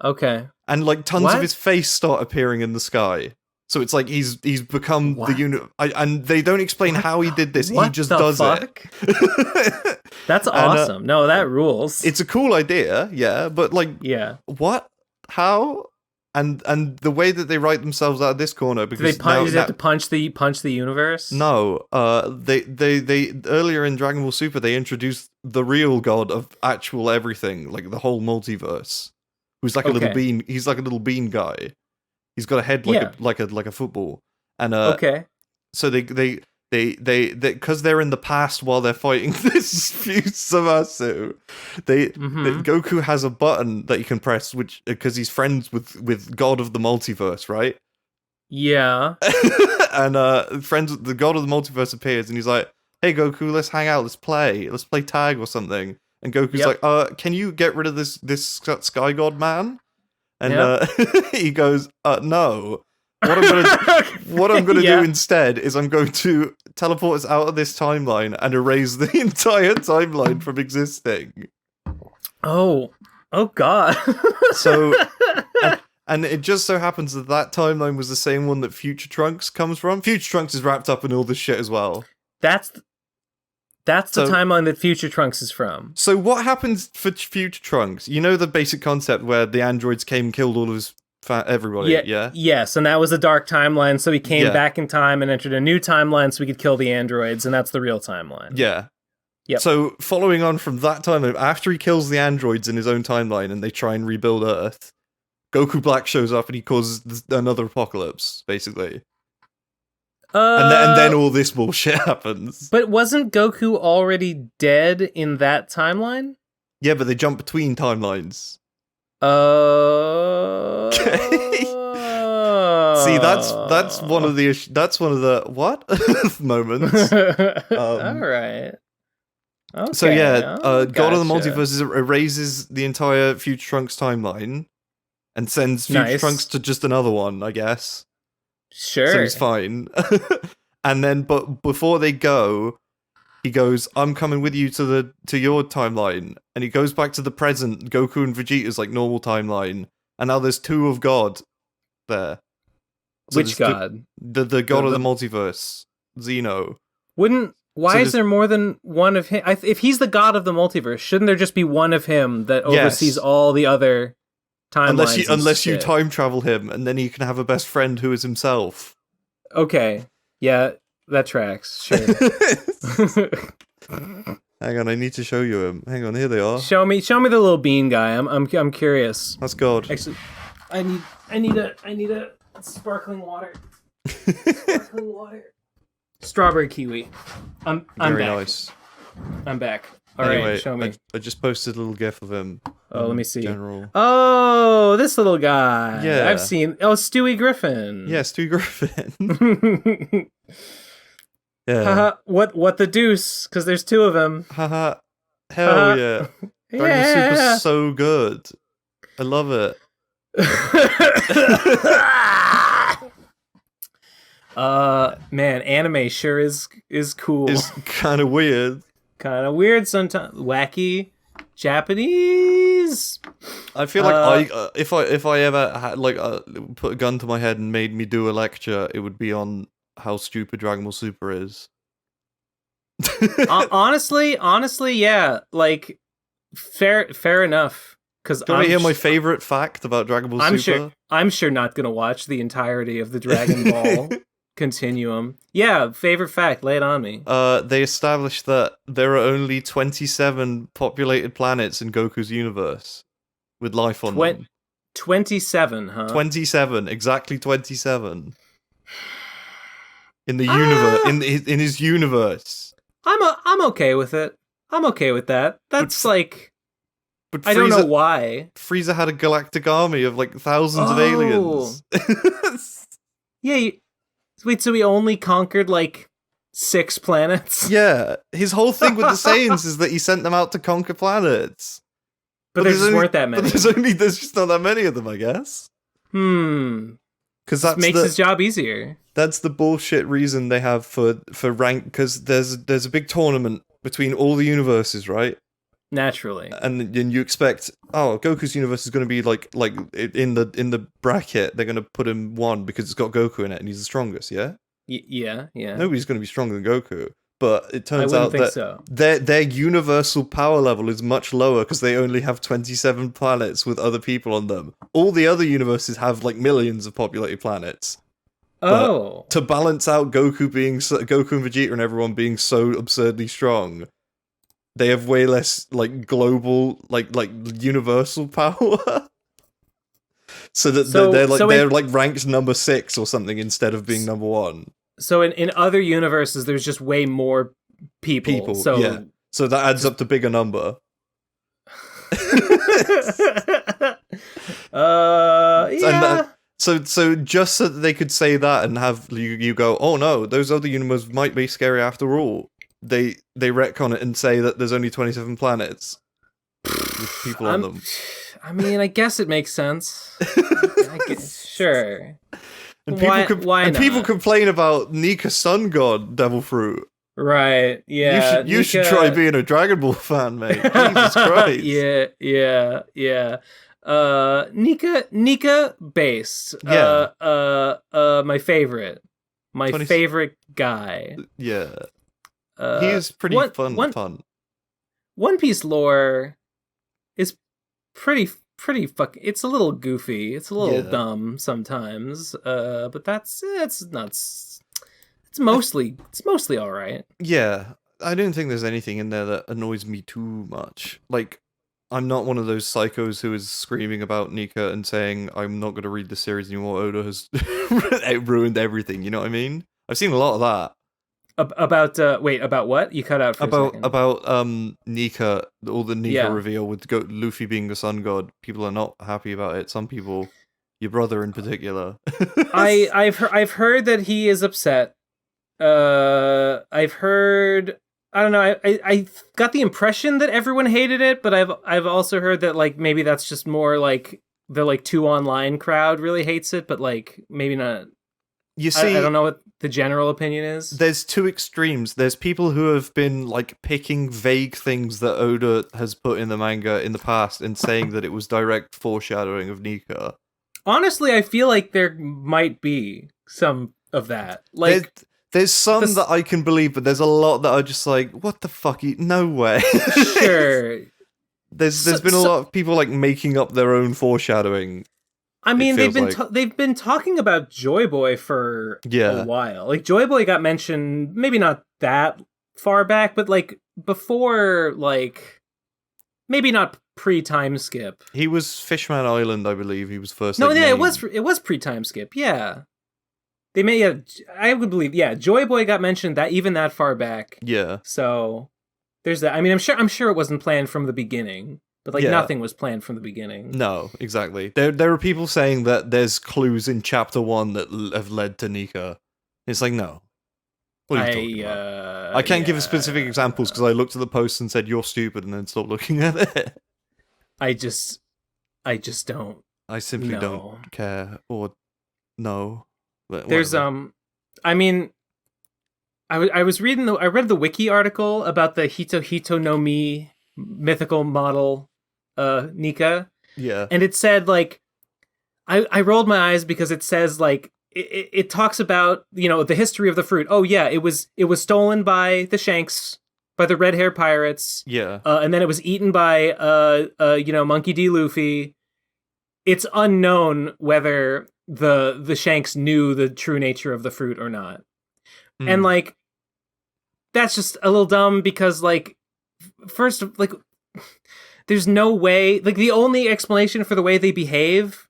Okay. And like tons of his face start appearing in the sky. So it's like he's become the unit, and they don't explain how he did this. He just does it. That's awesome. No, that rules. It's a cool idea, yeah, but like, what? How? And the way that they write themselves out of this corner, because they have to punch the universe. No, they earlier in Dragon Ball Super they introduced the real god of actual everything, like the whole multiverse, who's like a little bean. He's like a little bean guy. He's got a head like a football, and so they because they're in the past while they're fighting this Fusamasu, Goku has a button that you can press, which because he's friends with God of the Multiverse, right? Yeah. And the God of the Multiverse appears, and he's like, "Hey Goku, let's hang out, let's play tag or something." And Goku's like, "Can you get rid of this Sky God man?" And he goes, "No. What I'm gonna do instead is I'm going to teleport us out of this timeline and erase the entire timeline from existing." Oh God! So, and it just so happens that timeline was the same one that Future Trunks comes from. Future Trunks is wrapped up in all this shit as well. That's the timeline that Future Trunks is from. So what happens for Future Trunks? You know the basic concept where the androids came and killed all of his everybody, yeah? Yes, and that was a dark timeline, so he came back in time and entered a new timeline so we could kill the androids, and that's the real timeline. Yeah. Yep. So, following on from that timeline, after he kills the androids in his own timeline and they try and rebuild Earth, Goku Black shows up and he causes another apocalypse, basically. And then all this bullshit happens. But wasn't Goku already dead in that timeline? Yeah, but they jump between timelines. See, that's one of the what moments. All right. Okay. So God of the Multiverse erases the entire Future Trunks timeline and sends Future Trunks to just another one, I guess. Sure. So he's fine. And then, but before they go, he goes, "I'm coming with you to your timeline," and he goes back to the present. Goku and Vegeta's like normal timeline, and now there's two of God there. So which God? The God of the Multiverse, Zenoh. Why is there more than one of him? If he's the God of the multiverse, shouldn't there just be one of him that oversees all the other timelines? Unless you time travel him, and then he can have a best friend who is himself. Okay, yeah, that tracks. Sure. Hang on, I need to show you him. Hang on, here they are. Show me the little bean guy. I'm curious. That's God. Actually, I need a sparkling water. Sparkling water. Strawberry kiwi. I'm Very back. nice. I'm back. Anyway, Alright, show me. I just posted a little gif of him. Oh, let me see. General. Oh, this little guy. Yeah. I've seen. Oh, Stewie Griffin. Yeah, Stu Griffin. Yeah. Haha, what the deuce? Because there's two of them. Haha. Hell yeah. Dragon Ball Super's so good. I love it. Man, anime sure is cool. It's kind of weird. Kind of weird sometimes. Wacky. Japanese. I feel like if I ever had put a gun to my head and made me do a lecture, it would be on how stupid Dragon Ball Super is. honestly, yeah. Like, fair enough. Because do you want to hear my favorite fact about Dragon Ball Super? I'm sure not gonna watch the entirety of the Dragon Ball continuum. Yeah, favorite fact. Lay it on me. They established that there are only 27 populated planets in Goku's universe with life on them. 27, huh? 27, exactly 27. In the universe, in his universe. I'm okay with it. I'm okay with that. That's but Frieza, I don't know why. Frieza had a galactic army of thousands of aliens. Yeah. Wait, so he only conquered 6 planets? Yeah, his whole thing with the Saiyans is that he sent them out to conquer planets. But there just weren't that many. But there's just not that many of them, I guess. Because that makes his job easier. That's the bullshit reason they have for rank. Because there's a big tournament between all the universes, right? Naturally. And then you expect, Goku's universe is going to be like in the bracket, they're going to put him 1 because it's got Goku in it and he's the strongest, yeah? Yeah. Nobody's going to be stronger than Goku. But it turns I out wouldn't that think so. their universal power level is much lower because they only have 27 planets with other people on them. All the other universes have like millions of populated planets. Oh. But to balance out Goku and Vegeta and everyone being so absurdly strong, they have way less like global like universal power. So that they're like ranked number 6 or something instead of being number 1. So in other universes there's just way more people. So yeah. So that adds up to bigger number. Yeah. So just so that they could say that and have you go, oh no, those other universes might be scary after all. They retcon it and say that there's only 27 planets with people on them. I mean, I guess it makes sense. Sure. And people complain about Nika Sun God Devil Fruit. Right. Yeah. You should try being a Dragon Ball fan, mate. Jesus Christ. Yeah. Nika based. Yeah. My favorite. Favorite guy. Yeah. He is pretty fun. One Piece lore is pretty it's a little goofy. It's a little dumb sometimes. But it's mostly all right. Yeah. I don't think there's anything in there that annoys me too much. Like, I'm not one of those psychos who is screaming about Nika and saying, I'm not going to read the series anymore. Oda has ruined everything. You know what I mean? I've seen a lot of that. About what? You cut out for a second. About Nika, all the Nika reveal with Luffy being the sun god. People are not happy about it. Some people, your brother in particular. I've heard that he is upset. I've heard, I don't know, I got the impression that everyone hated it, but I've also heard that like maybe that's just more like the like 2 online crowd really hates it, but like maybe not. You see, I don't know what the general opinion is. There's 2 extremes. There's people who have been like picking vague things that Oda has put in the manga in the past and saying that it was direct foreshadowing of Nika. Honestly, I feel like there might be some of that. Like there's some that I can believe, but there's a lot that are just like, what the fuck? No way. Sure. There's been a lot of people like making up their own foreshadowing. I mean, they've been talking about Joy Boy for a while. Like Joy Boy got mentioned, maybe not that far back, but like before, like maybe not pre-time skip. He was Fishman Island, I believe. He was first. No, it was pre-time skip. Yeah, they may. I would believe. Yeah, Joy Boy got mentioned that far back. Yeah. So there's that. I mean, I'm sure it wasn't planned from the beginning. But like nothing was planned from the beginning. No, exactly. There are people saying that there's clues in chapter 1 that have led to Nika. It's like, no. What are you talking about? I can't give specific examples because I looked at the post and said you're stupid and then stopped looking at it. I just don't. I simply don't care or no. There's I mean, I read the wiki article about the Hito no Mi mythical model Nika. Yeah. And it said like I rolled my eyes because it says like it talks about, you know, the history of the fruit. Oh yeah, it was stolen by the Shanks, by the red hair pirates. Yeah. And then it was eaten by Monkey D. Luffy. It's unknown whether the Shanks knew the true nature of the fruit or not. And like that's just a little dumb because like first, like, there's no way, like, the only explanation for the way they behave,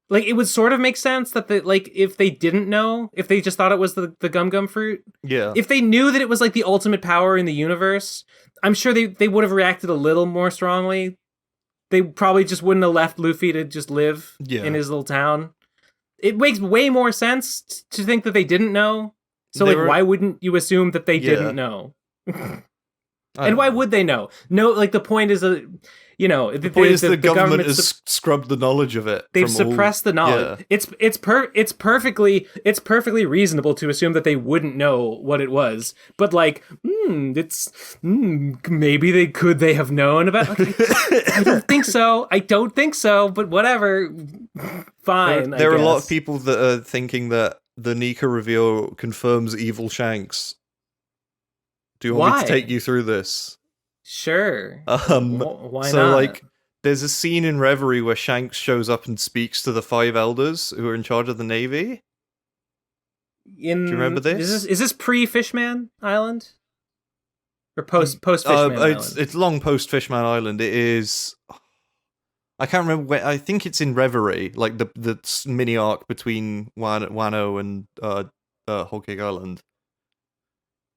like, it would sort of make sense that, like, if they didn't know, if they just thought it was the Gum Gum fruit, if they knew that it was, like, the ultimate power in the universe, I'm sure they would have reacted a little more strongly. They probably just wouldn't have left Luffy to just live in his little town. It makes way more sense to think that they didn't know. So, why wouldn't you assume that they didn't know? And why would they know? No, like the point is the point is the government has scrubbed the knowledge of it. They've suppressed the knowledge. Yeah. It's perfectly reasonable to assume that they wouldn't know what it was. But like, maybe they have known about. I don't think so. But whatever. Fine. There are a lot of people that are thinking that the Nika reveal confirms evil Shanks. Do you want me to take you through this? Sure. Why so, not? like, there's a scene in Reverie where Shanks shows up and speaks to the 5 elders who are in charge of the Navy. Do you remember this? Is this pre-Fishman Island? Or post-Fishman Island? It's long post-Fishman Island. It is... I can't remember when... I think it's in Reverie, like the mini arc between Wano and Whole Cake Island.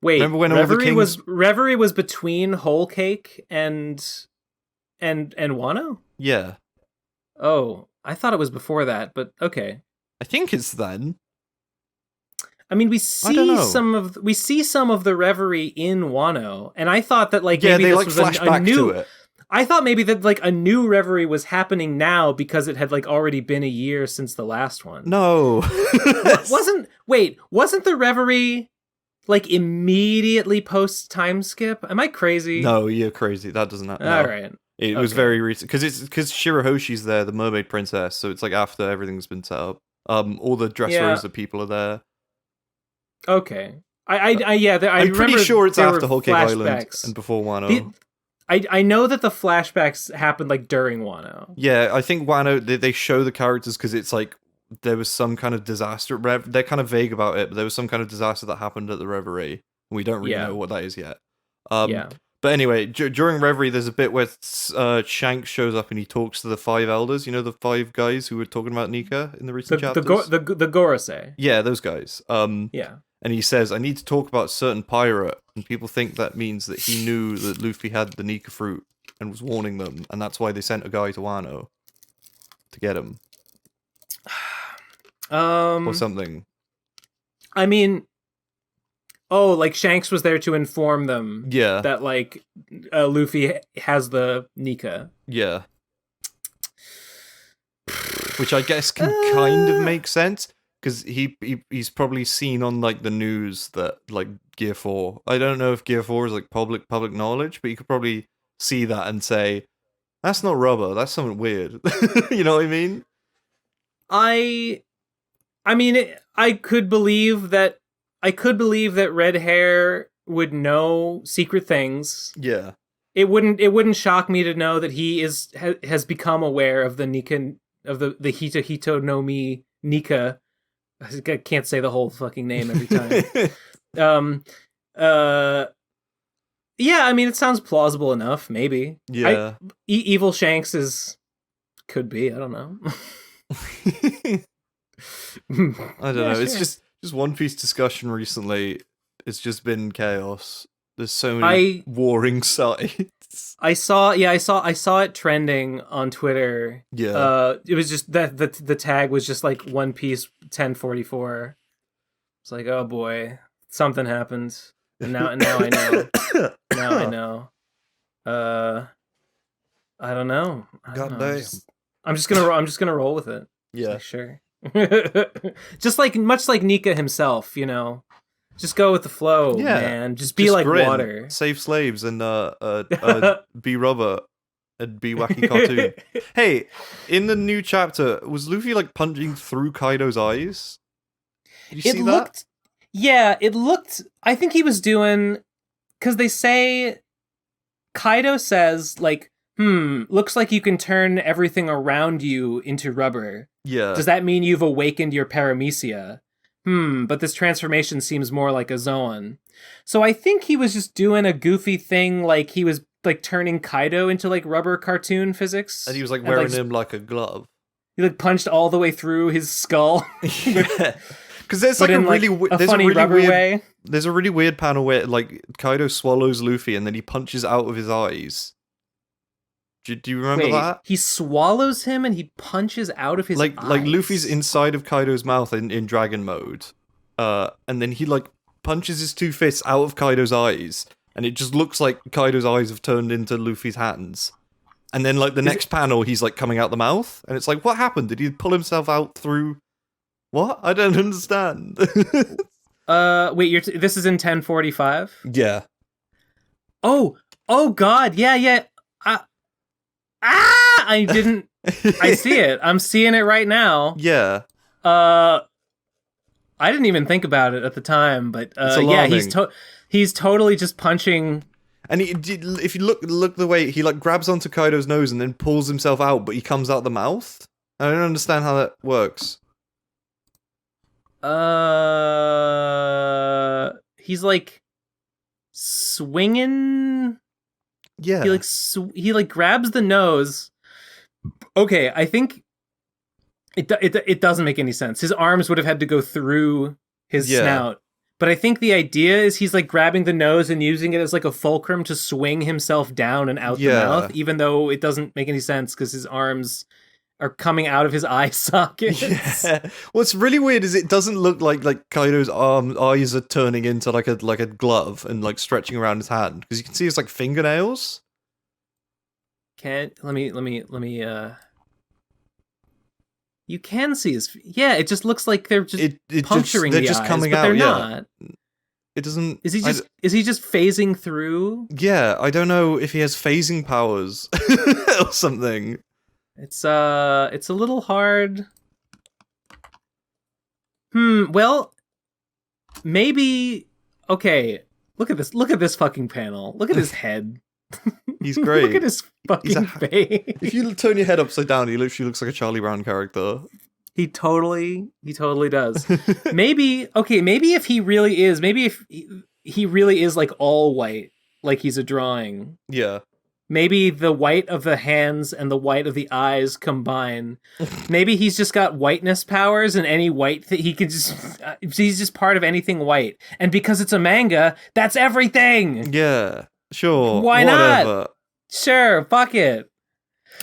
Wait, remember when Reverie was between Whole Cake and Wano? Yeah. Oh, I thought it was before that, but okay. I think it's then. I mean, we see some of the Reverie in Wano, and I thought that maybe they this was flashback a new. To it. I thought maybe that a new Reverie was happening now because it had already been a year since the last one. No, wasn't the Reverie immediately post time skip? Am I crazy? No, you're crazy. That doesn't happen. All right. It was very recent because Shirahoshi's there, the mermaid princess. So it's after everything's been set up. All the Dressrosa people are there. Okay. I'm pretty sure it's after Whole Cake Island and before Wano. I know that the flashbacks happened during Wano. Yeah, I think Wano they show the characters because it's there was some kind of disaster. They're kind of vague about it, but there was some kind of disaster that happened at the Reverie, and we don't really know what that is yet. But anyway, during Reverie, there's a bit where Shanks shows up and he talks to the 5 elders. You know, the 5 guys who were talking about Nika in the recent chapters? The Gorosei. Yeah, those guys. Yeah. And he says, I need to talk about a certain pirate, and people think that means that he knew that Luffy had the Nika fruit and was warning them, and that's why they sent a guy to Wano to get him. Or something. I mean, Shanks was there to inform them. Yeah. That Luffy has the Nika. Yeah. Which I guess can kind of make sense because he's probably seen on the news that Gear 4. I don't know if Gear 4 is public knowledge, but you could probably see that and say, that's not rubber. That's something weird. You know what I mean? I could believe that red hair would know secret things. Yeah. It wouldn't shock me to know that he has become aware of the Nika, of the Hito no Mi Nika. I can't say the whole fucking name every time. Yeah, I mean, it sounds plausible enough, maybe. Yeah. Evil Shanks could be, I don't know. I don't know. Sure. It's just One Piece discussion recently. It's just been chaos. There's so many warring sides. I saw it trending on Twitter. Yeah. It was just that the tag was just One Piece 1044. It's oh boy, something happened. And now I know. Now I know. I don't know. God damn. I'm just gonna roll with it. Yeah. Sure. Just much like Nika himself, just go with the flow, man. Just be like grin, water. Save slaves and be rubber and be wacky cartoon. Hey, in the new chapter, was Luffy punching through Kaido's eyes? Did you see that? Yeah, it looked. I think he was doing because they say Kaido says looks like you can turn everything around you into rubber. Yeah. Does that mean you've awakened your paramecia? But this transformation seems more like a Zoan. So I think he was just doing a goofy thing, he was turning Kaido into rubber cartoon physics. And he was wearing him like a glove. He punched all the way through his skull. Yeah. Because there's There's a really weird panel where Kaido swallows Luffy and then he punches out of his eyes. Do you remember that? He swallows him and he punches out of his eyes. Luffy's inside of Kaido's mouth in dragon mode. And then he punches his 2 fists out of Kaido's eyes. and it just looks like Kaido's eyes have turned into Luffy's hands. And then, like, the next panel, he's, like, coming out the mouth, and it's like, what happened? Did he pull himself out through... What? I don't understand. Wait, this is in 1045? Yeah. Oh God, yeah. I didn't... I see it. I'm seeing it right now. Yeah. I didn't even think about it at the time, but yeah, he's totally just punching. And if you look the way he like grabs onto Kaido's nose and then pulls himself out, but he comes out the mouth. I don't understand how that works. He's like swinging. Yeah. He grabs the nose. Okay, I think it doesn't make any sense. His arms would have had to go through his snout. But I think the idea is he's like grabbing the nose and using it as like a fulcrum to swing himself down and out the mouth, even though it doesn't make any sense because his arms are coming out of his eye sockets. Yeah. What's really weird is it doesn't look like Kaido's eyes are turning into like a glove and like stretching around his hand, because you can see his like fingernails. Let me you can see his... Yeah, it just looks like they're just puncturing the eyes, coming out, they're not. It doesn't... Is he just phasing through? Yeah, I don't know if he has phasing powers or something. It's a little hard. Well, maybe... Okay, look at this fucking panel. Look at his head. He's great. Look at his fucking face. If you turn your head upside down, he literally looks like a Charlie Brown character. He totally does. Maybe if he really is, if he really is like all white, like he's a drawing. Yeah. Maybe the white of the hands and the white of the eyes combine. Maybe he's just got whiteness powers, and any white he can just... he's just part of anything white. And because it's a manga, that's everything! Yeah. Sure. Why not? Sure, fuck it.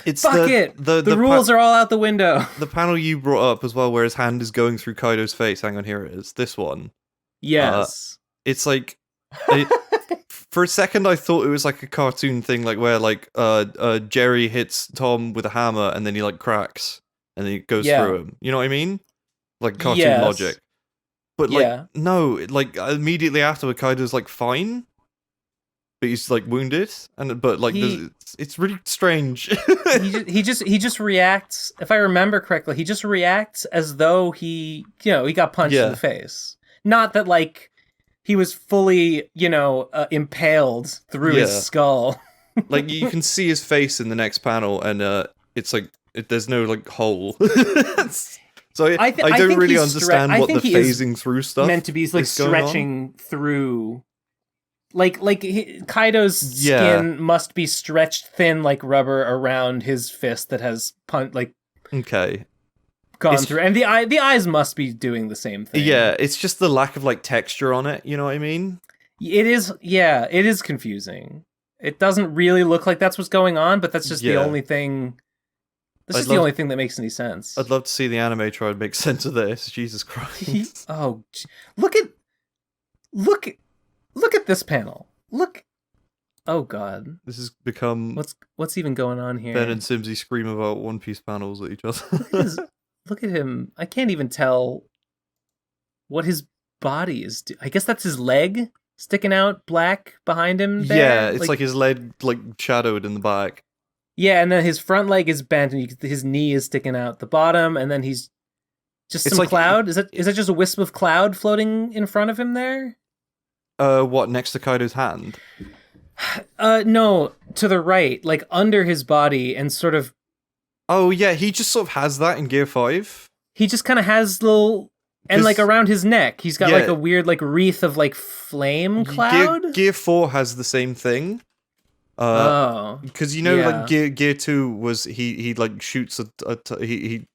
The rules are all out the window. The panel you brought up as well, where his hand is going through Kaido's face. Hang on, here it is. This one. Yes. It's like... for a second, I thought it was like a cartoon thing, like where like Jerry hits Tom with a hammer and then he like cracks and then he goes through him. You know what I mean? Like cartoon logic. But like no, like immediately after, Kaido's like fine. But he's like wounded, but like it's really strange. he just reacts. If I remember correctly, he just reacts as though he got punched in the face. Not that like he was fully impaled through his skull. Like you can see his face in the next panel, and it's like there's no like hole. So I don't really understand what the phasing through stuff meant to be like stretching through. Like Kaido's skin must be stretched thin like rubber around his fist that has gone through, and the eyes must be doing the same thing. Yeah, it's just the lack of like texture on it. You know what I mean? It is. Yeah, it is confusing. It doesn't really look like that's what's going on, but that's just the only thing. This is the only thing that makes any sense. I'd love to see the anime try and make sense of this. Jesus Christ! Look at this panel. Look. Oh God. This has become... What's even going on here? Ben and Simmsy scream about One Piece panels at each other. Look at him. I can't even tell what his body is. I guess that's his leg sticking out black behind him there. Yeah, it's like his leg like shadowed in the back. Yeah, and then his front leg is bent and his knee is sticking out the bottom, and then he's just some cloud. Is that just a wisp of cloud floating in front of him there? What, next to Kaido's hand? No, to the right, like under his body and sort of... Oh, yeah, he just sort of has that in Gear 5. He just kind of has little... And like around his neck, he's got like a weird like wreath of like flame cloud? Gear 4 has the same thing. Because like Gear 2 was... He like shoots he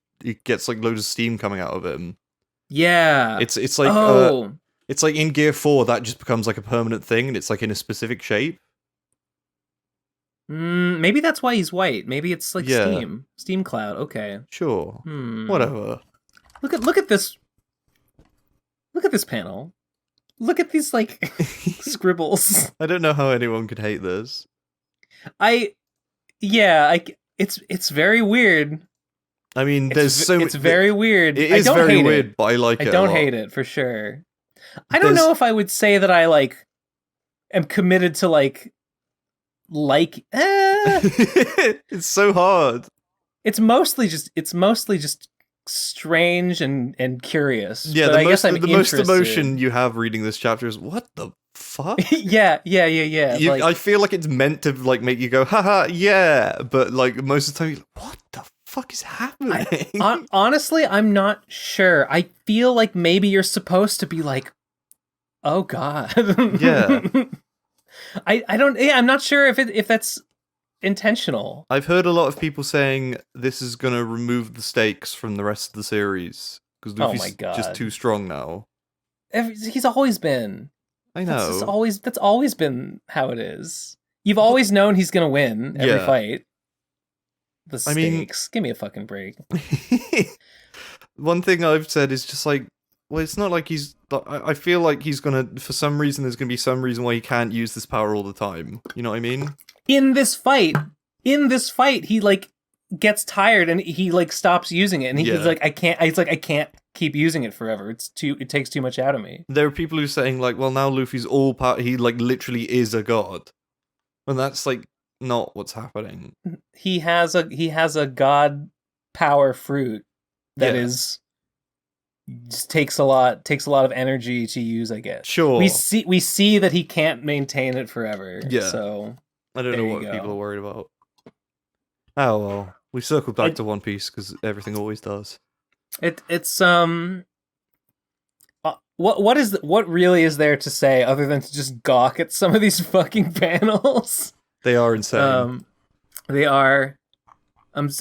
gets like loads of steam coming out of him. Yeah. It's like... It's like in Gear 4, that just becomes like a permanent thing, and it's like in a specific shape. Maybe that's why he's white. Maybe it's like steam cloud. Okay, sure. Whatever. Look at this. Look at this panel. look at these like scribbles. I don't know how anyone could hate this. It's very weird. I mean, it's very weird. It is very weird, but I like it. I don't hate it for sure. I don't know if I would say that I like am committed to like. It's so hard. It's mostly just strange and curious. Yeah, but the most emotion you have reading this chapter is what the fuck? yeah. I feel like it's meant to like make you go, haha, yeah, but like most of the time, you're like, what the fuck is happening? Honestly, I'm not sure. I feel like maybe you're supposed to be like, oh god. Yeah. I'm not sure if that's intentional. I've heard a lot of people saying this is going to remove the stakes from the rest of the series because Luffy's just too strong now. He's always been. I know. That's always been how it is. You've always known he's going to win every fight. The stakes. Give me a fucking break. One thing I've said is just like, well, it's not like he's... I feel like he's gonna... For some reason, there's gonna be some reason why he can't use this power all the time. You know what I mean? In this fight, he, like, gets tired and he, like, stops using it. And he's like, I can't keep using it forever. It takes too much out of me. There are people who are saying, like, well, now Luffy's all power... He, like, literally is a god. And that's, like, not what's happening. He has a god power fruit that is... Just takes a lot of energy to use, I guess. Sure. We see that he can't maintain it forever. Yeah. So I don't know what people are worried about. Oh well, we circled back to One Piece because everything always does. It's what really is there to say other than to just gawk at some of these fucking panels? They are insane. They are.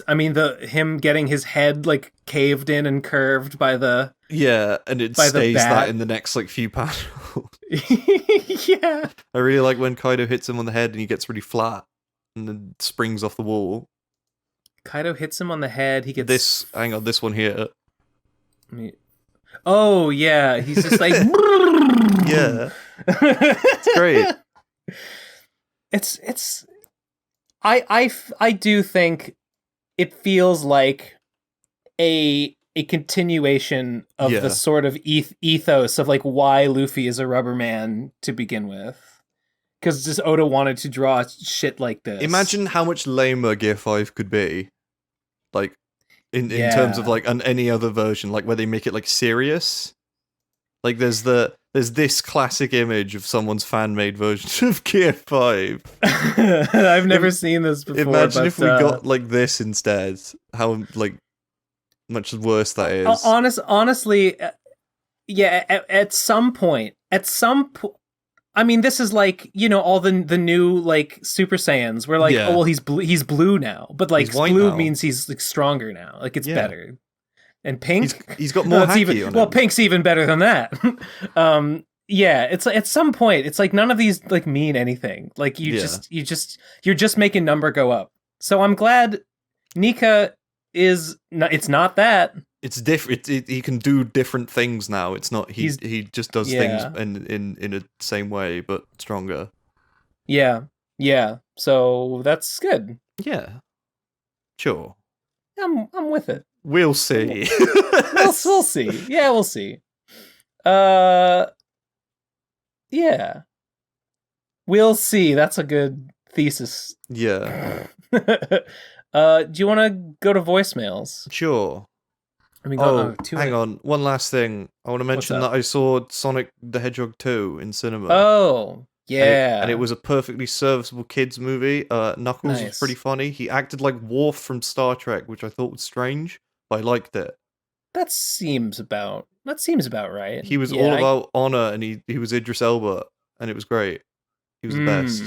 I mean, him getting his head like caved in and curved by the and it stays that in the next like few panels. Yeah, I really like when Kaido hits him on the head and he gets really flat and then springs off the wall. Kaido hits him on the head. He gets this. Hang on, this one here. Oh yeah, he's just like yeah, it's great. It's. I do think it feels like a continuation of the sort of ethos of like why Luffy is a rubber man to begin with, because just Oda wanted to draw shit like this. Imagine how much lamer Gear 5 could be, like in terms of like any other version, like where they make it like serious. Like there's this classic image of someone's fan-made version of Gear 5. I've never seen this before. Imagine if we got like this instead. How like much worse that is. Honestly, yeah. At some point, I mean, this is like, you know, all the new like Super Saiyans. We're like, oh well, he's blue now, but like blue means he's like stronger now. Like it's better. And pink, he's got more haki on him. Well, pink's even better than that. Yeah, it's at some point, it's like none of these like mean anything. Like you're just making number go up. So I'm glad Nika is not. It's not that. It's different. He can do different things now. It's not he just does things in the same way but stronger. Yeah. So that's good. Yeah. Sure. I'm with it. We'll see. we'll see. Yeah, we'll see. Yeah. We'll see. That's a good thesis. Yeah. Do you want to go to voicemails? Sure. I mean, hang on. One last thing. I want to mention that I saw Sonic the Hedgehog 2 in cinema. Oh, yeah. And it was a perfectly serviceable kids movie. Knuckles was pretty funny. He acted like Worf from Star Trek, which I thought was strange, but I liked it. That seems about right. He was all about honor, and he was Idris Elba, and it was great. He was the best.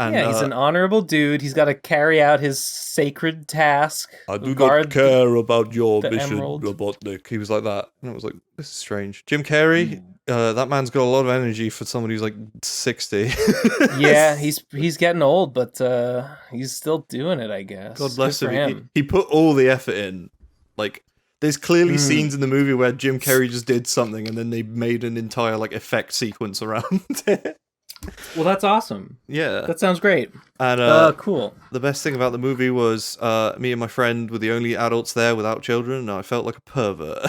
He's an honorable dude. He's got to carry out his sacred task. I do not care about your mission, Robotnik. He was like that. And I was like, this is strange. Jim Carrey, that man's got a lot of energy for somebody who's like 60. Yeah, he's getting old, but he's still doing it, I guess. God bless him. He put all the effort in. Like, There's clearly scenes in the movie where Jim Carrey just did something and then they made an entire like effect sequence around it. Well, that's awesome. Yeah. That sounds great. And cool. The best thing about the movie was me and my friend were the only adults there without children, and I felt like a pervert.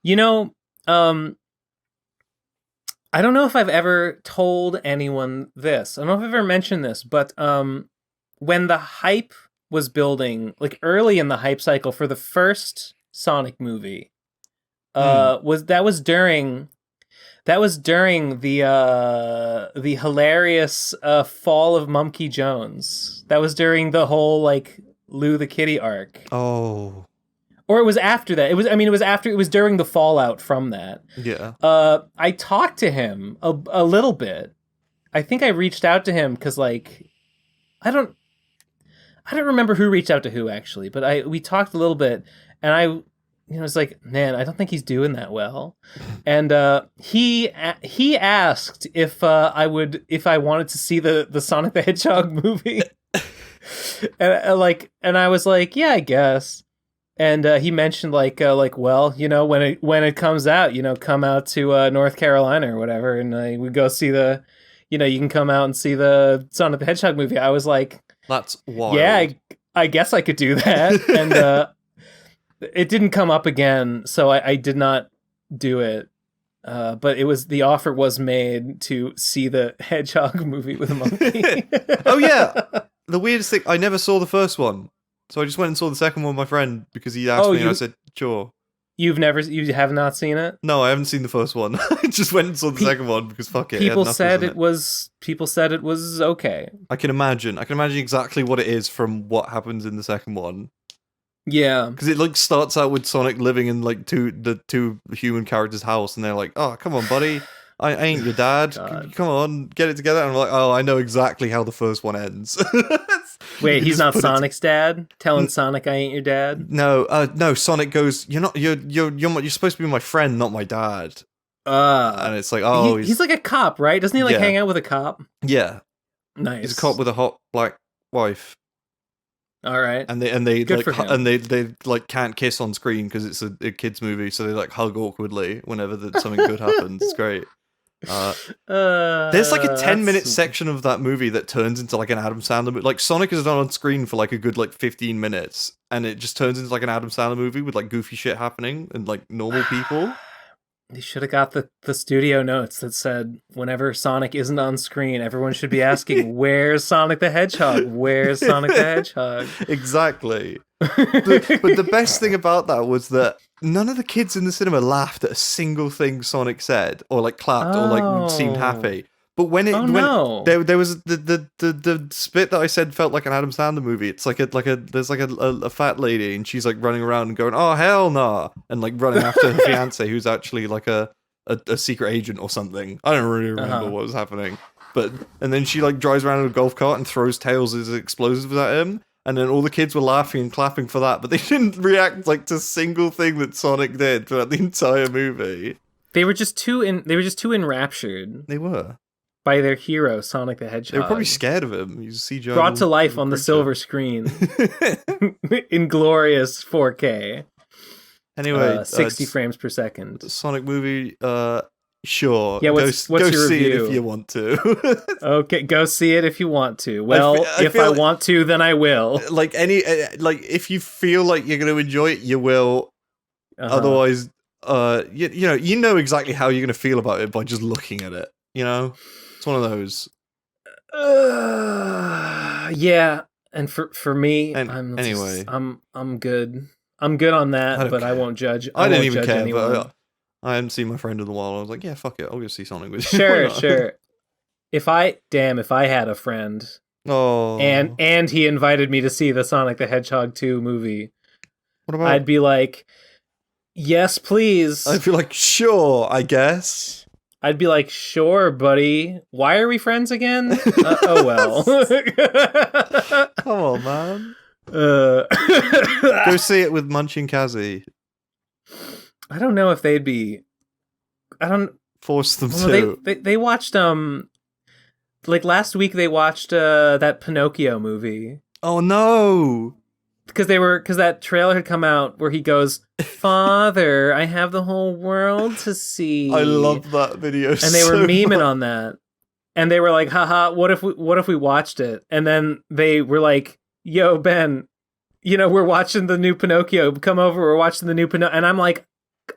You know, I don't know if I've ever told anyone this. I don't know if I've ever mentioned this, but when the hype was building, like early in the hype cycle for the first Sonic movie, was during the hilarious fall of Monkey Jones. That was during the whole like Lou the Kitty arc. Oh. Or it was after that. It was during the fallout from that. Yeah. I talked to him a little bit. I think I reached out to him because like I don't remember who reached out to who actually, but we talked a little bit, and I was like, man, I don't think he's doing that well. And he asked if I wanted to see the Sonic the Hedgehog movie. and I was like, yeah, I guess. And he mentioned well, you know, when it comes out, you know, come out to North Carolina or whatever, and we go see you can come out and see the Sonic the Hedgehog movie. I was like, that's wild. Yeah, I guess I could do that. And it didn't come up again, so I did not do it. But the offer was made to see the Hedgehog movie with a monkey. Oh yeah, the weirdest thing, I never saw the first one. So I just went and saw the second one with my friend because he asked me and I said, sure. You have not seen it? No, I haven't seen the first one. I just went and saw the second one because fuck it. People said it was okay. I can imagine exactly what it is from what happens in the second one. Yeah. Because it like starts out with Sonic living in like the two human characters' house, and they're like, oh, come on, buddy. I ain't your dad. Come on, get it together. And I'm like, oh, I know exactly how the first one ends. Wait, he's not Sonic's dad? Telling Sonic I ain't your dad? No, no. Sonic goes, you're supposed to be my friend, not my dad. And it's like, oh, he's like a cop, right? Doesn't he like hang out with a cop? Yeah, nice. He's a cop with a hot black wife. All right, and they like can't kiss on screen because it's a kids movie, so they like hug awkwardly whenever something good happens. It's great. There's like a 10-minute section of that movie that turns into like an Adam Sandler movie. Like Sonic is not on screen for like a good like 15 minutes, and it just turns into like an Adam Sandler movie with like goofy shit happening and like normal people. They should have got the studio notes that said whenever Sonic isn't on screen, everyone should be asking, where's Sonic the Hedgehog? Where's Sonic the Hedgehog? Exactly. But the best thing about that was that none of the kids in the cinema laughed at a single thing Sonic said, or like clapped, or like seemed happy. But when there was the spit that I said felt like an Adam Sandler movie. It's like there's like a fat lady, and she's like running around and going, oh hell nah, and like running after her fiance, who's actually like a secret agent or something. I don't really remember what was happening. And then she like drives around in a golf cart and throws tails as explosives at him. And then all the kids were laughing and clapping for that, but they didn't react like to a single thing that Sonic did throughout the entire movie. They were just too enraptured. They were. By their hero, Sonic the Hedgehog. They were probably scared of him. He's CGI brought to life on the silver screen in glorious 4K. Anyway, 60 frames per second. Sonic movie, sure. Yeah, what's go your see review? it if you want to. Okay, go see it if you want to. Well, if I want to, then I will. Like if you feel like you're going to enjoy it, you will. Otherwise, you know exactly how you're going to feel about it by just looking at it. You know, it's one of those. Yeah, and for me, I'm good. I'm good on that, but I won't judge. I didn't even care. But I hadn't seen my friend in a while. I was like, yeah, fuck it, I'll go see something with you. Sure. If I had a friend, and he invited me to see the Sonic the Hedgehog 2 movie, what about? I'd be like, yes, please. I'd be like, sure, I guess. I'd be like, sure, buddy. Why are we friends again? Oh well. Come on, man. Go see it with Munch and Kazzy. I don't know if they'd be. I don't force them to. They watched like last week they watched that Pinocchio movie. Oh no! because that trailer had come out where he goes, "Father, I have the whole world to see." I love that video, and they were memeing on that, and they were like, "Haha, what if we watched it?" And then they were like, "Yo, Ben, we're watching the new Pinocchio. Come over, we're watching the new Pinocchio." And I'm like,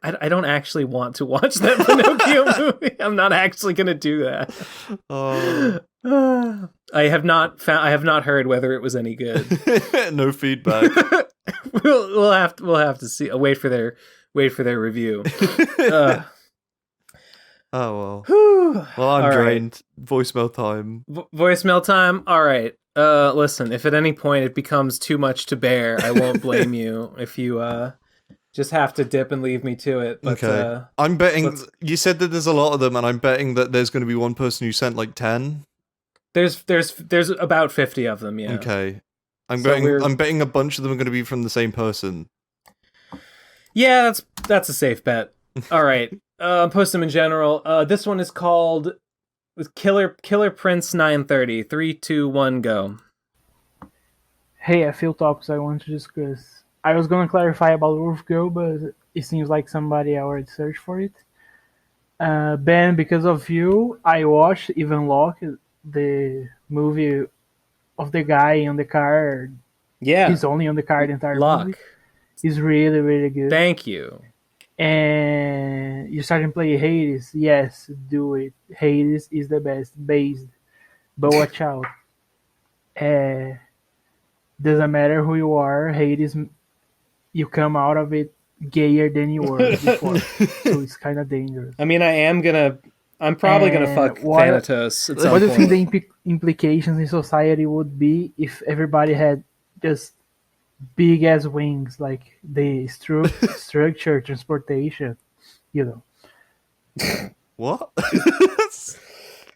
I don't actually want to watch that Pinocchio movie. I'm not actually going to do that. I have not heard whether it was any good. No feedback. We'll have to see. Wait for their review. Oh well. Well, I'm drained. Right. Voicemail time. Voicemail time. All right. Listen, if at any point it becomes too much to bear, I won't blame you if you just have to dip and leave me to it. But, okay. I'm betting you said that there's a lot of them, and I'm betting that there's going to be one person who sent like 10. There's about 50 of them. Yeah. Okay. I'm betting a bunch of them are going to be from the same person. Yeah, that's a safe bet. All right. Post them in general. This one is called Killer Prince 930. 3, 2, 1, go. Hey, a few topics I want to discuss. I was going to clarify about Wolf Girl, but it seems like somebody already searched for it. Ben, because of you, I watched Even Locke, the movie of the guy in the car. Yeah. He's only on the car the entire Locke. movie. He's really, really good. Thank you. And you started to play Hades. Yes, do it. Hades is the best. Based. But watch out. Doesn't matter who you are, Hades, you come out of it gayer than you were before. So it's kind of dangerous. I mean, I'm probably gonna fuck Thanatos at some What do point. you think the implications in society would be if everybody had just big ass wings, like the structure, transportation, What?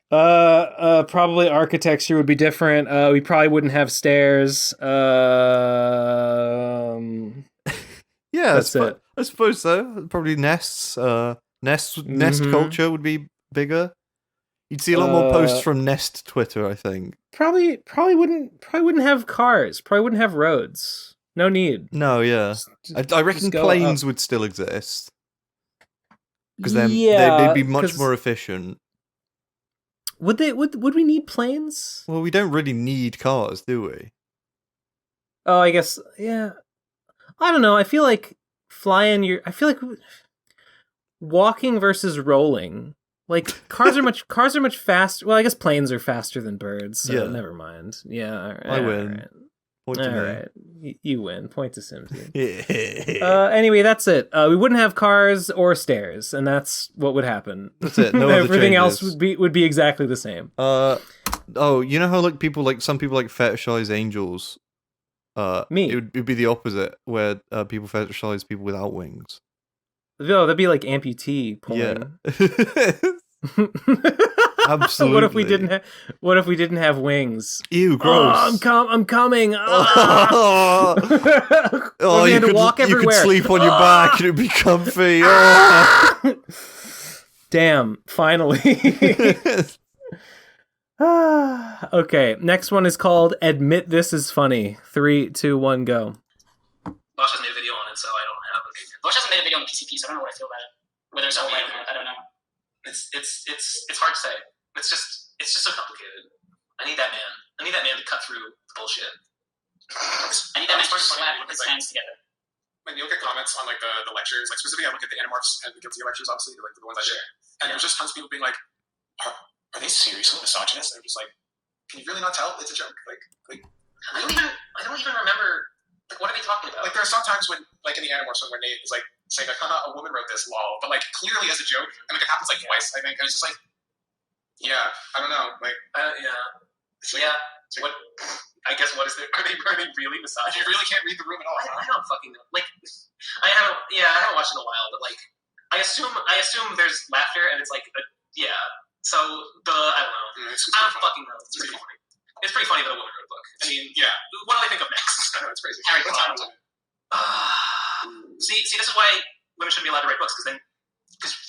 Probably architecture would be different. We probably wouldn't have stairs. Yeah, that's it. I suppose so. Probably nests. Nest culture would be bigger. You'd see a lot more posts from Nest Twitter, I think. Probably wouldn't have cars. Probably wouldn't have roads. No need. No, yeah. I reckon planes would still exist. Because then they'd be much more efficient. Would they? Would we need planes? Well, we don't really need cars, do we? Oh, I guess, yeah. I don't know. I feel like walking versus rolling. Like cars are much faster. Well, I guess planes are faster than birds. So never mind. Yeah, all right, I win. Right. Point to me. Right. You win. Point to Simmsy. Anyway, that's it. We wouldn't have cars or stairs, and that's what would happen. That's it. No Everything else would be exactly the same. You know how some people fetishize angels. Me. It would be the opposite, where people fetishize people without wings. No, that'd be like amputee porn. Yeah. Absolutely. What if we didn't have wings? Ew, gross. Oh, I'm coming. Oh, you could walk everywhere. You could sleep on your back and it'd be comfy. Oh. Damn, finally. Okay, next one is called Admit This Is Funny. 3, 2, 1, go. Bosch hasn't made a video on it, so I don't have a big... Bosch hasn't made a video on PCP, so I don't know what I feel about it. Whether it's okay, I don't know. It's hard to say. It's just so complicated. I need that man. I need that man to cut through the bullshit. I need that man to slap with his hands together. When you'll get comments on like the lectures, like specifically I look at the Animorphs and the Guilty lectures, obviously, like the ones I did. And there's just tons of people being like, are they seriously misogynist? And I'm just like, can you really not tell? It's a joke. Like I don't even remember. Like, what are they talking about? Like, there are some times when, like in the Animorphs, when Nate is like saying like, a woman wrote this, lol, but like clearly as a joke, and like it happens like twice, I think, and it's just like, yeah, I don't know, like, What? I guess what is there? Are they really misogynist? You really can't read the room at all. I don't fucking know. Like, I haven't watched in a while, but like, I assume there's laughter, and it's like, So I don't know. I don't fucking know. It's pretty funny. It's pretty funny that a woman wrote a book. I mean, yeah. What do they think of next? I know, it's crazy. Harry Potter. See, this is why women shouldn't be allowed to write books, because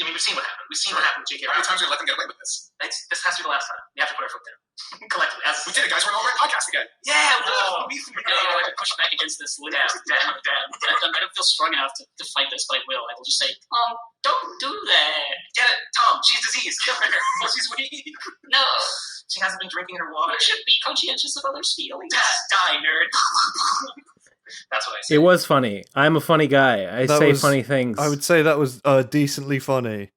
we've seen what happened. We've seen what happened with J.K. How many Rowling. times are you let them get away with this? This has to be the last time. We have to put our foot down collectively as a We did it, guys. We're an all-right podcast again. Yeah, we I can push back against this. Damn. I don't feel strong enough to fight this, but I will. I will just say, don't do that. Get it, Tom. She's diseased. Kill her. She's weak. No. She hasn't been drinking her water. You should be conscientious of others' feelings. Die, nerd. That's what I say. It was funny. I'm a funny guy. I say funny things. I would say that was decently funny.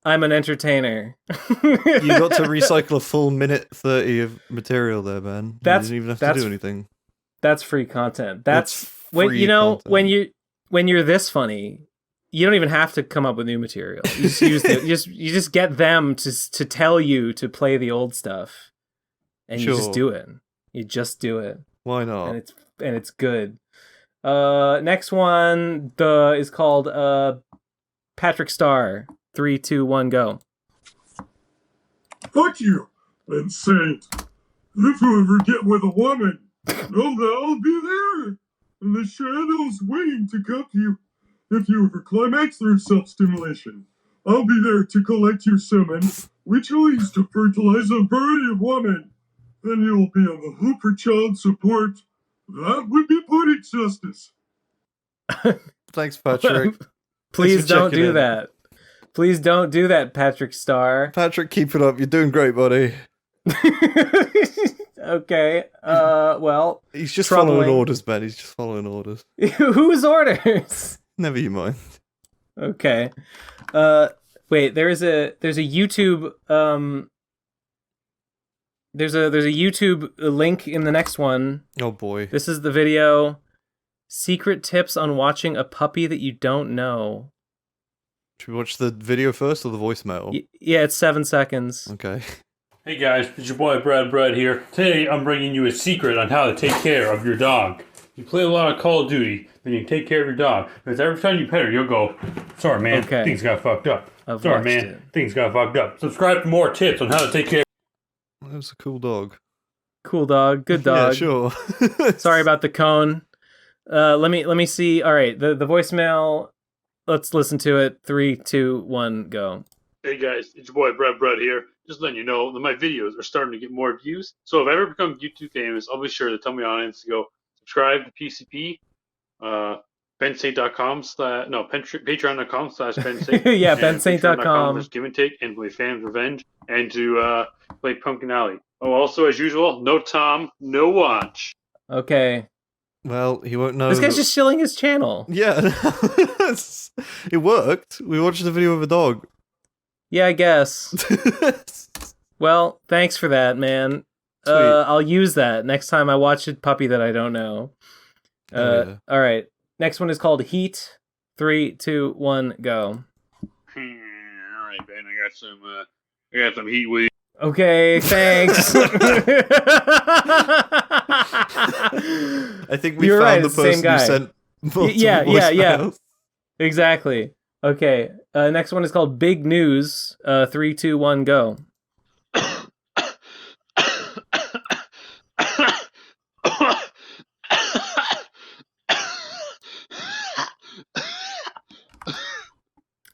I'm an entertainer. You got to recycle a full minute 30 of material there, Ben. You didn't even have to do anything. That's free content. That's when content. when you're this funny, you don't even have to come up with new material. You just use you just get them to tell you to play the old stuff, and you just do it. You just do it. Why not? And it's good. Next one is called Patrick Starr. 3, 2, 1, go. Fuck you, and Saint. If you ever get with a woman, I'll be there, in the shadows waiting to cut you. If you ever climax through self-stimulation, I'll be there to collect your semen, which you'll use to fertilize a variety of women. Then you'll be on the hook for child support. That would be poetic justice. Thanks, Patrick. Please don't do that. Please don't do that, Patrick Starr. Patrick, keep it up. You're doing great, buddy. Okay. Well, he's just following orders, Ben. He's just following orders. Whose orders? Never you mind. Okay. Wait. There's a YouTube. There's a YouTube link in the next one. Oh boy. This is the video. Secret tips on watching a puppy that you don't know. Should we watch the video first or the voicemail? Yeah, it's 7 seconds. Okay. Hey guys, it's your boy Brad here. Today I'm bringing you a secret on how to take care of your dog. You play a lot of Call of Duty, then you take care of your dog. Because every time you pet her, you'll go, sorry man, things got fucked up. Things got fucked up. Subscribe for more tips on how to take care. That was a cool dog. Cool dog. Good dog. Yeah, sure. Sorry about the cone. Let me see. All right, the voicemail. Let's listen to it. 3, 2, 1, go. Hey guys, it's your boy Brad here. Just letting you know that my videos are starting to get more views. So if I ever become YouTube famous, I'll be sure to tell my audience to go subscribe to PCP, bensaint.com patreon.com/bensaint. Yeah, bensaint.com. There's Give and Take and play Fans Revenge and to play Pumpkin Alley. Oh, also as usual, no Tom, no watch. Okay. Well, he won't know. This guy's just shilling his channel. Yeah. It worked. We watched the video of a dog. Yeah, I guess. Well, thanks for that, man. I'll use that next time I watch a puppy that I don't know. All right. Next one is called Heat. 3, 2, 1, go. All right, Ben. I got some heat with you. Okay, thanks. I think we found the person who sent multiple voicemails. Exactly. Okay. Next one is called Big News. 3, 2, 1, go.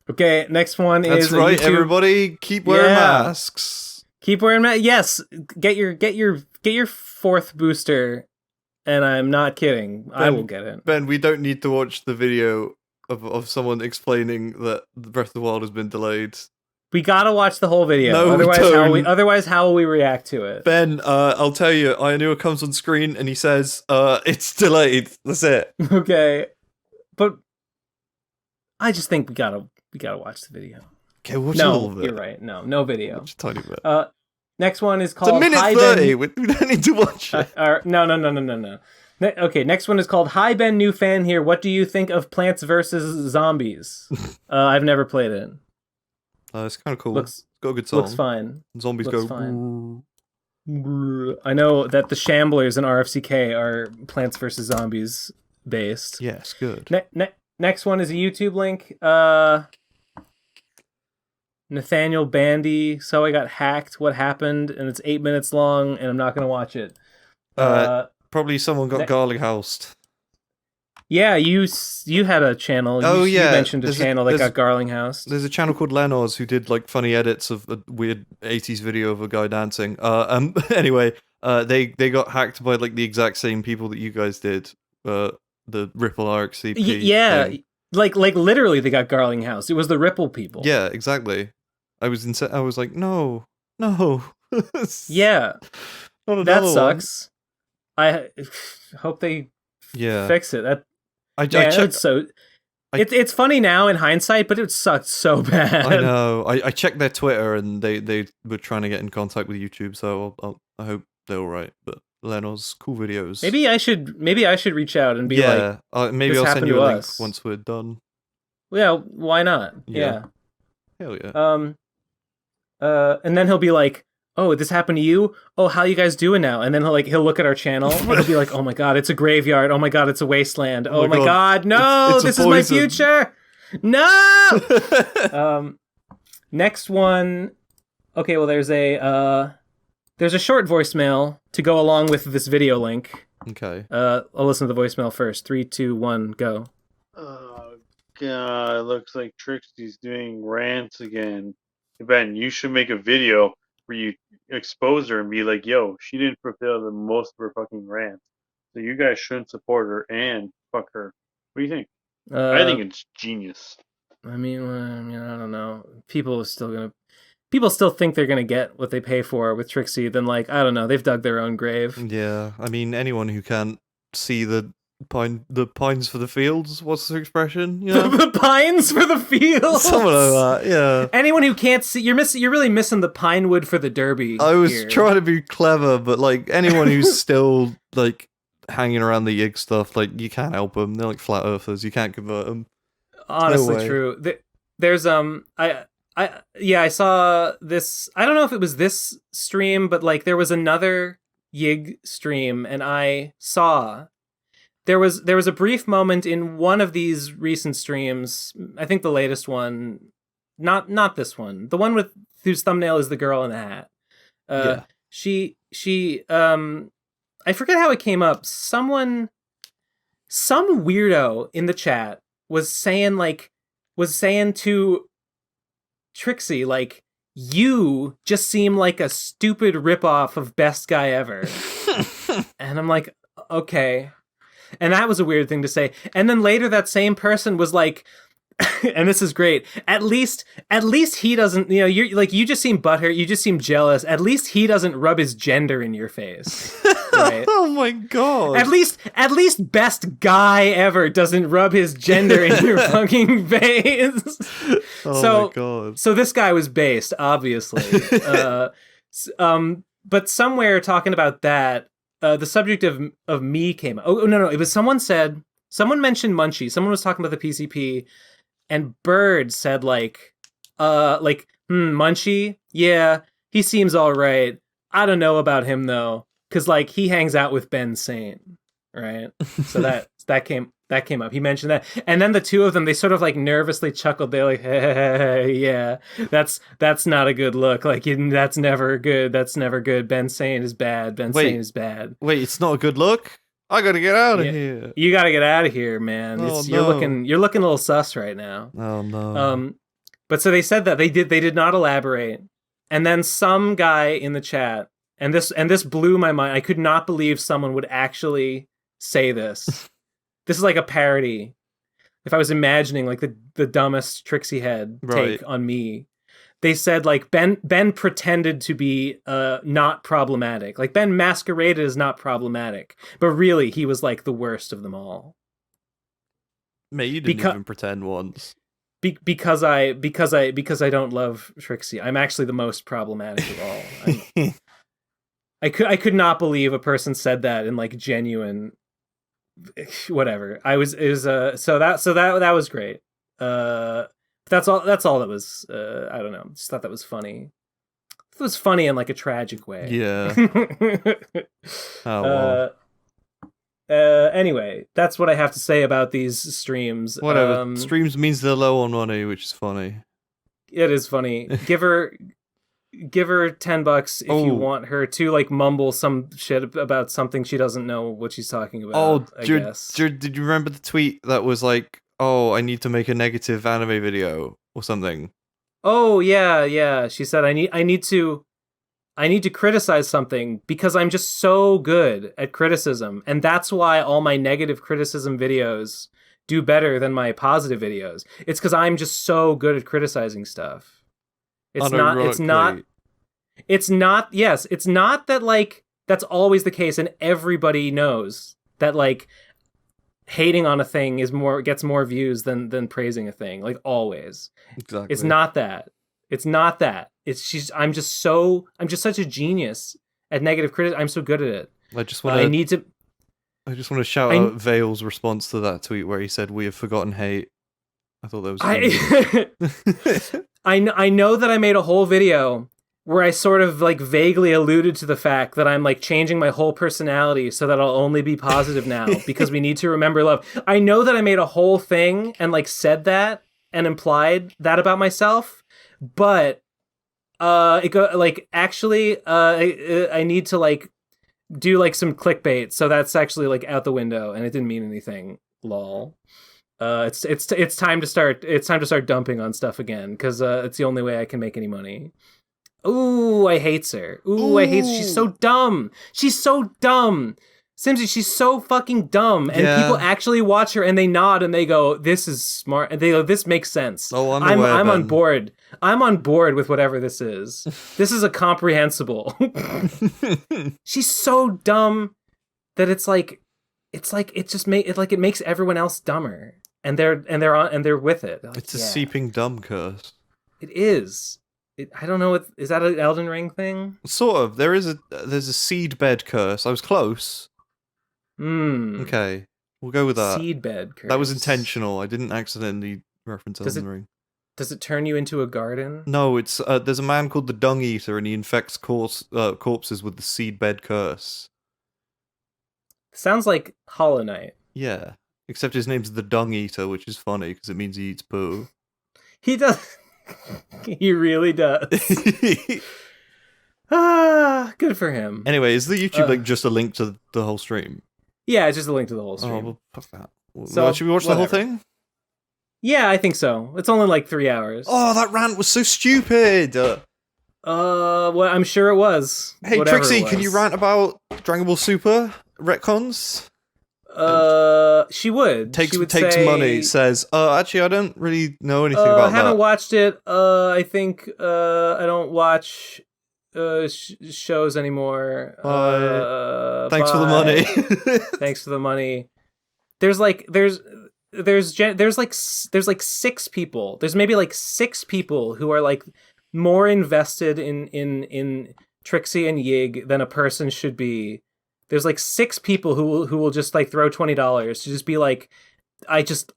Okay, next one is. That's right, everybody. Keep wearing masks. Keep wearing masks. Yes, get your fourth booster, and I'm not kidding. Ben, I will get it. Ben, we don't need to watch the video of someone explaining that Breath of the Wild has been delayed. We gotta watch the whole video. No, otherwise, how will we react to it? Ben, I'll tell you. Aonuma comes on screen and he says, "It's delayed." That's it. Okay, but I just think we gotta watch the video. Okay, watch a little bit. You're right. No video. Watch a tiny bit. Next one is called. It's a minute 30. We don't need to watch it. No. Okay, next one is called Hi Ben, new fan here. What do you think of Plants vs. Zombies? I've never played it. It's kind of cool. It's got a good song. Looks fine. Zombies looks go. Fine. I know that the Shamblers in RFCK are Plants vs. Zombies based. Yes, good. Next one is a YouTube link. Nathaniel Bandy. So I got hacked. What happened? And it's 8 minutes long, and I'm not gonna watch it. Probably someone got garlic housed. Yeah, you had a channel. You mentioned a channel that got Garling House. There's a channel called Lenos who did like funny edits of a weird 80s video of a guy dancing. Anyway, they got hacked by like the exact same people that you guys did. The Ripple RxCP. Yeah, thing. like literally they got Garling House. It was the Ripple people. Yeah, exactly. I was like, no. Yeah, that sucks. I hope they fix it. It's funny now in hindsight, but it sucked so bad. I know. I checked their Twitter and they were trying to get in contact with YouTube, so I hope they're all right. But Lenos, cool videos. Maybe I should reach out and be like, maybe I'll send you a link once we're done. Yeah, why not? Yeah. Hell yeah. And then he'll be like, oh, this happened to you? Oh, how you guys doing now? And then he'll look at our channel and he'll be like, oh my god, it's a graveyard. Oh my god, it's a wasteland. Oh my god, no, this is my future. No. Next one. Okay, well, there's a short voicemail to go along with this video link. Okay. I'll listen to the voicemail first. 3, 2, 1, go. Oh god, it looks like Trixie's doing rants again. Ben, you should make a video where you expose her and be like, yo, she didn't fulfill the most of her fucking rants. So you guys shouldn't support her and fuck her. What do you think? I think it's genius. I mean, I don't know. People still think they're gonna get what they pay for with Trixie. Then, like, I don't know. They've dug their own grave. Yeah, I mean, anyone who can't see the pines for the fields. What's the expression? You know? The pines for the fields. Something like that. Yeah. Anyone who can't see, you're really missing the pine wood for the derby. I was trying to be clever, but like anyone who's still like hanging around the Yig stuff, like you can't help them. They're like flat earthers. You can't convert them. Honestly, true. There's I saw this. I don't know if it was this stream, but like there was another Yig stream, and I saw. There was a brief moment in one of these recent streams. I think the latest one, not this one. The one with whose thumbnail is the girl in the hat. She I forget how it came up. Some weirdo in the chat was saying to Trixie, like, you just seem like a stupid ripoff of Best Guy Ever. And I'm like, okay. And that was a weird thing to say. And then later that same person was like, and this is great, at least he doesn't, you're like, you just seem butthurt, you just seem jealous. At least he doesn't rub his gender in your face. Right? Oh my god. At least Best Guy Ever doesn't rub his gender in your fucking face. Oh my god. So this guy was based, obviously. But somewhere talking about that, the subject of me came up. Oh, no. It was someone mentioned Munchie. Someone was talking about the PCP, and Bird said Munchie? Yeah, he seems all right. I don't know about him, though, because, like, he hangs out with Ben Saint, right? So that came up. He mentioned that. And then the two of them, they sort of, like, nervously chuckled. They're like, hey, yeah, that's not a good look. Like, that's never good. That's never good. Ben Saint is bad. Saint is bad. Wait, it's not a good look? I gotta get out of here. You gotta get out of here, man. You're looking a little sus right now. Oh, no. But so they said that they did not elaborate. And then some guy in the chat, and this blew my mind. I could not believe someone would actually say this. This is like a parody. If I was imagining like the dumbest Trixie head take on me, they said like Ben pretended to be not problematic. Like Ben masqueraded as not problematic, but really he was like the worst of them all. Mate, you didn't even pretend once. Because I don't love Trixie. I'm actually the most problematic of all. I could not believe a person said that in like genuine whatever. So that was great. That's all that was. I don't know. Just thought that was funny. It was funny in like a tragic way. Yeah. Oh, well. Anyway, that's what I have to say about these streams. Whatever. Streams means they're low on money, which is funny. It is funny. Give her give her $10 if you want her to like mumble some shit about something she doesn't know what she's talking about. I guess. Did you remember the tweet that was like, "Oh, I need to make a negative anime video or something"? Oh yeah. She said, I need to criticize something because I'm just so good at criticism, and that's why all my negative criticism videos do better than my positive videos. It's because I'm just so good at criticizing stuff. It's not that like that's always the case, and everybody knows that like hating on a thing gets more views than praising a thing, like always. Exactly. It's not that. I'm just such a genius at negative criticism. I'm so good at it. I just want to shout out Vale's response to that tweet where he said, "We have forgotten hate." I thought that was I know that I made a whole video where I sort of like vaguely alluded to the fact that I'm like changing my whole personality so that I'll only be positive now because we need to remember love. I know that I made a whole thing and like said that and implied that about myself, but I need to like do like some clickbait, so that's actually like out the window, and it didn't mean anything. Lol. It's time to start dumping on stuff again because it's the only way I can make any money. Ooh, I hate her. She's so dumb. Simmsy, she's so fucking dumb, and people actually watch her and they nod and they go, "This is smart," and they go, "This makes sense." Oh, I'm on board. I'm on board with whatever this is. This is a comprehensible. She's so dumb that it makes everyone else dumber. And they're with it. Like, it's a seeping dumb curse. It is. I don't know. Is that an Elden Ring thing? Sort of. There's a seed bed curse. I was close. Okay, we'll go with that. Seed bed curse. That was intentional. I didn't accidentally reference Elden Ring. Does it turn you into a garden? No, it's there's a man called the Dung Eater, and he infects corpses with the seed bed curse. Sounds like Hollow Knight. Yeah. Except his name's the Dung Eater, which is funny because it means he eats poo. He does. He really does. Good for him. Anyway, is the YouTube link just a link to the whole stream? Yeah, it's just a link to the whole stream. Oh, well, fuck that. So, should we watch the whole thing? Yeah, I think so. It's only like 3 hours. Oh, that rant was so stupid! Well, I'm sure it was. Hey, Trixie, can you rant about Dragon Ball Super retcons? She would. Takes say, money, says, actually, I don't really know anything about that. I haven't watched it. I think, I don't watch, shows anymore. Thanks for the money. Thanks for the money. There's six people. There's maybe like 6 people who are like more invested in Trixie and Yig than a person should be. There's like 6 people who will just like throw $20 to just be like, I just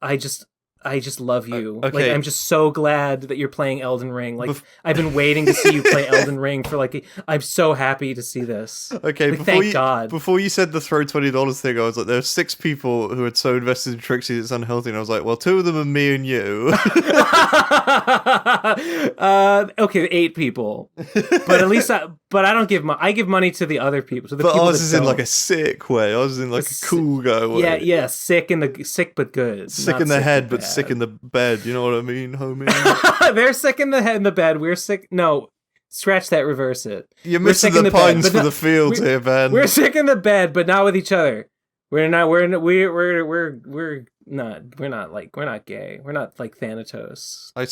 love you. Okay. Like, I'm just so glad that you're playing Elden Ring. Like, I've been waiting to see you play Elden Ring for like, I'm so happy to see this. Okay, like, thank God. Before you said the throw $20 thing, I was like, there are 6 people who are so invested in Trixie it's unhealthy, and I was like, well, 2 of them are me and you. Okay, 8 people. But at least I don't give I give money to the other people. To the but people ours is in like a sick way. Ours is in like a cool guy way. Yeah, sick but good. Sick in the head, but sick in the bed. You know what I mean, homie? They're sick in the head in the bed. We're sick. No, scratch that. Reverse it. You're missing the pines for the fields here, Ben. We're sick in the bed, but not with each other. We're not gay. We're not like Thanatos. I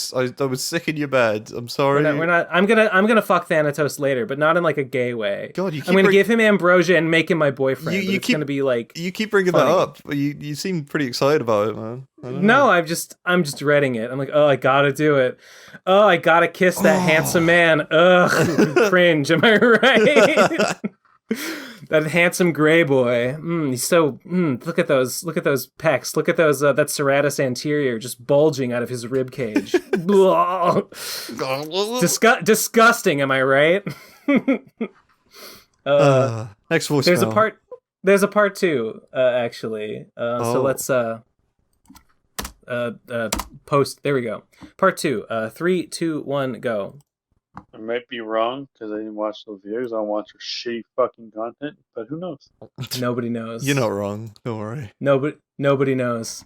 was sick in your bed. I'm sorry. We're not. I'm gonna fuck Thanatos later, but not in like a gay way. God, you keep I'm gonna give him ambrosia and make him my boyfriend. It's gonna be like you keep bringing funny. that up. You seem pretty excited about it, man. No, I'm just dreading it. I'm like, oh, I gotta do it. Oh, I gotta kiss that handsome man. Ugh, cringe. Am I right? That handsome gray boy. He's so. Look at those pecs. Look at those. That serratus anterior just bulging out of his rib cage. Disgusting. Am I right? Next voice. There's a part 2. Actually. So let's post. There we go. Part 2. 3, 2, 1, go. I might be wrong because I didn't watch those videos. I watch her shitty fucking content, but who knows? Nobody knows. You're not wrong. Don't worry. Nobody knows.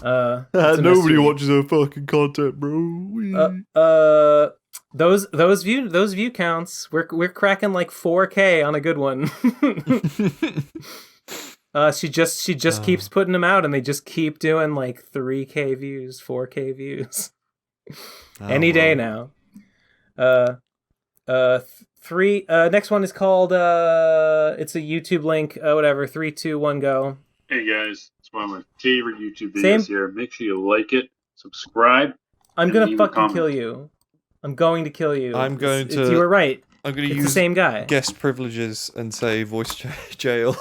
Nobody watches her fucking content, bro. Those view counts. We're cracking like 4K on a good one. She just keeps putting them out, and they just keep doing like 3K views, 4K views. Any day now. Next one is called it's a YouTube link. Whatever. 3, 2, 1, go. Hey guys, it's one of my favorite YouTube videos here. Make sure you like it, subscribe. I'm gonna fucking kill you. I'm going to kill you. You were right. I'm going to use the same guy. Guest privileges and say voice jail.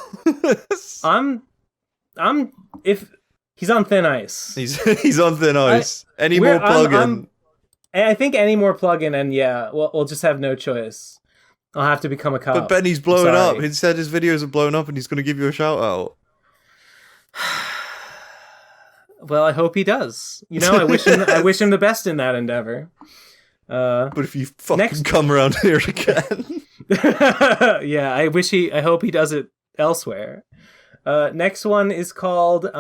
If he's on thin ice. He's on thin ice. Any more plug-in? I think any more plug-in, and yeah, we'll just have no choice. I'll have to become a cop. But Benny's blowing up. He said his videos are blowing up, and he's going to give you a shout out. Well, I hope he does. You know, I wish him the best in that endeavor. But if you fucking come around here again, yeah, I hope he does it elsewhere. Next one is called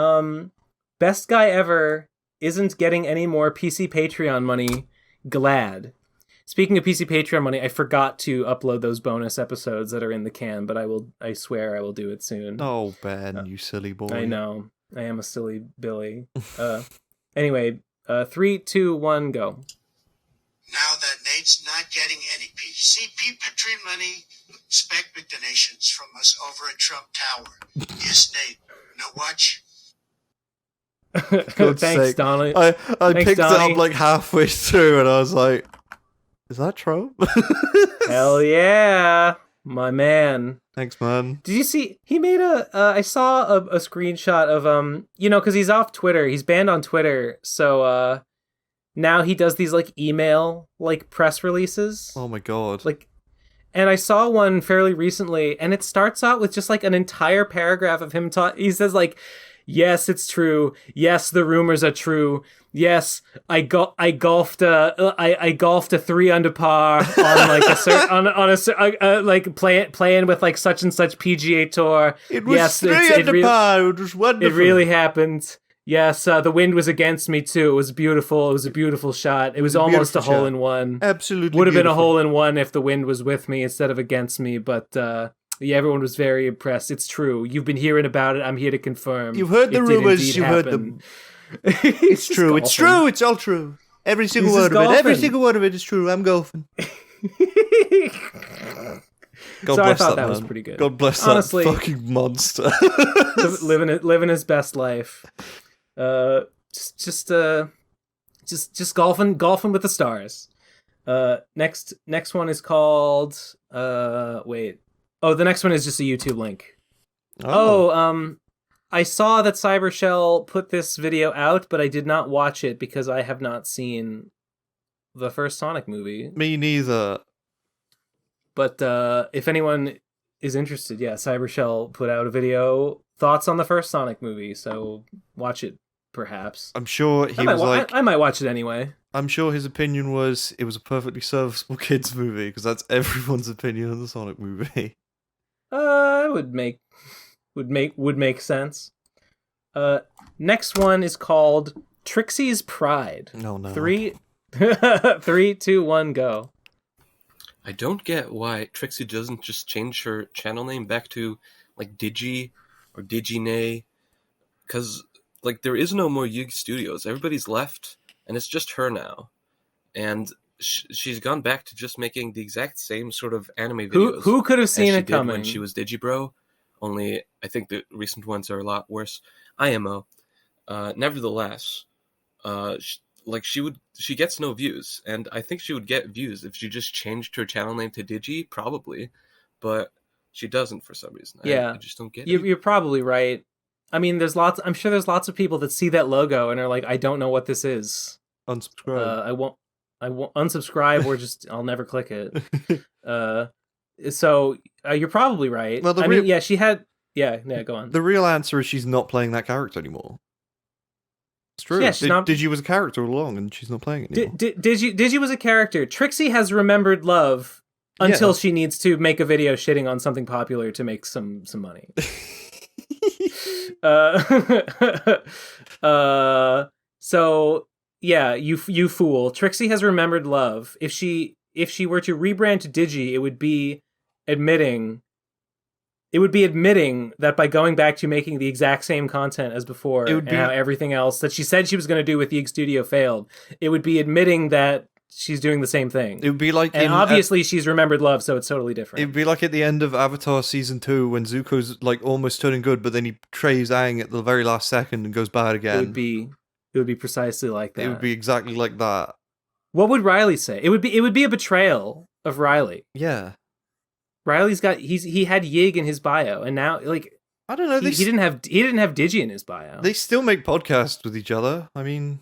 Best Guy Ever Isn't Getting Any More PC Patreon Money. Glad. Speaking of PC Patreon money, I forgot to upload those bonus episodes that are in the can, but I swear I will do it soon. Oh, Ben, you silly boy. I know. I am a silly Billy. Anyway, 3, 2, 1, go. Now that Nate's not getting any PCP Patreon money, expect big donations from us over at Trump Tower. Yes, Nate. No watch? God's Thanks, sake. Donnie. I Thanks, picked Donnie. it up like halfway through, and I was like, "Is that Trump?" Hell yeah, my man. Thanks, man. Did you see? He made I saw a screenshot of because he's off Twitter. He's banned on Twitter, so now he does these like email like press releases. Oh my god. And I saw one fairly recently, and it starts out with just like an entire paragraph of him he says like, "Yes, it's true. Yes, the rumors are true. Yes, I golfed a 3 under par on like playing with like such and such PGA tour. It was 3 under par. It was wonderful. It really happened. Yes, the wind was against me too. It was beautiful. It was a beautiful shot. It was almost a hole in one. Absolutely, would have been a hole in one if the wind was with me instead of against me. But yeah, everyone was very impressed. It's true. You've been hearing about it. I'm here to confirm. You've heard the rumors. You've heard them. It's true. It's true. It's all true. Every single word of it. Every single word of it is true. I'm golfing. God bless I thought that man. Was pretty good. God bless Honestly, that fucking monster. living his best life. Just golfing with the stars. Next one is called wait. Oh, the next one is just a YouTube link. I saw that Cybershell put this video out, but I did not watch it because I have not seen the first Sonic movie. Me neither. But if anyone is interested, yeah, Cybershell put out a video, thoughts on the first Sonic movie, so watch it, perhaps. I'm sure I might watch it anyway. I'm sure his opinion was it was a perfectly serviceable kids movie, because that's everyone's opinion of the Sonic movie. Would make sense. Next one is called Trixie's Pride. Oh no. 3, 2, 1, go. I don't get why Trixie doesn't just change her channel name back to like Digi or Digine, because like there is no more Yugi Studios. Everybody's left, and it's just her now, and she's gone back to just making the exact same sort of anime videos. Who could have seen it coming when she was Digibro? Only I think the recent ones are a lot worse. IMO. Nevertheless, she gets no views, and I think she would get views if she just changed her channel name to Digi, probably, but she doesn't for some reason. Yeah, I just don't get it. You're probably right. I mean, I'm sure there's lots of people that see that logo and are like, I don't know what this is. Unsubscribe. I won't unsubscribe or just I'll never click it. So you're probably right. Well, she had. Yeah, go on. The real answer is she's not playing that character anymore. It's true. Yeah, she's not... Digi was a character all along, and she's not playing it anymore. Digi was a character. Trixie has remembered love until she needs to make a video shitting on something popular to make some money. So yeah, you fool. Trixie has remembered love. If she were to rebrand to Digi, it would be admitting that by going back to making the exact same content as before, and how everything else that she said she was going to do with the Yig Studio failed, it would be admitting that she's doing the same thing. It would be like, and obviously she's remembered love, so it's totally different. It would be like at the end of Avatar Season 2 when Zuko's like almost turning good, but then he betrays Aang at the very last second and goes bad again. It would be precisely like that. It would be exactly like that. What would Riley say? It would be a betrayal of Riley. Yeah. Riley's got he had Yig in his bio, and now I don't know. He didn't have Digi in his bio. They still make podcasts with each other. I mean,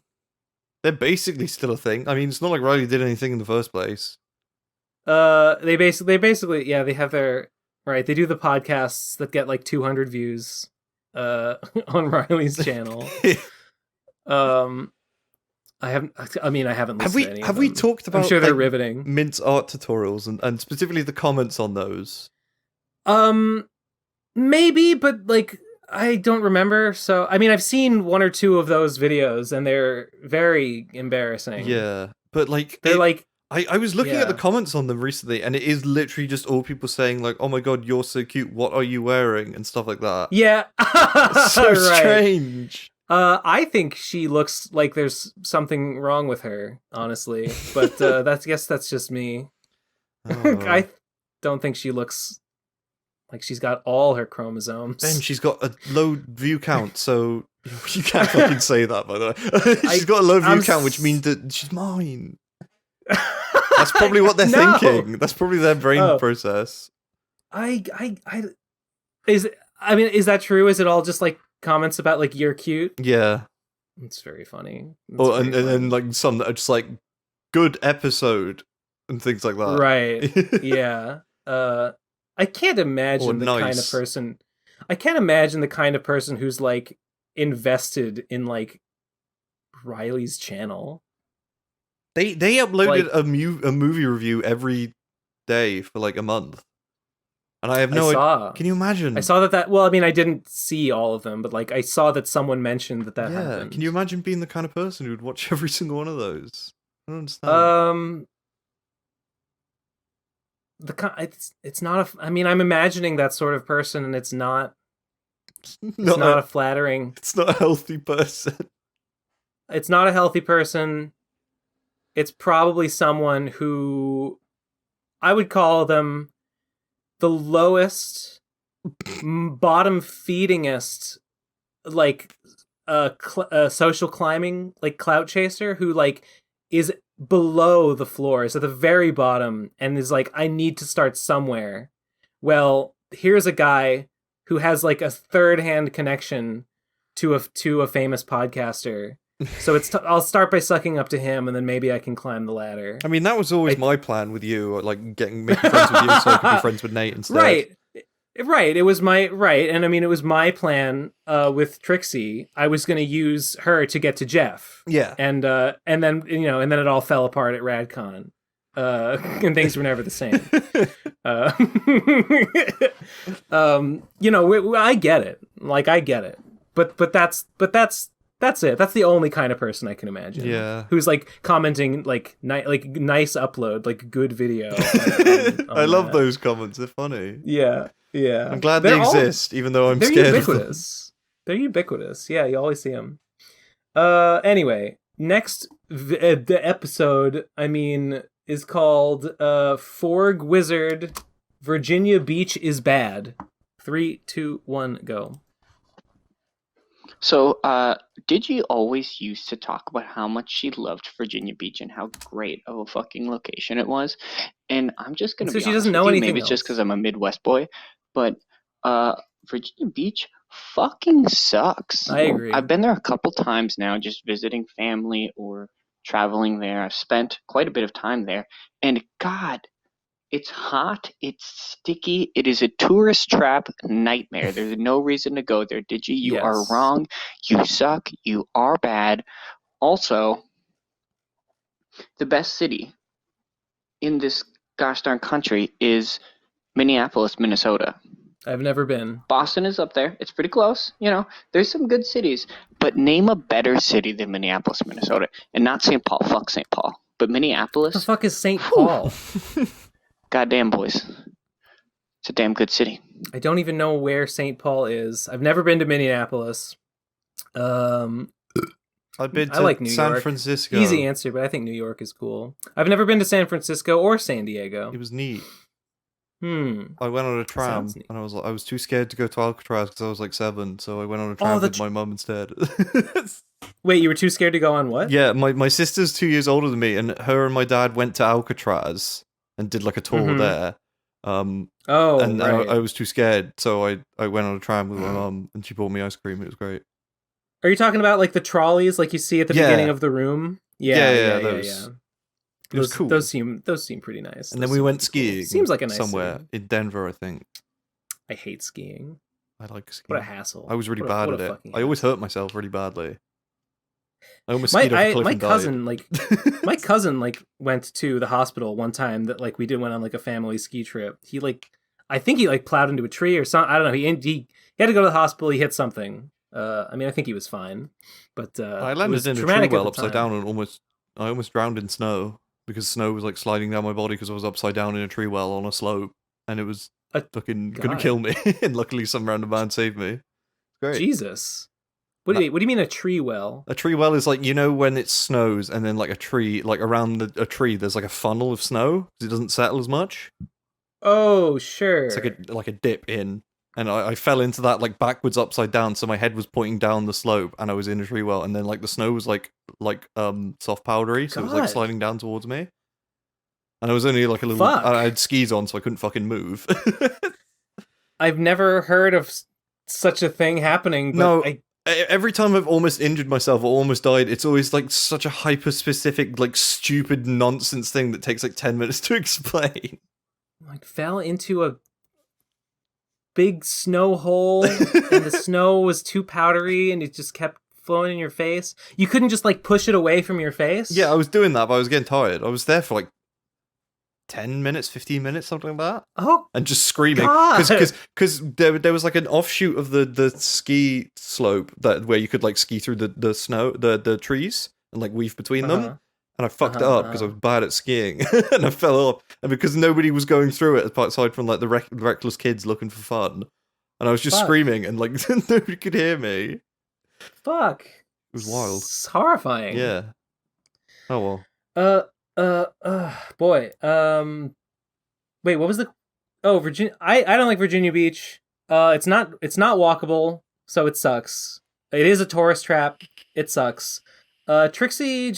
they're basically still a thing. I mean, it's not like Riley did anything in the first place. They basically they have their right. They do the podcasts that get like 200 views on Riley's channel. I haven't listened to any of them. Have we talked about? I'm sure they're riveting. Mint's art tutorials and specifically the comments on those. Maybe, but like I don't remember. So I mean, I've seen one or two of those videos, and they're very embarrassing. Yeah, but like I was looking at the comments on them recently, and it is literally just all people saying like, "Oh my god, you're so cute. What are you wearing?" and stuff like that. Yeah, it's so strange. I think she looks like there's something wrong with her, honestly. But I guess that's just me. Oh. I don't think she looks like she's got all her chromosomes. Ben, she's got a low view count, so you can't fucking say that, by the way. She's got a low view count, which means that she's mine. That's probably what they're thinking. That's probably their brain process. Is that true? Is it all just like comments about like you're cute? Yeah, it's very funny. And like some that are just like good episode and things like that. Right. Yeah. I can't imagine kind of person. I can't imagine the kind of person who's like invested in like Riley's channel. They uploaded a movie review every day for like a month. And I have no idea. Can you imagine? I saw that. Well, I mean, I didn't see all of them, but like I saw that someone mentioned that happened. Can you imagine being the kind of person who'd watch every single one of those? I don't understand. It's not a. I mean, I'm imagining that sort of person, and it's not a flattering. It's not a healthy person. It's not a healthy person. It's probably someone who I would call them the lowest, bottom feedingest, like social climbing, like clout chaser who like is below the floor, is at the very bottom, and is like, I need to start somewhere. Well, here's a guy who has like a third-hand connection to a famous podcaster. So I'll start by sucking up to him, and then maybe I can climb the ladder. I mean, that was always my plan with you, like making friends with you so I could be friends with Nate instead. Right. It was and I mean, it was my plan with Trixie. I was going to use her to get to Jeff. Yeah. And then it all fell apart at RadCon. And things were never the same. I get it. Like, I get it. But that's it. That's the only kind of person I can imagine. Yeah. Who's like commenting like nice upload, like good video. On I love those comments. They're funny. Yeah. Yeah. I'm glad they exist, even though I'm scared of them. They're ubiquitous. Yeah, you always see them. Anyway, next the episode, I mean, is called Forg Wizard Virginia Beach is Bad. 3, 2, 1, go. So, did you always used to talk about how much she loved Virginia Beach and how great of a fucking location it was? And I'm just gonna be honest with you, maybe it's just because I'm a Midwest boy, but Virginia Beach fucking sucks. I agree. I've been there a couple times now, just visiting family or traveling there. I've spent quite a bit of time there, and God, It's hot. It's sticky. It is a tourist trap nightmare. There's no reason to go there, Digi. You are wrong. You suck. You are bad. Also, the best city in this gosh darn country is Minneapolis, Minnesota. I've never been. Boston is up there. It's pretty close. You know, there's some good cities. But name a better city than Minneapolis, Minnesota. And not St. Paul. Fuck St. Paul. But Minneapolis. What the fuck is St. Paul? Goddamn, boys. It's a damn good city. I don't even know where St. Paul is. I've never been to Minneapolis. I've been to like New San York. Francisco. Easy answer, but I think New York is cool. I've never been to San Francisco or San Diego. It was neat. I went on a tram, and I was too scared to go to Alcatraz because I was like 7, so I went on a tram with my mum instead. Wait, you were too scared to go on what? Yeah, my sister's 2 years older than me, and her and my dad went to Alcatraz and did like a tour there. And right. I was too scared, so I went on a tram with my mum, and she bought me ice cream. It was great. Are you talking about like the trolleys, like you see at the beginning of the room? Yeah. It was cool. Those seem pretty nice. And then we went skiing. Cool. Seems like a nice somewhere city. in Denver, I think. I hate skiing. I like skiing. What a hassle. I was really bad at it. I always hurt myself really badly. I almost my cousin went to the hospital one time that like went on like a family ski trip. I think he plowed into a tree or something. I don't know. He had to go to the hospital. He hit something. I mean, I think he was fine, but I landed in a tree well upside down and I almost drowned in snow because snow was like sliding down my body because I was upside down in a tree well on a slope, and it was fucking gonna kill me. And luckily, some random man saved me. Great. Jesus. What do you mean a tree well? A tree well is like, you know, when it snows and then like a tree, like around a tree, there's like a funnel of snow because it doesn't settle as much. Oh, sure. It's like a dip in. And I fell into that like backwards upside down, so my head was pointing down the slope, and I was in a tree well, and then like the snow was like soft powdery, so it was like sliding down towards me. And I was only like a little. I had skis on, so I couldn't fucking move. I've never heard of such a thing happening. But every time I've almost injured myself or almost died, it's always like such a hyper specific, like stupid nonsense thing that takes like 10 minutes to explain. Like fell into a big snow hole and the snow was too powdery and it just kept flowing in your face. You couldn't just like push it away from your face? Yeah, I was doing that, but I was getting tired. I was there for like 10 minutes, 15 minutes, something like that. Oh, and just screaming because there was like an offshoot of the ski slope where you could like ski through the snow, the trees and like weave between them. And I fucked it up because I was bad at skiing, and I fell off. And because nobody was going through it, aside from like the reckless kids looking for fun, and I was just screaming, and like nobody could hear me. Fuck! It was wild. It's horrifying. Yeah. Oh well. Boy. Wait, what was the? Oh, Virginia. I don't like Virginia Beach. It's not walkable, so it sucks. It is a tourist trap. It sucks. Trixie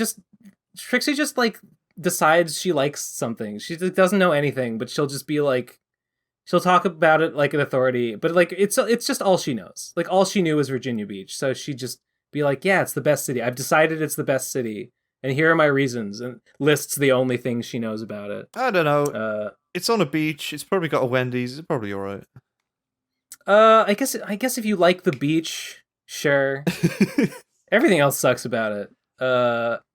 just like decides she likes something. She doesn't know anything, but she'll just be like, she'll talk about it like an authority, but like it's just all she knows. Like all she knew was Virginia Beach, so she'd just be like, yeah, it's the best city. I've decided it's the best city, and here are my reasons, and lists the only things she knows about it. I don't know. It's on a beach. It's probably got a Wendy's. It's probably all right. I guess if you like the beach, sure. Everything else sucks about it.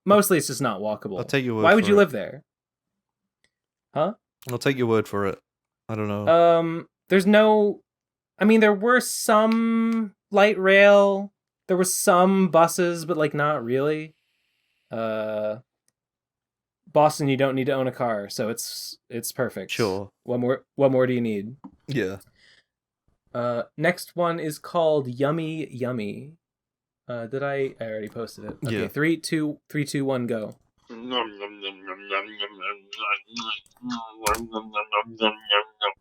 Mostly it's just not walkable. I'll take your word. Why would you it. live there? Huh? I'll take your word for it. I don't know. There's no. I mean, there were some light rail. There were some buses, but like not really. Boston, you don't need to own a car, so it's perfect. Sure. What more do you need? Yeah. Next one is called Yummy Yummy. Did I already posted it? Okay, yeah. 3, 2, 1, go.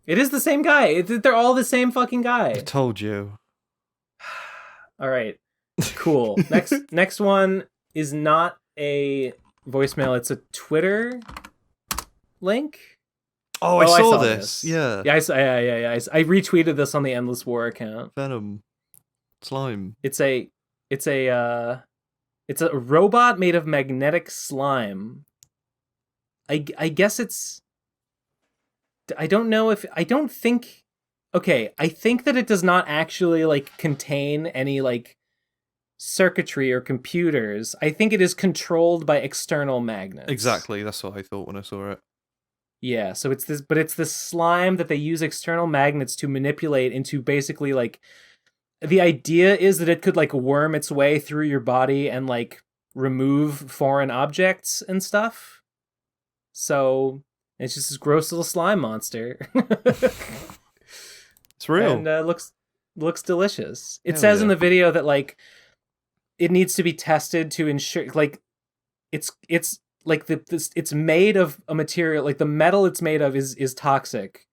It is the same guy. They're all the same fucking guy. I told you. All right. Cool. Next one is not a voicemail. It's a Twitter link. Oh, I saw this. Yeah. Yeah, I retweeted this on the Endless War account. Venom. Slime. It's a robot made of magnetic slime. I guess it's don't know if I don't think. Okay, I think that it does not actually like contain any like circuitry or computers. I think it is controlled by external magnets. Exactly, that's what I thought when I saw it. Yeah, so it's this slime that they use external magnets to manipulate into basically like the idea is that it could like worm its way through your body and like remove foreign objects and stuff. So it's just this gross little slime monster. It's real. And looks delicious. It says in the video that like it needs to be tested to ensure like it's like it's made of a material, like the metal it's made of is toxic.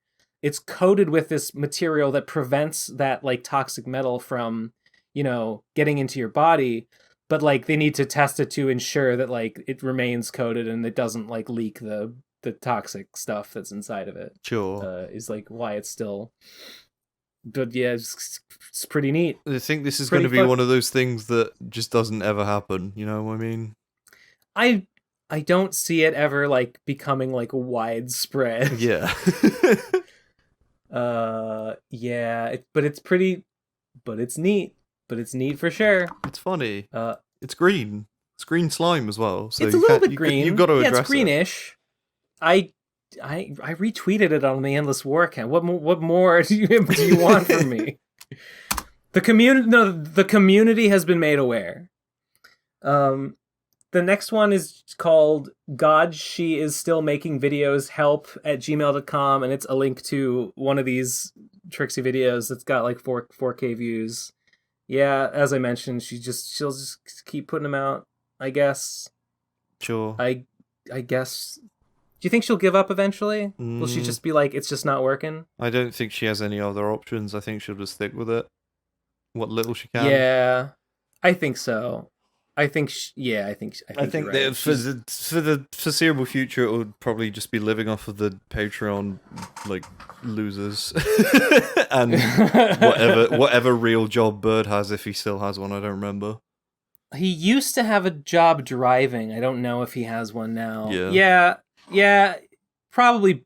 It's coated with this material that prevents that like toxic metal from, getting into your body. But like they need to test it to ensure that like it remains coated and it doesn't like leak the toxic stuff that's inside of it. Sure. Is like why it's still. But yeah, it's pretty neat. I think this is going to be one of those things that just doesn't ever happen. You know what I mean? I don't see it ever like becoming like widespread. Yeah. But it's pretty, but it's neat. But it's neat for sure. It's funny. It's green. It's green slime as well. So it's a little bit green. You've got to address it's greenish. I retweeted it on the Endless War account. What more do you want from me? The community has been made aware. The next one is called God, She Is Still Making Videos, help at gmail.com, and it's a link to one of these Trixie videos that's got like 4K views. Yeah, as I mentioned, she'll just keep putting them out, I guess. Sure. I guess. Do you think she'll give up eventually? Will she just be like, it's just not working? I don't think she has any other options. I think she'll just stick with it. What little she can. Yeah, I think so. I think that for the foreseeable future, it would probably just be living off of the Patreon like losers and whatever real job Bird has, if he still has one. I don't remember. He used to have a job driving. I don't know if he has one now. Yeah. Probably.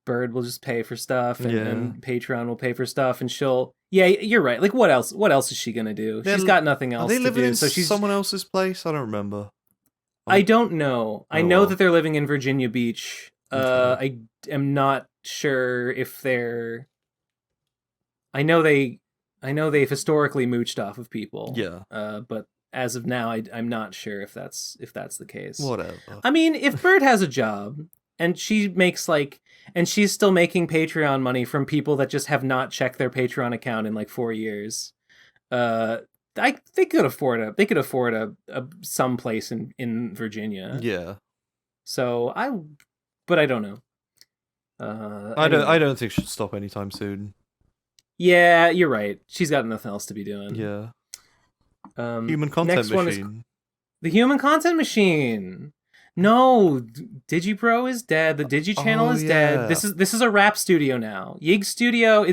Bird will just pay for stuff, and Patreon will pay for stuff, and she'll. Yeah, you're right. Like, what else? What else is she gonna do? She's got nothing else to do. Are they living in so she's someone else's place? I don't remember. I don't know. I know that they're living in Virginia Beach. I am not sure if they're. I know they've historically mooched off of people. Yeah. But as of now, I'm not sure if that's the case. Whatever. I mean, if Bird has a job and she makes and she's still making Patreon money from people that just have not checked their Patreon account in like 4 years. They could afford a some place in Virginia. Yeah. So but I don't know. I don't think she'll stop anytime soon. Yeah, you're right. She's got nothing else to be doing. Yeah. Human content machine. The human content machine. No, DigiPro is dead. The Digi channel is dead. This is a rap studio now. Yig Studio.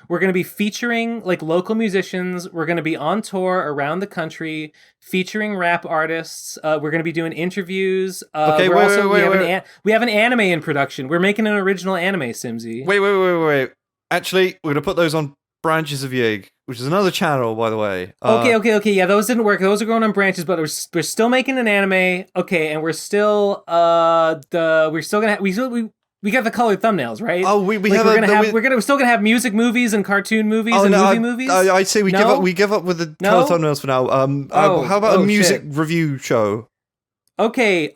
We're gonna be featuring like local musicians. We're gonna be on tour around the country, featuring rap artists. We're gonna be doing interviews. Okay, we have an anime in production. We're making an original anime, Simmsy. Wait. Actually, we're gonna put those on Branches of Yig, which is another channel, by the way. Okay. Yeah, those didn't work. Those are going on Branches, but we're still making an anime. Okay, and we're still we're still gonna we got the colored thumbnails, right? Oh, we're still gonna have music movies and cartoon movies and movie movies. I'd say we give up with the colored thumbnails for now. How about a music review show? Okay,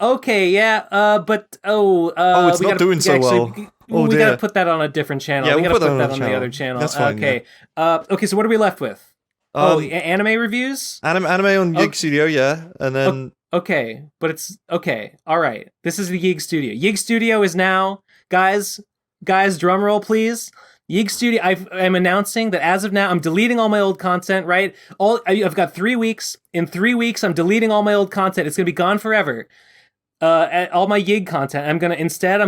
yeah. It's not doing so well. We gotta put that on a different channel. Yeah, we gotta put that on the the other channel. That's fine. Okay. Yeah. Okay. So what are we left with? Anime reviews. Anime on Yig Studio, yeah, and then. Okay, but it's okay. All right. This is the Yig Studio. Yig Studio is now, guys. Drum roll, please. Yig Studio. I'm announcing that as of now, I'm deleting all my old content. Right. I've got 3 weeks. In 3 weeks, I'm deleting all my old content. It's gonna be gone forever. All my Yig content. I'm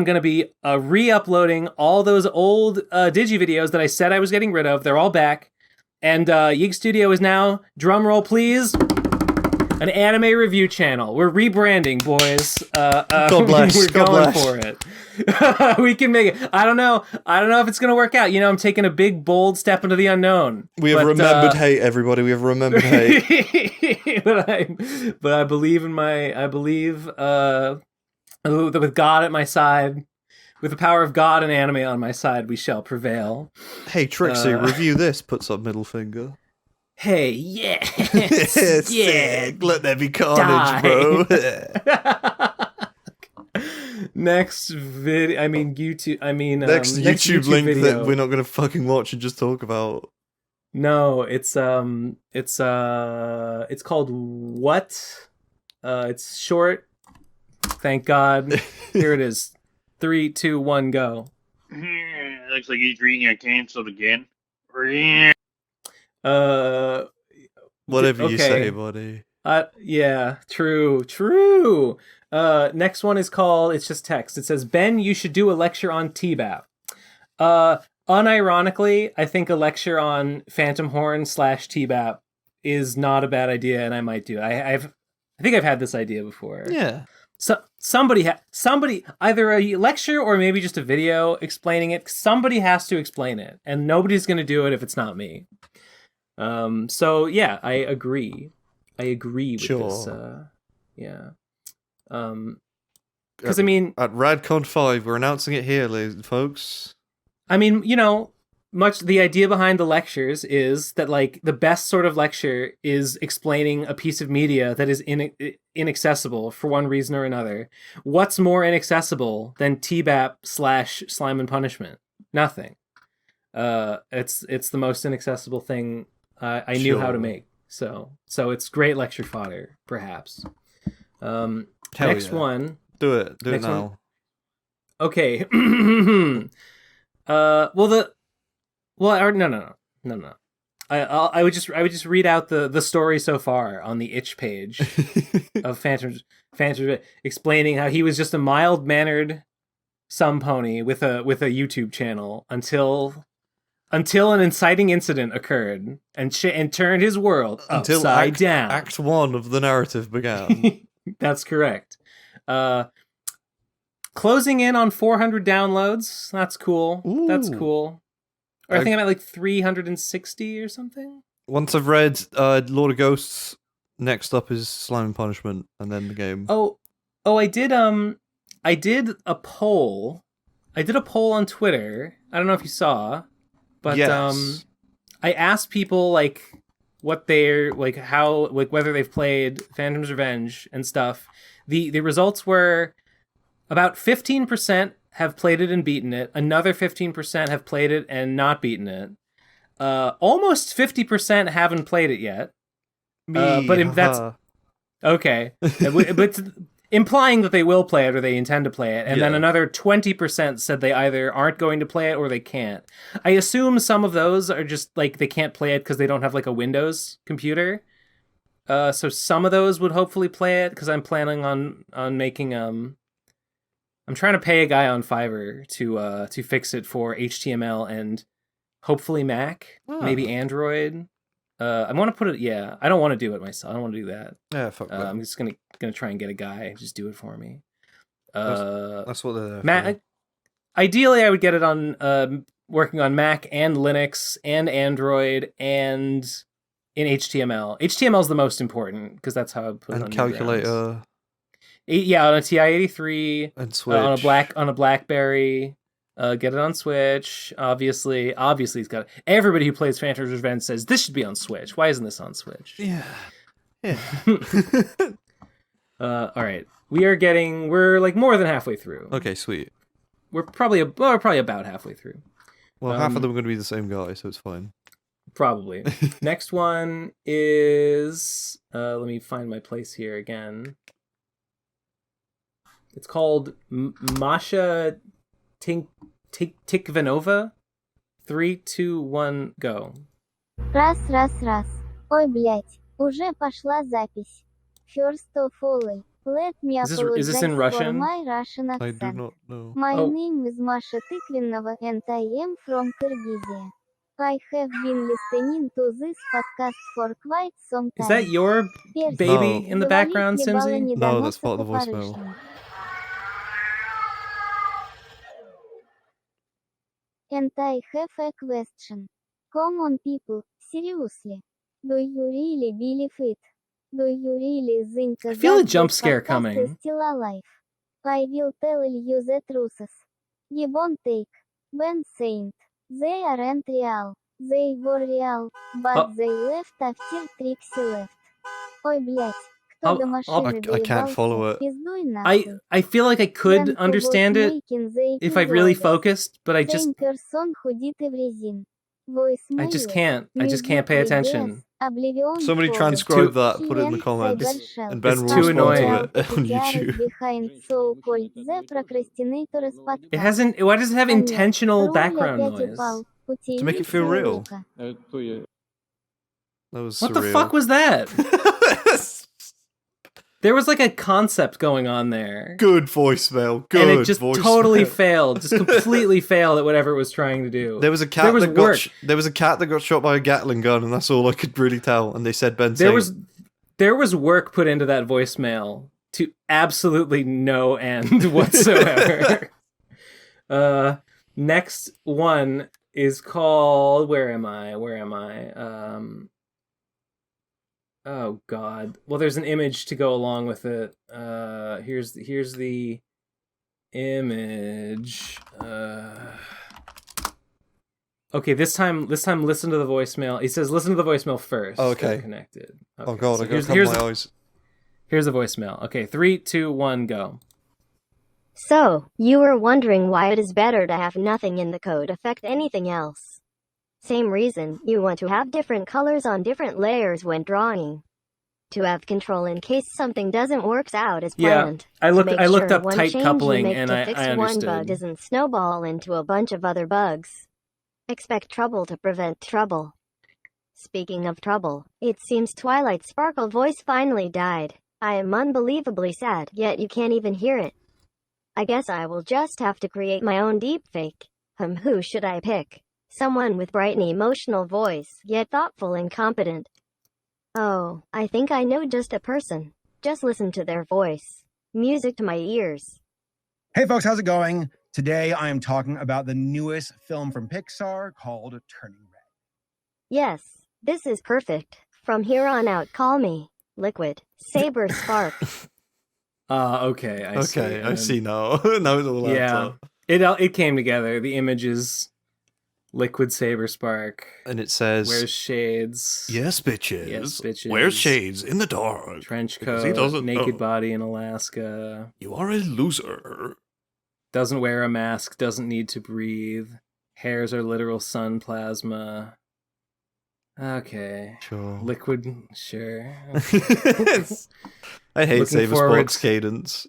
gonna be re-uploading all those old Digi videos that I said I was getting rid of. They're all back, and Yig Studio is now, drum roll please, An anime review channel. We're rebranding, boys. God bless. We're God going bless. for it. We can make it. I don't know if it's gonna work out. You know, I'm taking a big, bold step into the unknown. We have remembered hate, everybody. We have remembered hate. but I believe with God at my side, with the power of God and anime on my side, we shall prevail. Hey, Trixie, review this. Puts up middle finger. Hey, yeah. Sick. Let there be carnage, bro. Next video, YouTube. Next YouTube link video. That we're not gonna fucking watch and just talk about. No, it's called What? It's short. Thank God. Here it is. 3, 2, 1, go. Looks like E3 got canceled again. Whatever you say, buddy. Yeah, true. Next one is called, it's just text. It says, Ben, you should do a lecture on TBAP. Unironically, I think a lecture on Phantom Horn / TBAP is not a bad idea, and I might do. I think I've had this idea before. Yeah. So somebody, either a lecture or maybe just a video explaining it. Somebody has to explain it, and nobody's going to do it if it's not me. So yeah, I agree with this. Yeah. Because at RadCon 5, we're announcing it here, folks. I mean, you know, the idea behind the lectures is that, like, the best sort of lecture is explaining a piece of media that is inaccessible for one reason or another. What's more inaccessible than TBAP / Slime and Punishment? Nothing. It's the most inaccessible thing I knew how to make. So it's great lecture fodder, perhaps. Next one. Do it now. Okay. No. I would just read out the story so far on the itch page of Phantom, explaining how he was just a mild-mannered some pony with a YouTube channel until an inciting incident occurred and turned his world upside down. Act 1 of the narrative began. That's correct. Closing in on 400 downloads. That's cool. Ooh. That's cool. Or I think I'm at like 360 or something. Once I've read Lord of Ghosts, next up is Slime and Punishment, and then the game. Oh, I did a poll. I did a poll on Twitter. I don't know if you saw, but yes. I asked people like what they're like, how, like, whether they've played Phantom's Revenge and stuff. The results were about 15% have played it and beaten it. Another 15% have played it and not beaten it. Almost 50% haven't played it yet. That's okay. But implying that they will play it or they intend to play it. And then another 20% said they either aren't going to play it or they can't. I assume some of those are just like they can't play it because they don't have like a Windows computer. So some of those would hopefully play it because I'm planning on making I'm trying to pay a guy on Fiverr to fix it for HTML and hopefully Mac, maybe Android. I want to put it. Yeah, I don't want to do it myself. I don't want to do that. Yeah, fuck that. I'm just gonna try and get a guy just do it for me. That's what they're Mac. Ideally, I would get it on working on Mac and Linux and Android and in HTML. HTML is the most important because that's how I put it on calculator. Yeah, on a TI-83 and Switch. on a BlackBerry. Get it on Switch. Obviously, it's got everybody who plays Phantom's Revenge says this should be on Switch. Why isn't this on Switch? Yeah. All right, we're like more than halfway through. Okay, sweet. We're probably about halfway through. Well, half of them are going to be the same guy, so it's fine. Probably. Next one is let me find my place here again. It's called Masha Tikvanova. 3, 2, 1, go. Раз. Ой, блять, уже пошла запись. First of all, let me apologize for my Russian accent. I do not know. My name is Masha Tikvanova and I am from Kyrgyzia. I have been listening to this podcast for quite some time. Is that your baby in the background, Simmsy? No, that's part of the voicemail. And I have a question. Come on, people, seriously. Do you really believe it? Do you really think I feel a that jump this scare podcast coming. is still alive? I will tell you the truth. Gibbon take. Ben Saint. They aren't real. They were real, but they left after Trixie left. Ой, блядь, кто до машины I can't follow it. пиздуй нахуй. I feel like I could Then who understand was it making the if I really episodes? focused, but I just Same person who did everything. I just Voicemail, can't. I just can't pay music attention. videos, Oblivion Somebody Code, transcribe that, put it in the Event comments, Cybershell, and Ben will too respond annoying. to it on Jared YouTube. behind so-called The Procrastinators podcast. It hasn't. Why does it have А нет, intentional Роль background опять noise? упал. To make it feel Утяните real. Лука. That was What surreal. the fuck was that? There was like a concept going on there. Good voicemail. Good and it just voicemail. totally failed. Just completely failed at whatever it was trying to do. There was a cat there was a cat that got shot by a Gatling gun, and that's all I could really tell. And they said Ben Saint. There was work put into that voicemail to absolutely no end whatsoever. Next one is called Where am I? Oh god. Well, there's an image to go along with it. Here's the image. Okay, this time listen to the voicemail. He says listen to the voicemail first. Oh, okay. Connected. Oh Okay, god, so I gotta cover my eyes. Here's the voicemail. Okay, 3, 2, 1, go. So, you were wondering why it is better to have nothing in the code affect anything else. Same reason, you want to have different colors on different layers when drawing. To have control in case something doesn't work out as planned. I looked sure up one tight change coupling you make and to I fix understood. one bug doesn't snowball into a bunch of other bugs. Expect trouble to prevent trouble. Speaking of trouble, it seems Twilight Sparkle voice finally died. I am unbelievably sad, yet you can't even hear it. I guess I will just have to create my own deepfake. Who should I pick? Someone with bright and emotional voice, yet thoughtful and competent. Oh, I think I know just a person. Just listen to their voice. Music to my ears. Hey folks, how's it going? Today I am talking about the newest film from Pixar called Turning Red. Yes, this is perfect. From here on out, call me Liquid Saber Spark. Okay, I see. Okay, I see now. Now it's all yeah, out. it came together. The image is Liquid Saber Spark, and it says, "Wears shades." Yes, bitches. Yes, bitches. Wears shades in the dark. Trench because he coat. doesn't Naked know. body in Alaska. You are a loser. Doesn't wear a mask. Doesn't need to breathe. Hairs are literal sun plasma. Okay. Sure. Liquid. Sure. I hate Looking Saber forward- Spark's cadence.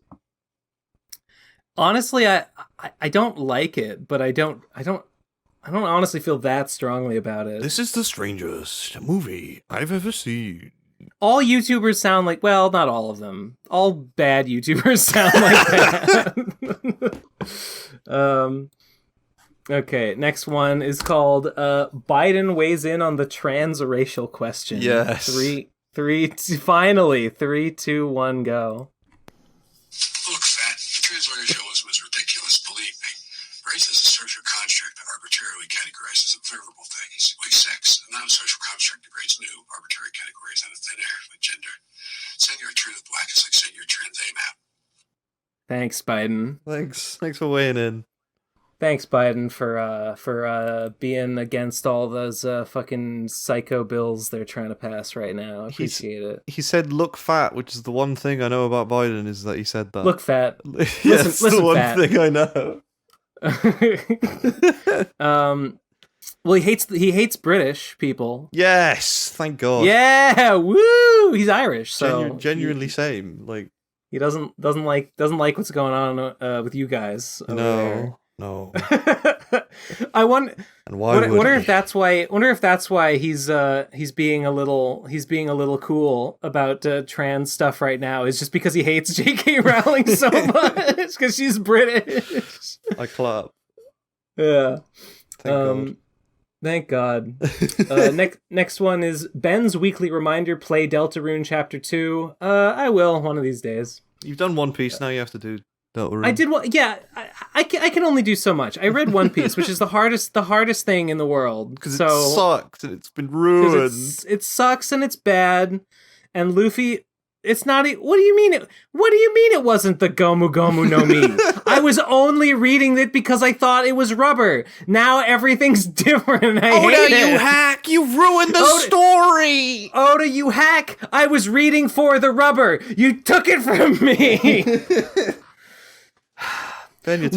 Honestly, I don't like it, but I don't honestly feel that strongly about it. This is the strangest movie I've ever seen. All YouTubers sound like, well, not all of them. All bad YouTubers sound like that. Okay, next one is called Biden weighs in on the transracial question. Yes. Finally, 3, 2, 1, go. Look, Fat, the transracialism is ridiculous, believe me. Race is a social construct that arbitrarily categorizes observable things, like sex. A non-social construct that creates new, arbitrary categories out of thin air, like gender. Saying you're a trans black is like saying you're a trans AMAP. Thanks, Biden. Thanks for weighing in. Thanks, Biden, for being against all those fucking psycho bills they're trying to pass right now. I appreciate it. He said look fat, which is the one thing I know about Biden is that he said that. Look fat. Yeah, it's the one fat. thing I know. Well, he hates British people. Yes, thank God. Yeah, woo! He's Irish, so genuinely same. Like he doesn't like what's going on with you guys. Over there. No. I wonder. And why? Wonder if that's why. Wonder if that's why he's being a little cool about trans stuff right now. Is just because he hates J.K. Rowling so much because she's British. I clap. Yeah. Thank God. Thank God. Next one is Ben's weekly reminder, play Deltarune Chapter 2. I will one of these days. You've done One Piece, now you have to do Deltarune. I did one. Yeah, I can only do so much. I read One Piece, which is the hardest thing in the world. Because it sucks and it's been ruined. It sucks and it's bad. And Luffy, it's not. What do you mean? What do you mean it wasn't the Gomu Gomu no Mi? I was only reading it because I thought it was rubber. Now everything's different. And I hate it. You hack! You ruined the story. Oda, you hack! I was reading for the rubber. You took it from me. Ben, you're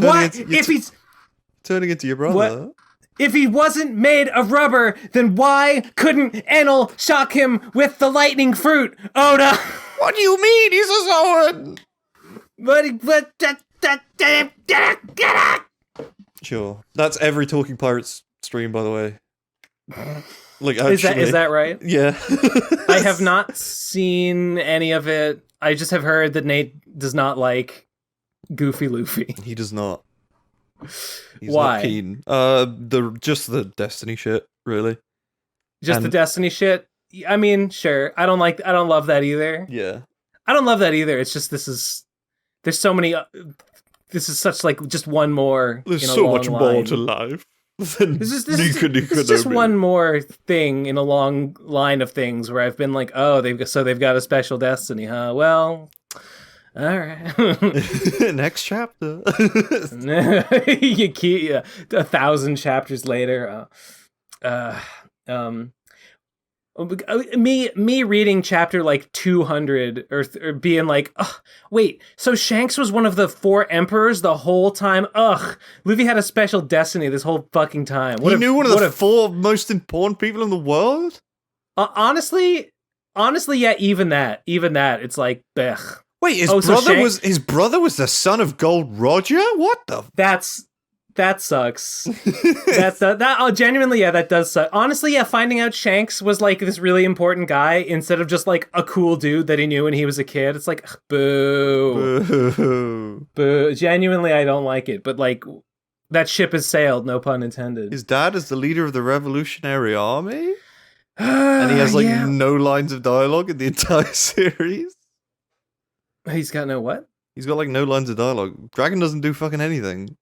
turning into your brother. What? If he wasn't made of rubber, then why couldn't Enel shock him with the lightning fruit, Oda? What do you mean? He's a Zoan. Sure. That's every Talking Pirates stream, by the way. Like, actually. Is that right? Yeah. I have not seen any of it. I just have heard that Nate does not like Goofy Luffy. He does not. He's Why? not keen. Just the Destiny shit, really. The Destiny shit? I mean, sure. I don't love that either. Yeah. I don't love that either. It's just there's so many this is such like just one more. There's so much more to life. This is just one more thing in a long line of things where I've been like, oh, they've got a special Destiny, huh? Well, all right. Next chapter. You keep 1,000 chapters later. Me reading chapter like 200 or being like, ugh, wait, so Shanks was one of the 4 emperors the whole time? Ugh, Luffy had a special destiny this whole fucking time. He knew one of the 4 most important people in the world? Honestly, yeah, even that, it's like, blech. Wait, his brother was the son of Gold Roger? What the? That sucks. Genuinely, yeah, that does suck. Honestly, yeah, finding out Shanks was like this really important guy instead of just like a cool dude that he knew when he was a kid. It's like, boo. Boo. Genuinely, I don't like it. But like, that ship has sailed, no pun intended. His dad is the leader of the Revolutionary Army? And he has like no lines of dialogue in the entire series? He's got no what? He's got like no lines of dialogue. Dragon doesn't do fucking anything.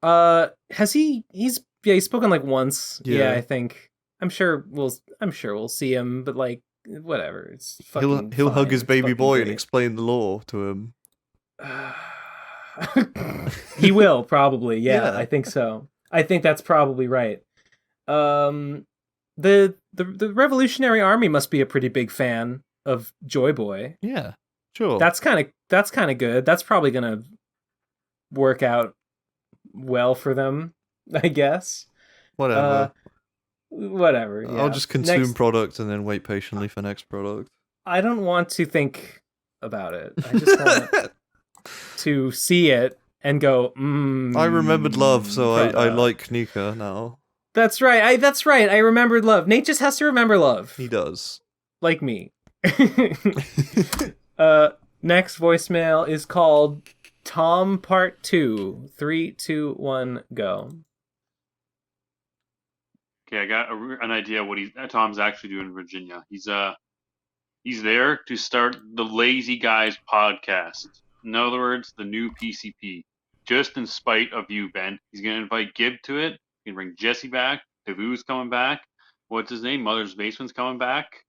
Has he? He's spoken like once. Yeah, I think. I'm sure we'll see him, but like whatever. It's fucking. He'll hug his baby boy and explain the law to him. He will probably. Yeah, I think so. I think that's probably right. The Revolutionary Army must be a pretty big fan of Joy Boy. Yeah, sure. That's kind of good. That's probably gonna work out well for them, I guess. Whatever. Whatever. Yeah. I'll just consume product and then wait patiently for next product. I don't want to think about it. I just want to see it and go, I remembered love, so I like Nika now. That's right. I remembered love. Nate just has to remember love. He does. Like me. Next voicemail is called Tom Part 2. 3, 2, 1, go. Okay, I got an idea what Tom's actually doing in Virginia. He's there to start the Lazy Guys podcast. In other words, the new PCP. Just in spite of you, Ben. He's gonna invite Gib to it. He's gonna bring Jesse back. Davu's coming back. What's his name? Mother's Basement's coming back.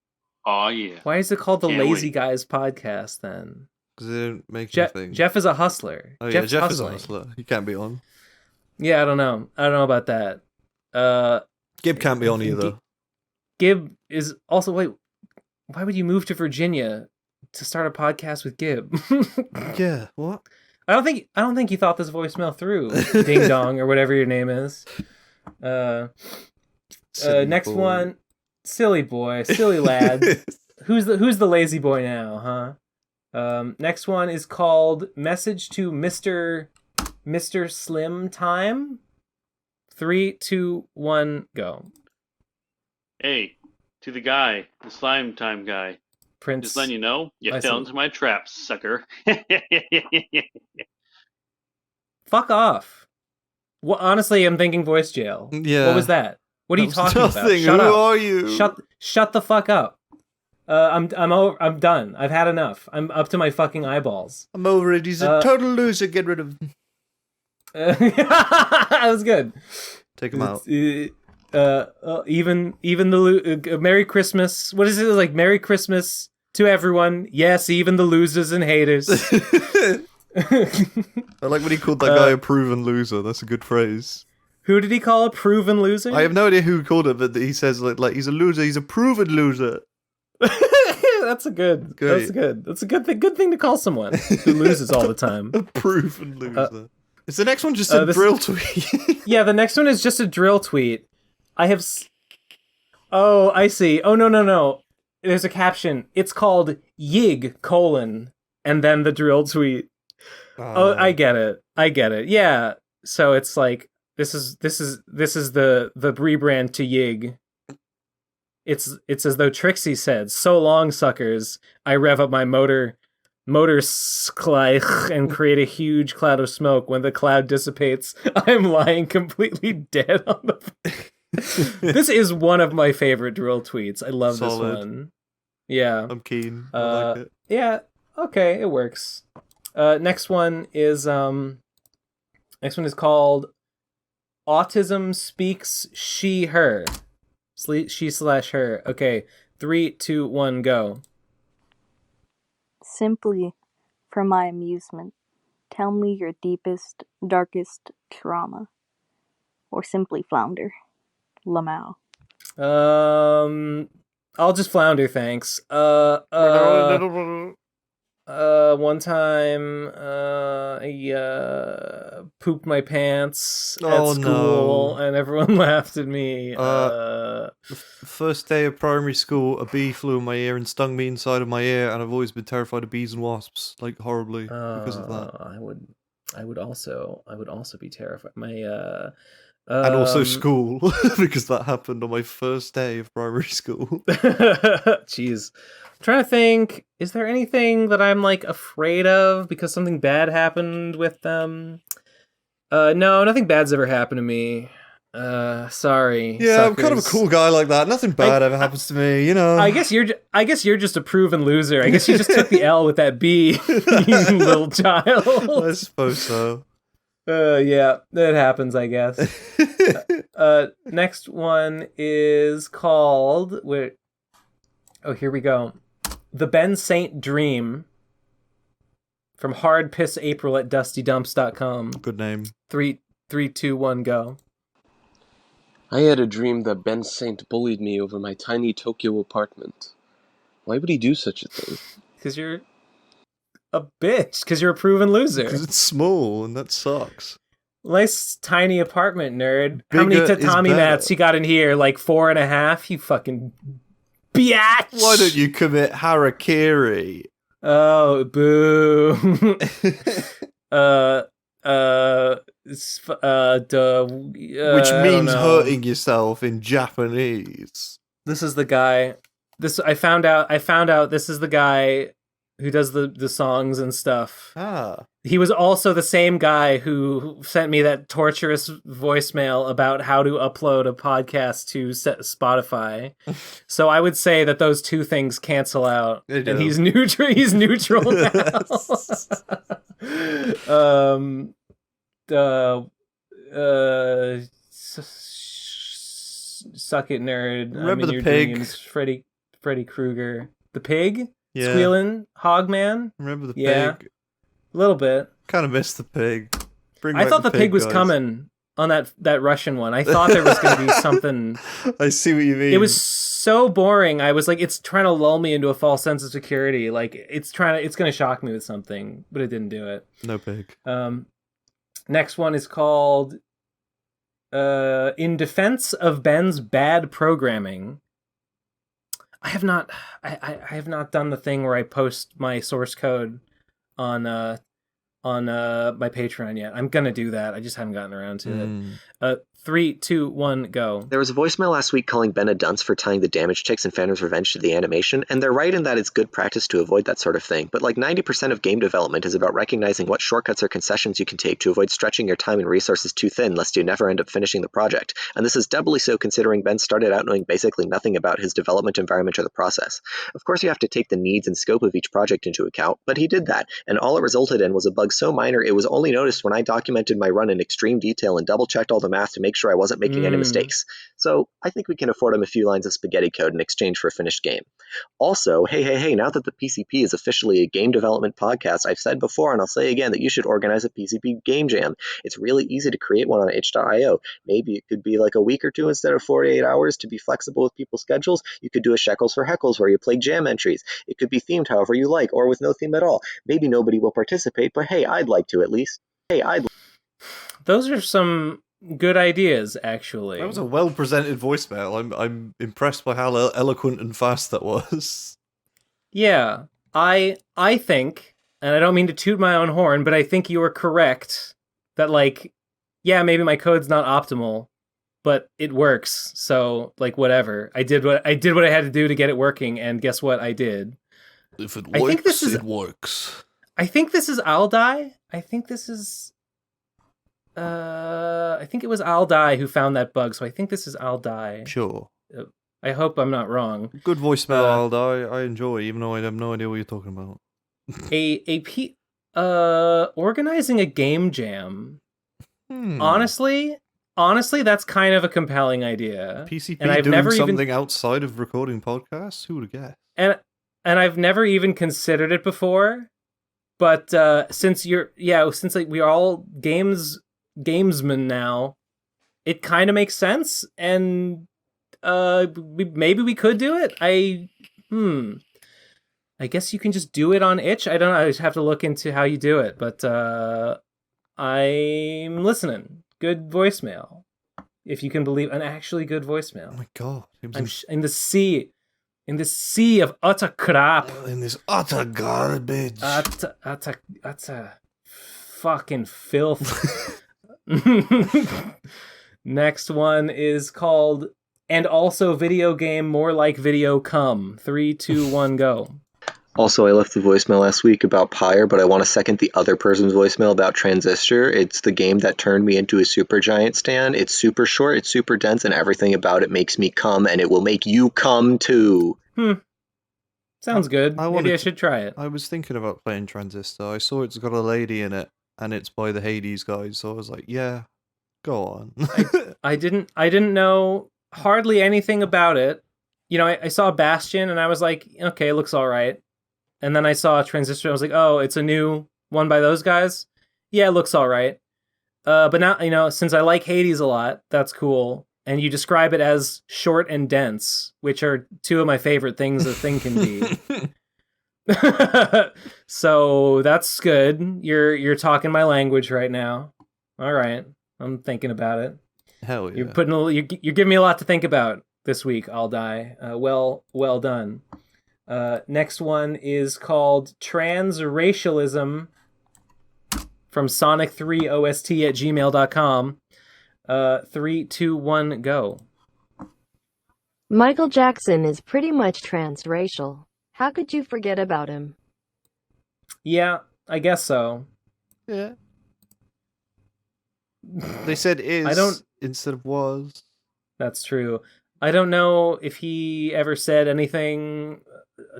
Oh yeah. Why is it called the Lazy Guys podcast then? Because they didn't make anything. Jeff is a hustler. Oh, yeah, Jeff is a hustler. He can't be on. Yeah, I don't know about that. Gib can't be on either. Gib is also... Wait, why would you move to Virginia to start a podcast with Gib? Yeah, what? I don't think you thought this voicemail through, Ding Dong, or whatever your name is. Next one, silly boy, silly lad. Who's the lazy boy now, huh? Next one is called Message to Mr. Slim Time. 3, 2, 1, go. Hey, to the guy, the slime time guy. Prince. Just letting you know, you fell into my trap, sucker. Fuck off. Well, honestly, I'm thinking voice jail. Yeah. What was that? What are you talking about? Shut up. Who are you? Shut the fuck up. I'm done. I've had enough. I'm up to my fucking eyeballs. I'm over it. He's a total loser. Get rid of him. That was good. Take him out. Even the Merry Christmas. What is it like? Merry Christmas to everyone. Yes, even the losers and haters. I like when he called that guy a proven loser. That's a good phrase. Who did he call a proven loser? I have no idea who called it, but he says like he's a loser. He's a proven loser. That's good. That's good. That's a good thing. Good thing to call someone who loses all the time. A proven loser. Is the next one just a drill tweet? Yeah, the next one is just a drill tweet. Oh, I see. Oh, no. There's a caption. It's called Yig : and then the drill tweet. Oh, I get it. Yeah. So it's like this is the rebrand to Yig. It's as though Trixie said, "So long, suckers. I rev up my motor skleich and create a huge cloud of smoke. When the cloud dissipates, I'm lying completely dead on the." This is one of my favorite drill tweets. I love this one. Yeah, I'm keen. I like it. Yeah, okay, it works. Next one is called Autism Speaks She/Her. She/her. Okay, 3, 2, 1, go. Simply for my amusement, tell me your deepest, darkest trauma. Or simply flounder. Lamau. I'll just flounder, thanks. One time, I pooped my pants at school, and everyone laughed at me. First day of primary school, a bee flew in my ear and stung me inside of my ear, and I've always been terrified of bees and wasps, like horribly, because of that. I would also be terrified. And also school, because that happened on my first day of primary school. Jeez. I'm trying to think, is there anything that I'm like afraid of because something bad happened with them? No, nothing bad's ever happened to me. Sorry. Yeah, suckers. I'm kind of a cool guy like that. Nothing bad ever happens to me, you know. I guess you're just a proven loser. I guess you just took the L with that B, you little child. I suppose so. Yeah, that happens, I guess. Next one is called... here we go. The Ben Saint Dream from Hard Piss April at DustyDumps.com. Good name. 3, 2, 1, go. I had a dream that Ben Saint bullied me over my tiny Tokyo apartment. Why would he do such a thing? Because you're a bitch. Because you're a proven loser. Because it's small, and that sucks. Nice tiny apartment, nerd. How many tatami mats you got in here? Like 4.5? You fucking biatch! Why don't you commit harakiri? Oh, boo. Which means hurting yourself in Japanese. This is the guy. I found out this is the guy who does the songs and stuff. He was also the same guy who sent me that torturous voicemail about how to upload a podcast to Spotify. So I would say that those two things cancel out. And he's neutral. He's neutral now. Suck it, nerd. Remember the pig? Dreams. Freddy Krueger. The pig? Yeah. Squealing Hogman? Remember the pig? A little bit. Kind of missed the pig. I thought the pig was coming on that Russian one. I thought there was going to be something. I see what you mean. It was so boring. I was like, it's trying to lull me into a false sense of security. Like it's going to shock me with something, but it didn't do it. No pig. Next one is called In Defense of Ben's Bad Programming. I have not done the thing where I post my source code on my Patreon yet. I'm gonna do that. I just haven't gotten around to it. 3, 2, 1, go. There was a voicemail last week calling Ben a dunce for tying the damage ticks in Phantom's Revenge to the animation, and they're right in that it's good practice to avoid that sort of thing, but like 90% of game development is about recognizing what shortcuts or concessions you can take to avoid stretching your time and resources too thin lest you never end up finishing the project, and this is doubly so considering Ben started out knowing basically nothing about his development environment or the process. Of course you have to take the needs and scope of each project into account, but he did that, and all it resulted in was a bug so minor it was only noticed when I documented my run in extreme detail and double-checked all the math to make sure I wasn't making any mistakes. So I think we can afford him a few lines of spaghetti code in exchange for a finished game. Also, hey, now that the PCP is officially a game development podcast, I've said before and I'll say again that you should organize a PCP game jam. It's really easy to create one on itch.io. Maybe it could be like a week or two instead of 48 hours to be flexible with people's schedules. You could do a Shekels for Heckles where you play jam entries. It could be themed however you like or with no theme at all. Maybe nobody will participate, but hey, I'd like to at least. Those are some good ideas, actually. That was a well-presented voicemail. I'm impressed by how eloquent and fast that was. Yeah, I think, and I don't mean to toot my own horn, but I think you were correct that, like, yeah, maybe my code's not optimal, but it works. So, like, whatever. I did what I had to do to get it working, and guess what? I did. If it works, it works. I think this is I'll Die. I think this is. I think it was I'll Die who found that bug, so I think this is I'll Die. Sure. I hope I'm not wrong. Good voicemail, I'll Die. I enjoy, even though I have no idea what you're talking about. Organizing a game jam. Honestly, that's kind of a compelling idea. PCP and I've doing never something outside of recording podcasts? Who would have guessed? And I've never even considered it before. But since we're all gamesmen now, it kind of makes sense, and maybe we could do it. I guess you can just do it on itch. I don't know. I just have to look into how you do it, but I'm listening. Good voicemail, if you can believe an actually good voicemail. Oh my god! I'm in the sea of utter crap. In this utter garbage. Utter fucking filth. Next one is called "And Also Video Game More Like Video Come." 3, 2, 1, go. Also, I left the voicemail last week about Pyre, but I want to second the other person's voicemail about Transistor. It's the game that turned me into a Supergiant stan. It's super short, it's super dense, and everything about it makes me come, and it will make you come too. Sounds good. Maybe I should try it. I was thinking about playing Transistor. I saw it's got a lady in it, and it's by the Hades guys, so I was like, yeah, go on. I didn't know hardly anything about it. You know, I saw Bastion, and I was like, okay, it looks all right. And then I saw Transistor, and I was like, oh, it's a new one by those guys? Yeah, it looks all right. But now, you know, since I like Hades a lot, that's cool. And you describe it as short and dense, which are two of my favorite things a thing can be. So that's good. You're talking my language right now. All right, I'm thinking about it. Hell yeah! You're giving me a lot to think about this week. I'll Die. Well done. Next one is called Transracialism from Sonic3OST@gmail.com. 3, 2, 1, go. Michael Jackson is pretty much transracial. How could you forget about him? Yeah, I guess so. Yeah. They said is instead of was. That's true. I don't know if he ever said anything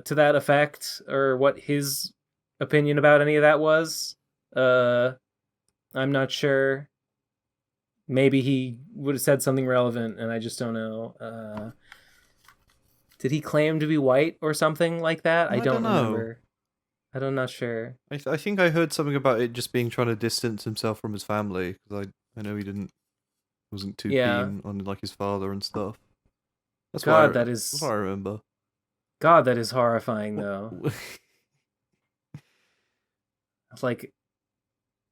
to that effect or what his opinion about any of that was. I'm not sure. Maybe he would have said something relevant, and I just don't know. Did he claim to be white or something like that? I don't remember. I'm not sure. I think I heard something about it just being trying to distance himself from his family, because I know he wasn't too keen on like his father and stuff. That's what I remember. God, that is horrifying, though. Like,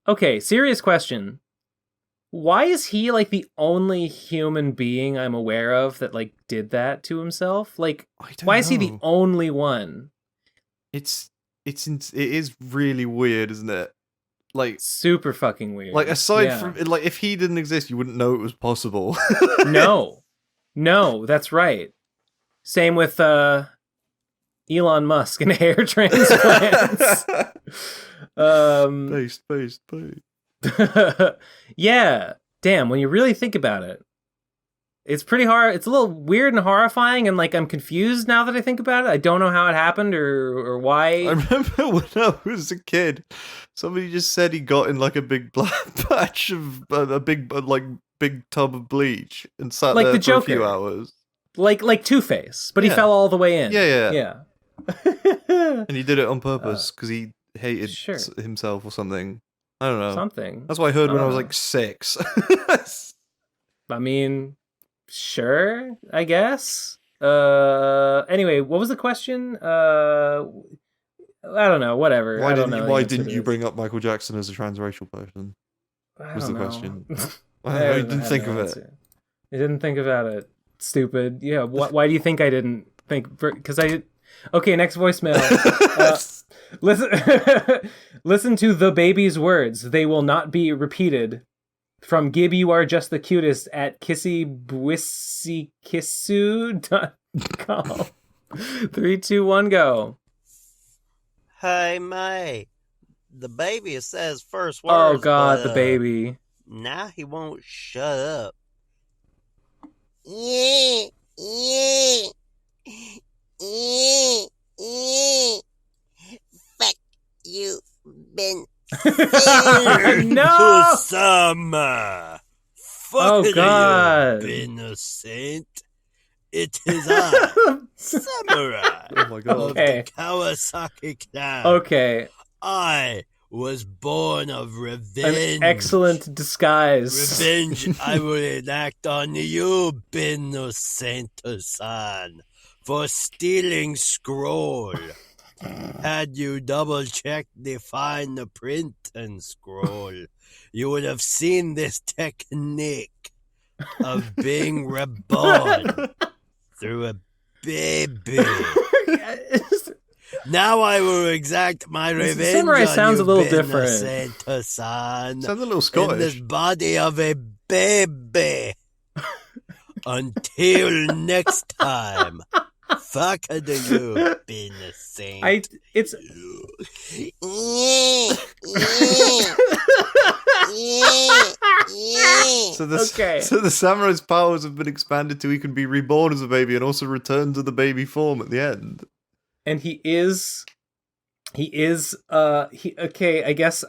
okay, serious question. Why is he like the only human being I'm aware of that like did that to himself? Like, why is he the only one? It is really weird, isn't it? Like super fucking weird. Like aside from like if he didn't exist, you wouldn't know it was possible. No, that's right. Same with Elon Musk and hair transplants. Based. Yeah, damn. When you really think about it, it's pretty hard. It's a little weird and horrifying, and like I'm confused now that I think about it. I don't know how it happened or why. I remember when I was a kid, somebody just said he got in like a big black patch of a big tub of bleach and sat like there the for Joker. a few hours, like Two-Face, but he fell all the way in. Yeah. And he did it on purpose because he hated himself or something. I don't know. Something. That's what I heard when I was like 6. I mean, sure, I guess. Anyway, what was the question? I don't know. Whatever. Why didn't you bring up Michael Jackson as a transracial person? Was the question. I didn't think of it. I didn't think about it. Stupid. Yeah. Why do you think I didn't think? Because I. Okay. Next voicemail. Listen to the baby's words. They will not be repeated. From Gib, you are just the cutest at kissybwissikissu.com. 3, 2, 1, go. Hey, mate. The baby says first words. Oh, God, but, the baby. Now he won't shut up. Fuck you, Ben. No! Summer. Oh, God. Innocent. It is I, Samurai. Oh my God. Okay. Of the Kawasaki clan. Okay. I was born of revenge. An excellent disguise. Revenge I will enact on you, Innocent-san, for stealing scroll. Had you double-checked the fine print and scroll, you would have seen this technique of being reborn through a baby. Now I will exact my revenge Samurai on sounds you, a little different. Innocent-san, Sounds a little in Scottish. the body of a baby. Until next time. Fuck do you, Innocent. It's... So the samurai's powers have been expanded to he can be reborn as a baby and also return to the baby form at the end. And I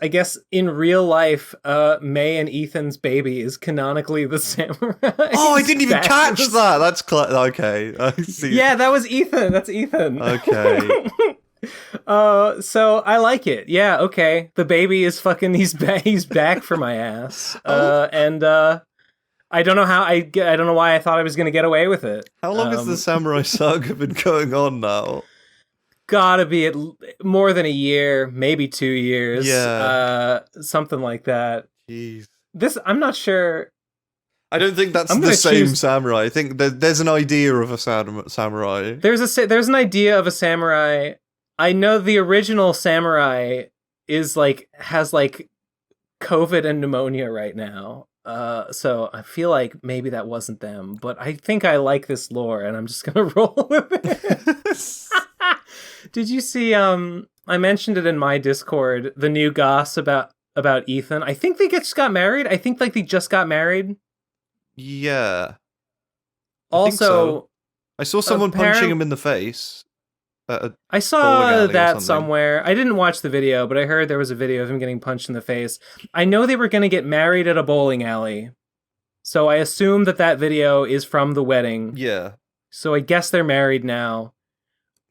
guess in real life, May and Ethan's baby is canonically the samurai. Oh, I didn't even catch that. That's okay. I see. Yeah, that was Ethan. That's Ethan. Okay. So I like it. Yeah, okay. The baby is fucking. He's back for my ass. And I don't know how. I don't know why I thought I was gonna get away with it. How long has the samurai saga been going on now? Gotta be more than a year, maybe 2 years. Yeah. Something like that. Jeez. I'm not sure. I don't think that's the same samurai. I think there's an idea of a samurai. There's an idea of a samurai. I know the original samurai has COVID and pneumonia right now. So I feel like maybe that wasn't them, but I think I like this lore and I'm just gonna roll with it. Did you see, I mentioned it in my Discord, the new goss about Ethan. I think they just got married. I think they just got married. Yeah. Also, I saw someone punching him in the face. I saw that somewhere. I didn't watch the video, but I heard there was a video of him getting punched in the face. I know they were going to get married at a bowling alley. So I assume that video is from the wedding. Yeah. So I guess they're married now.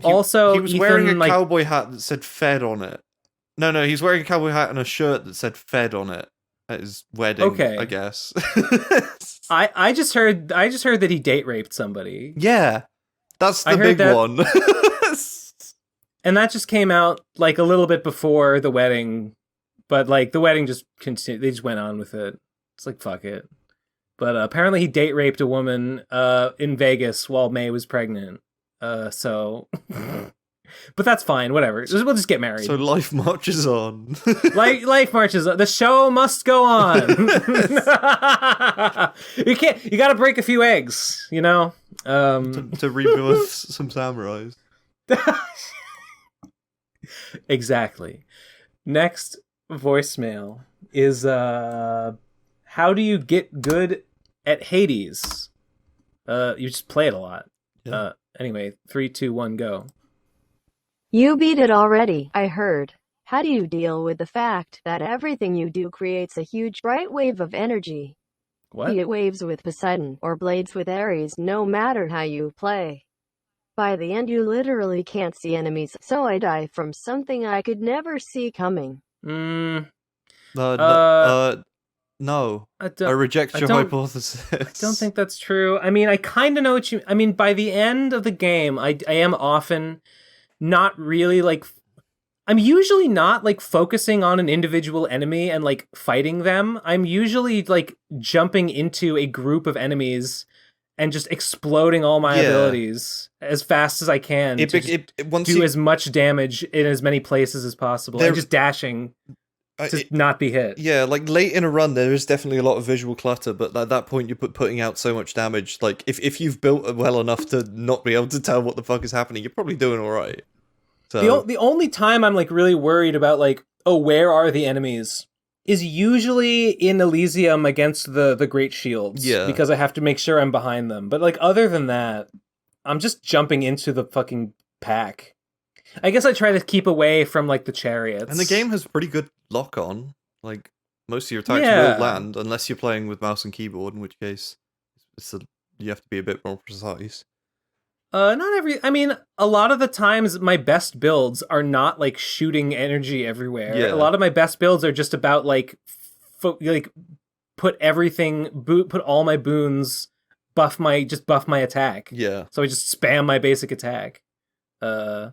He was wearing a cowboy hat that said Fed on it. No, he's wearing a cowboy hat and a shirt that said Fed on it at his wedding, okay. I guess. I just heard that he date raped somebody. Yeah. That's the big one. And that just came out a little bit before the wedding, but the wedding just continued. They just went on with it. It's fuck it. But apparently he date raped a woman in Vegas while May was pregnant. So But that's fine. Whatever. We'll just get married. So life marches on. Life marches on. The show must go on. You can't. You got to break a few eggs. You know. To rebirth some samurais. Exactly. Next voicemail is how do you get good at Hades? You just play it a lot. Yeah. Anyway, 3, 2, 1, go. You beat it already, I heard. How do you deal with the fact that everything you do creates a huge bright wave of energy? What? Be it waves with Poseidon or blades with Ares, no matter how you play. By the end you literally can't see enemies, so I die from something I could never see coming. No. I reject your hypothesis. I don't think that's true. I mean, I kind of know what you... I mean, by the end of the game, I am often not really, like... I'm usually not, like, focusing on an individual enemy and, like, fighting them. I'm usually, like, jumping into a group of enemies and just exploding all my abilities as fast as I can to do as much damage in as many places as possible. And just dashing to not be hit. Yeah, like late in a run, there is definitely a lot of visual clutter, but at that point, you're putting out so much damage. Like, if you've built well enough to not be able to tell what the fuck is happening, you're probably doing all right. So the only time I'm, like, really worried about, like, oh, where are the enemies, is usually in Elysium against the Great Shields. Yeah. Because I have to make sure I'm behind them. But, like, other than that, I'm just jumping into the fucking pack. I guess I try to keep away from, like, the chariots. And the game has pretty good lock-on. Like, most of your attacks will land, unless you're playing with mouse and keyboard, in which case you have to be a bit more precise. I mean, a lot of the times my best builds are not, like, shooting energy everywhere. Yeah. A lot of my best builds are just about, like, put all my boons, buff my attack. Yeah. So I just spam my basic attack. That's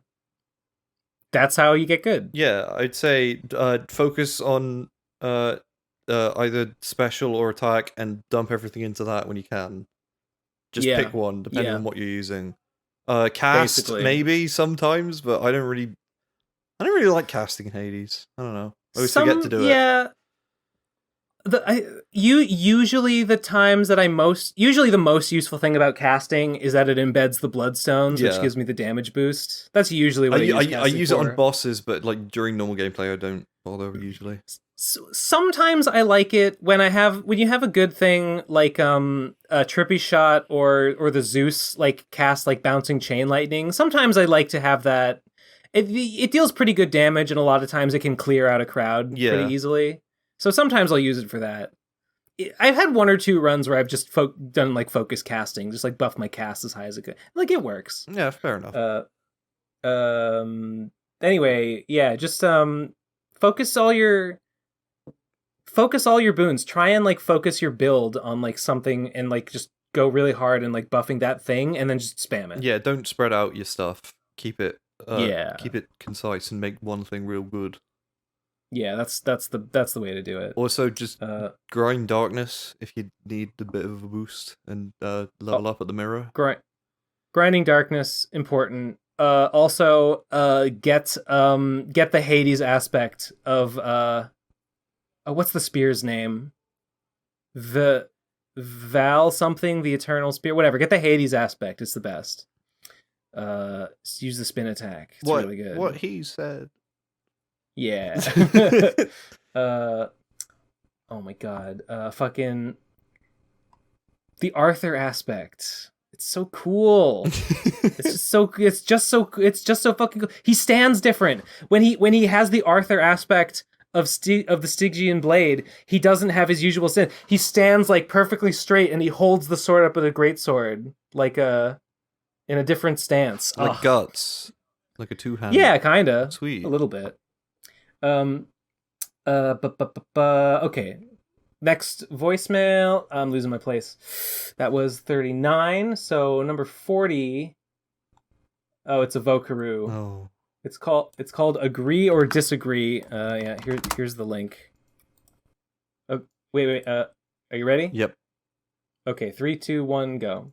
how you get good. Yeah, I'd say focus on either special or attack and dump everything into that when you can. Just pick one, depending on what you're using. Cast Basically. maybe sometimes, but I don't really like casting in Hades. I don't know. I always forget to do it. Yeah. Usually the most useful thing about casting is that it embeds the bloodstones, which gives me the damage boost. That's usually what I use it on bosses, but like during normal gameplay, I don't bother usually. Sometimes I like it when you have a good thing like a Trippy Shot or the Zeus like cast like bouncing chain lightning. Sometimes I like to have that. It deals pretty good damage, and a lot of times it can clear out a crowd pretty easily. So sometimes I'll use it for that. I've had 1 or 2 runs where I've just done like focus casting, just like buff my cast as high as it could. Like it works. Yeah, fair enough. Anyway, yeah, just focus all your boons. Try and like focus your build on like something and like just go really hard and like buffing that thing and then just spam it. Yeah, don't spread out your stuff. Keep it concise and make one thing real good. Yeah, that's the way to do it. Also, just grind darkness if you need a bit of a boost and level up at the mirror. Grinding darkness important. Also, get the Hades aspect of what's the spear's name? The Val something, the Eternal Spear, whatever. Get the Hades aspect. It's the best. Use the spin attack. It's really good. What he said. Yeah. Oh my god. Fucking the Arthur aspect. It's so cool. It's just so fucking cool. He stands different. When he has the Arthur aspect of the Stygian blade, he doesn't have his usual stand. He stands like perfectly straight and he holds the sword up with a great sword, like in a different stance. Like Guts. Like a two-handed. Yeah, kinda. Sweet. A little bit. Okay. Next voicemail. I'm losing my place. That was 39. So number 40. Oh, it's a Vokaroo. Oh. It's called Agree or Disagree. Yeah, here's the link. Oh, wait. Are you ready? Yep. Okay, 3, 2, 1, go.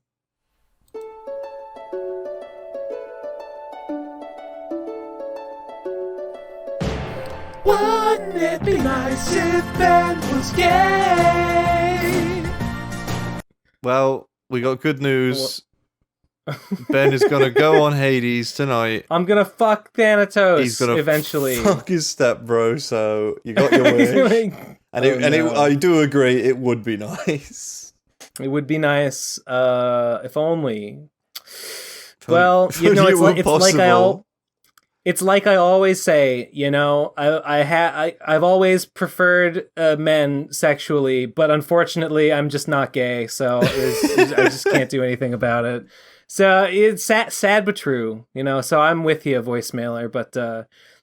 Wouldn't it be nice if Ben was gay? Well, we got good news. Ben is gonna go on Hades tonight. I'm gonna fuck Thanatos He's gonna eventually. fuck his stepbro, so you got your wish. I do agree, it would be nice. It would be nice, if only. Well, you know, it's like I always say, you know, I've always preferred men sexually, but unfortunately, I'm just not gay, so I just can't do anything about it. So it's sad but true, you know. So I'm with you, voicemailer, but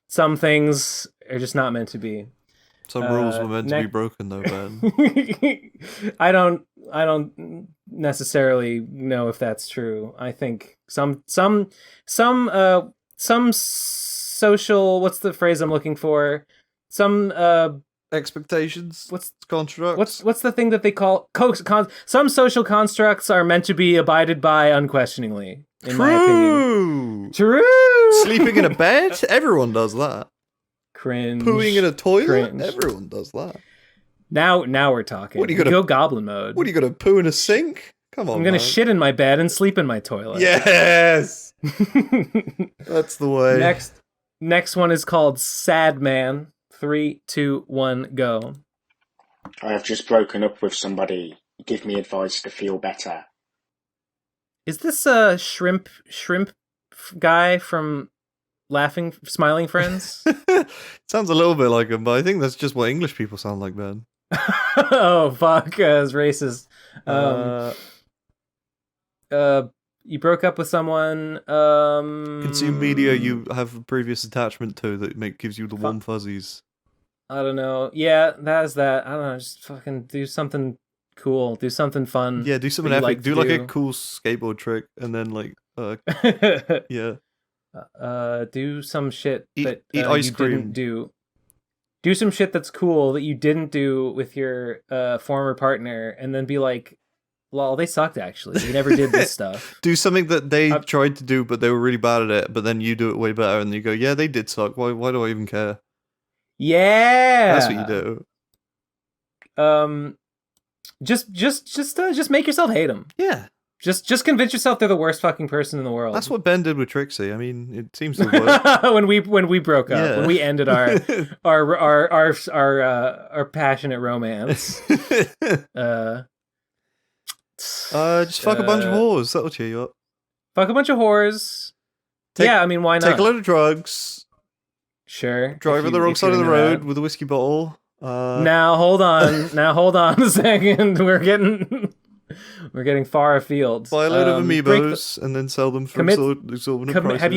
some things are just not meant to be. Some rules were meant to be broken, though, Ben. I don't necessarily know if that's true. I think some social, what's the phrase I'm looking for? Some expectations. What's constructs? What's the thing that they call some social constructs are meant to be abided by unquestioningly. In my opinion. True. Sleeping in a bed? Everyone does that. Cringe. Pooing in a toilet? Cringe. Everyone does that. Now we're talking. What are you gonna go goblin mode? What are you gonna poo in a sink? Come on. I'm gonna shit in my bed and sleep in my toilet. Yes. That's the way. Next one is called Sad Man. 3, 2, 1, go. I have just broken up with somebody. Give me advice to feel better. Is this a shrimp guy from Smiling Friends? Sounds a little bit like him, but I think that's just what English people sound like, man. Oh fuck, it's racist. You broke up with someone. Consume media you have a previous attachment to that gives you the warm fuzzies. I don't know. Yeah, that's that. I don't know. Just fucking do something cool. Do something fun. Yeah, do something epic. Do like a cool skateboard trick, and then like, yeah. Do some shit that eat ice cream. Didn't do. Do some shit that's cool that you didn't do with your former partner, and then be like, "Lol, they sucked. Actually, you never did this stuff." Do something that they tried to do, but they were really bad at it. But then you do it way better, and you go, "Yeah, they did suck. Why do I even care?" Yeah, that's what you do. Just make yourself hate them. Yeah. Just convince yourself they're the worst fucking person in the world. That's what Ben did with Trixie. I mean, it seems to work. when we broke up, when we ended our passionate romance. Just fuck a bunch of whores. That'll cheer you up. Fuck a bunch of whores. Yeah, I mean, why not? Take a load of drugs. Sure. Drive on the wrong side of the road with a whiskey bottle. Now hold on a second. We're getting far afield. Buy a load of amiibos and then sell them for exorbitant prices. Have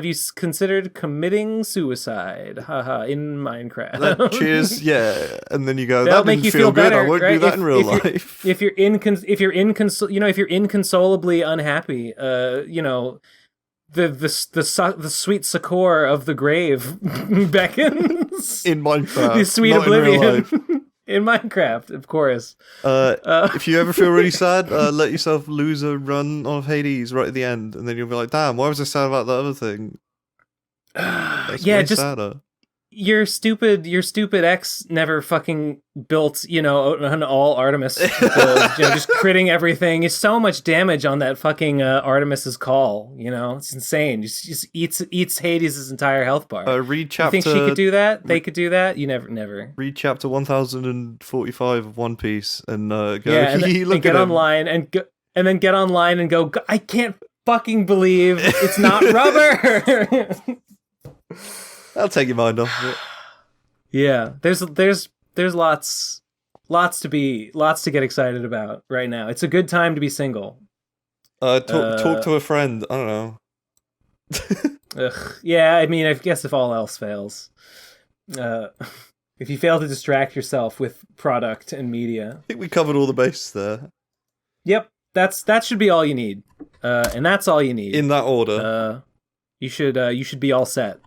you considered committing suicide? Haha, in Minecraft. Cheers, yeah. And then you go, that'll that make didn't you feel good. better, I won't right? do that in real life. If you're inconsolably unhappy, the sweet succor of the grave beckons in Minecraft. The sweet oblivion in Minecraft, of course. If you ever feel really sad, let yourself lose a run of Hades right at the end, and then you'll be like, "Damn, why was I sad about the other thing?" That's yeah, way just sadder. Your stupid ex never fucking built, an all Artemis build, just critting everything. It's so much damage on that fucking Artemis's call, it's insane. Just eats Hades' entire health bar. Read chapter. You think she could do that? They could do that? You never. Read chapter 1045 of One Piece and go. Yeah, and get online and then get online and go. I can't fucking believe it's not rubber. That'll take your mind off of it. Yeah, there's lots to get excited about right now. It's a good time to be single. Talk to a friend. I don't know. Yeah, I mean, I guess if all else fails, if you fail to distract yourself with product and media, I think we covered all the bases there. Yep, that should be all you need, and that's all you need in that order. You should be all set.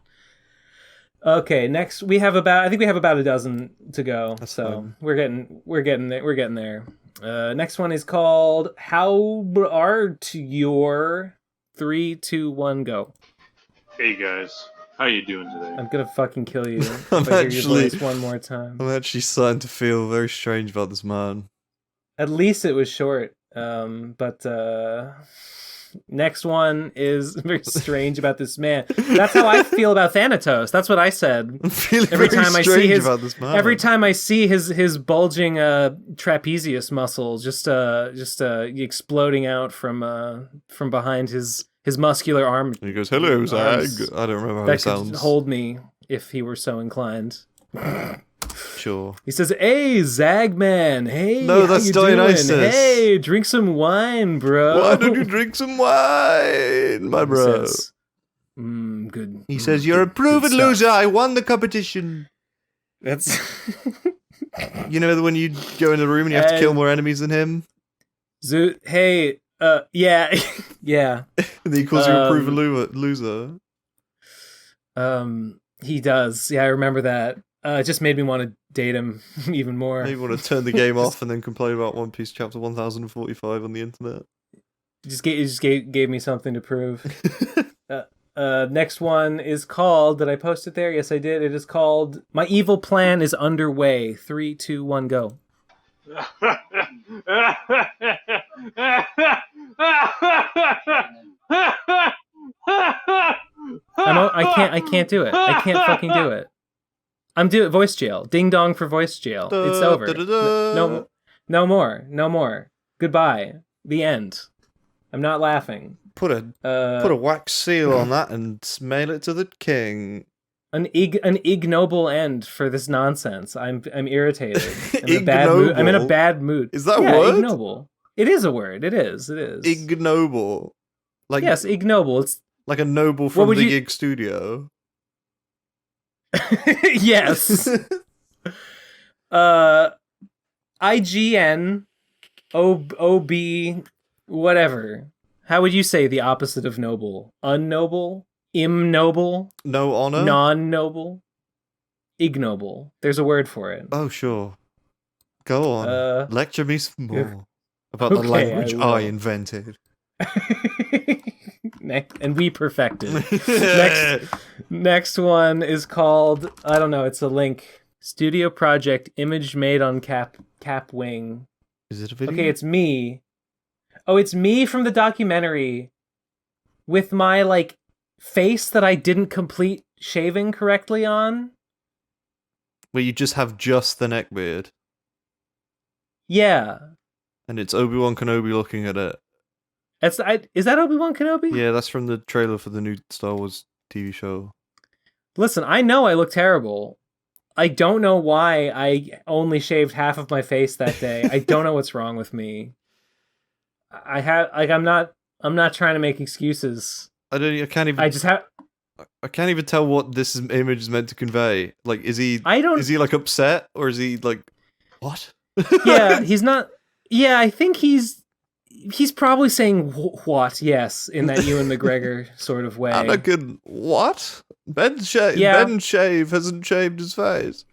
Okay, next we have about a dozen to go. That's so fine. We're getting there. Next one is called How Art Your 3, 2, 1, go. Hey guys, How you doing today? I'm gonna fucking kill you if I'm I hear your actually- voice one more time. I'm actually starting to feel very strange about this man. At least it was short. But next one is very strange about this man. That's how I feel about Thanatos. That's what I said. I'm feeling Every very time I see strange his about this man. every time I see his bulging trapezius muscle just exploding out from behind his muscular arm. And he goes, "Hello, Zag." arms I don't remember how that it sounds. could hold me if he were so inclined. Sure. He says, "Hey, Zagman. Hey, No, how that's you doing? Dionysus. Hey, drink some wine, bro. Why don't you drink some wine, my bro? Good. He says, "You're a proven stuff." loser. I won the competition." That's You know when you go in the room and you have to kill more enemies than him? Hey, yeah, yeah. And then he calls you a proven loser. He does. Yeah, I remember that. It just made me want to date him even more. Maybe want to turn the game off and then complain about One Piece chapter 1045 on the internet. Just gave me something to prove. Next one is called. Did I post it there? Yes, I did. It is called "My Evil Plan is Underway." 3, 2, 1, go. I can't do it. I can't fucking do it. I'm doing voice jail. Ding dong for voice jail. It's over. No more. Goodbye. The end. I'm not laughing. Put a wax seal on that and mail it to the king. An ignoble end for this nonsense. I'm irritated. I'm in a bad mood. Is that a word? Ignoble. It is a word. It is. Ignoble. Like, yes, ignoble. It's like a noble from the Gig Studio. Yes. IGN, OB, whatever. How would you say the opposite of noble? Unnoble? Imnoble? No honor? Non-noble? Ignoble. There's a word for it. Oh, sure. Go on. Lecture me some more about the language I invented. And we perfected. Next one is called, I don't know, it's a link. Studio project image made on Cap Wing. Is it a video? Okay, it's me. Oh, it's me from the documentary with my face that I didn't complete shaving correctly on. Where you just have just the neck beard. Yeah. And it's Obi-Wan Kenobi looking at it. Is that Obi-Wan Kenobi? Yeah, that's from the trailer for the new Star Wars TV show. Listen, I know I look terrible. I don't know why I only shaved half of my face that day. I don't know what's wrong with me. I'm not trying to make excuses. I can't even tell what this image is meant to convey. Like, is he like upset or is he like, what? Yeah, he's not. Yeah, I think he's probably saying what? Yes, in that Ewan McGregor sort of way. Anakin, what? Ben Shave hasn't shaved his face.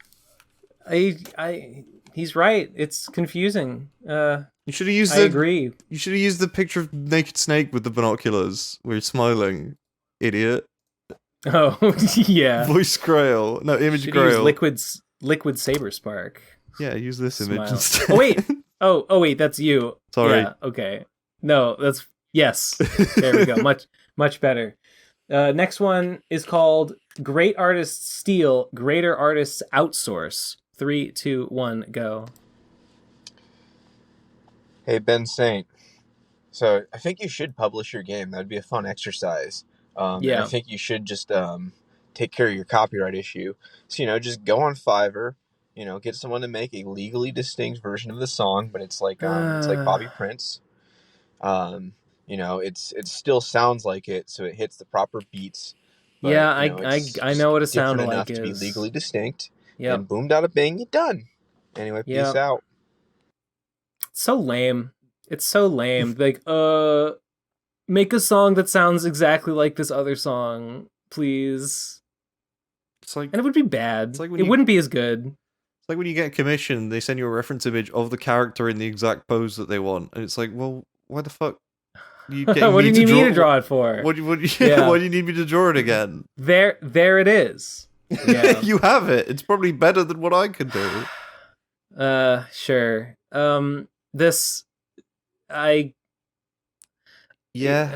He's right. It's confusing. You should have used. I agree. You should have used the picture of Naked Snake with the binoculars, where he's smiling, idiot. Oh yeah. Voice Grail, no image Should Grail. Use liquid saber spark. Yeah, use this image instead. Oh wait. Oh wait, that's you. Sorry. Yeah, okay. No, that's yes. There we go. Much better. Next one is called "Great Artists Steal, Greater Artists Outsource." 3, 2, 1, go. Hey, Ben Saint. So I think you should publish your game. That'd be a fun exercise. Yeah. I think you should just take care of your copyright issue. So, just go on Fiverr, get someone to make a legally distinct version of the song, but it's like Bobby Prince. It still sounds like it, so it hits the proper beats. But, Yeah, I know what a sound different like enough to be is. legally distinct. Yep. And boom, da bing, you're done. Anyway, peace Yep. out. It's so lame. It's so lame. Like, make a song that sounds exactly like this other song, please. It's like, and it would be bad. It's like it wouldn't be as good. It's like when you get a commission, they send you a reference image of the character in the exact pose that they want, and it's like, well, why the fuck? You What do you need me to draw it for? Why do you need me to draw it again? There it is. Yeah. You have it. It's probably better than what I could do. Sure. I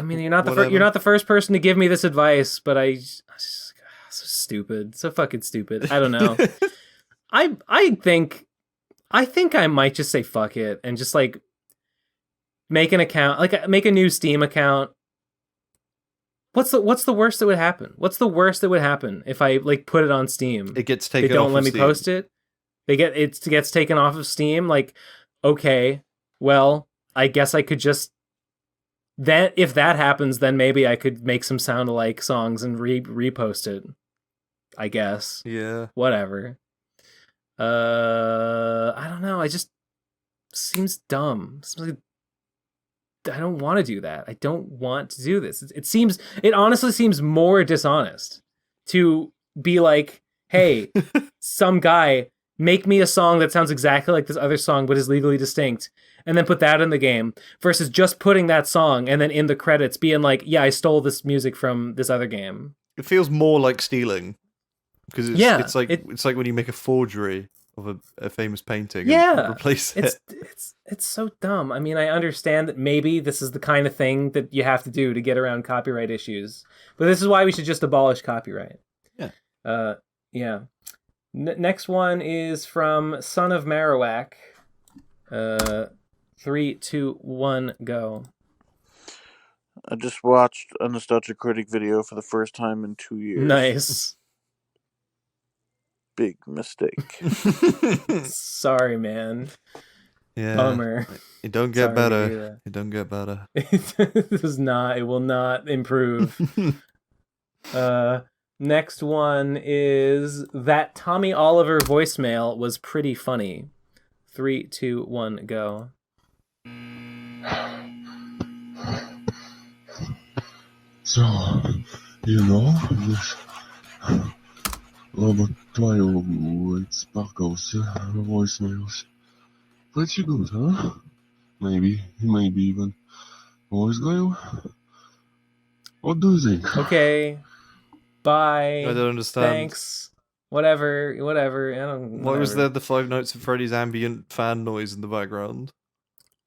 mean, you're not the first person to give me this advice, but so stupid, so fucking stupid. I don't know. I think I might just say fuck it and just like make an account, like make a new Steam account. What's the worst that would happen? What's the worst that would happen if I like put it on Steam? It gets taken. They don't off let of me Steam. post it. It gets taken off of Steam. Like, okay, well, I guess I could just if that happens, then maybe I could make some sound alike songs and repost it. I guess. Yeah. Whatever. I don't know. I just seems dumb. Seems like I don't want to do that. I don't want to do this. It honestly seems more dishonest to be like, hey, some guy, make me a song that sounds exactly like this other song but is legally distinct, and then put that in the game, versus just putting that song and then in the credits being like, yeah, I stole this music from this other game. It feels more like stealing. Because it's like when you make a forgery of a famous painting and replace it. It's so dumb. I mean, I understand that maybe this is the kind of thing that you have to do to get around copyright issues, but this is why we should just abolish copyright. Yeah. Yeah. Next one is from Son of Marowak. 3, 2, 1, go. I just watched a Nostalgia Critic video for the first time in 2 years. Nice. Big mistake. Sorry, man. Yeah. Bummer. It don't get better. It don't get better. It will not improve. Next one is that Tommy Oliver voicemail was pretty funny. 3, 2, 1, go. So, this Twilight Sparkles voicemails. Pretty good, huh? Maybe even voice glue. What do you think? Okay. Bye. I don't understand. Thanks. Whatever. I don't. Why was there the 5 Notes of Freddy's ambient fan noise in the background?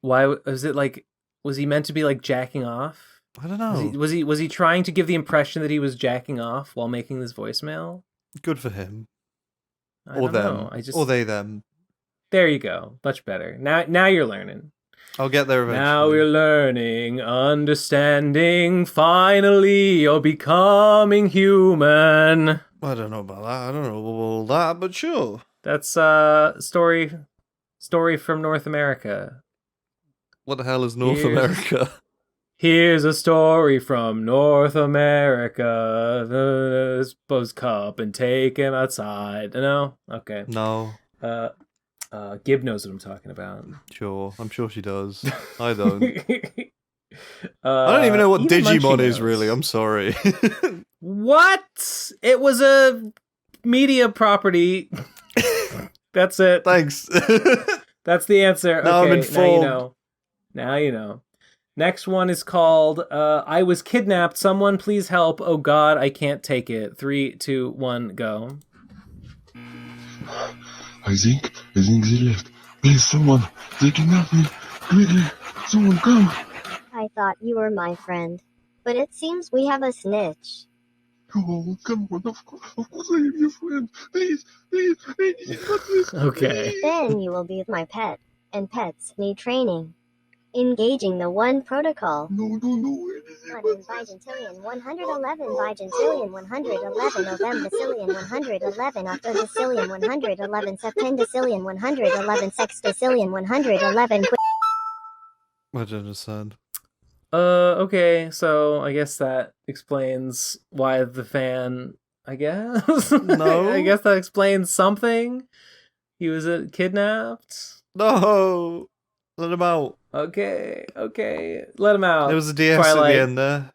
Why was it like? Was he meant to be like jacking off? I don't know. Was he trying to give the impression that he was jacking off while making this voicemail? Good for him. Or them. Or they them. There you go. Much better. Now you're learning. I'll get there eventually. Now we're learning, understanding. Finally, you're becoming human. I don't know about that. I don't know all that, but sure. That's story from North America. What the hell is North America? Here's a story from North America. The Buzz Cup and take him outside. No? Okay. No. Gib knows what I'm talking about. Sure. I'm sure she does. I don't. I don't even know what Digimon is, really. I'm sorry. What? It was a media property. That's it. Thanks. That's the answer. Now okay, I'm informed. Now you know. Next one is called I Was Kidnapped. Someone please help. Oh God, I can't take it. 3, 2, 1, go. I think they left. Please, someone, they kidnapped me. Quickly, someone come. I thought you were my friend, but it seems we have a snitch. Oh, come on, of course I am your friend. Please, not this. Okay. Then you will be my pet, and pets need training. Engaging the one protocol. No. 1 Bigentillion 111 Bigentillion 111 November Bacillion 111 Octodecillion 111 Septendecillion 111 Sextecillion 111. I don't understand. Okay, so I guess that explains why the fan, I guess? No. I guess that explains something. He was kidnapped. No. Let him out. Okay. Let him out. There was a DS Twilight. at the end there,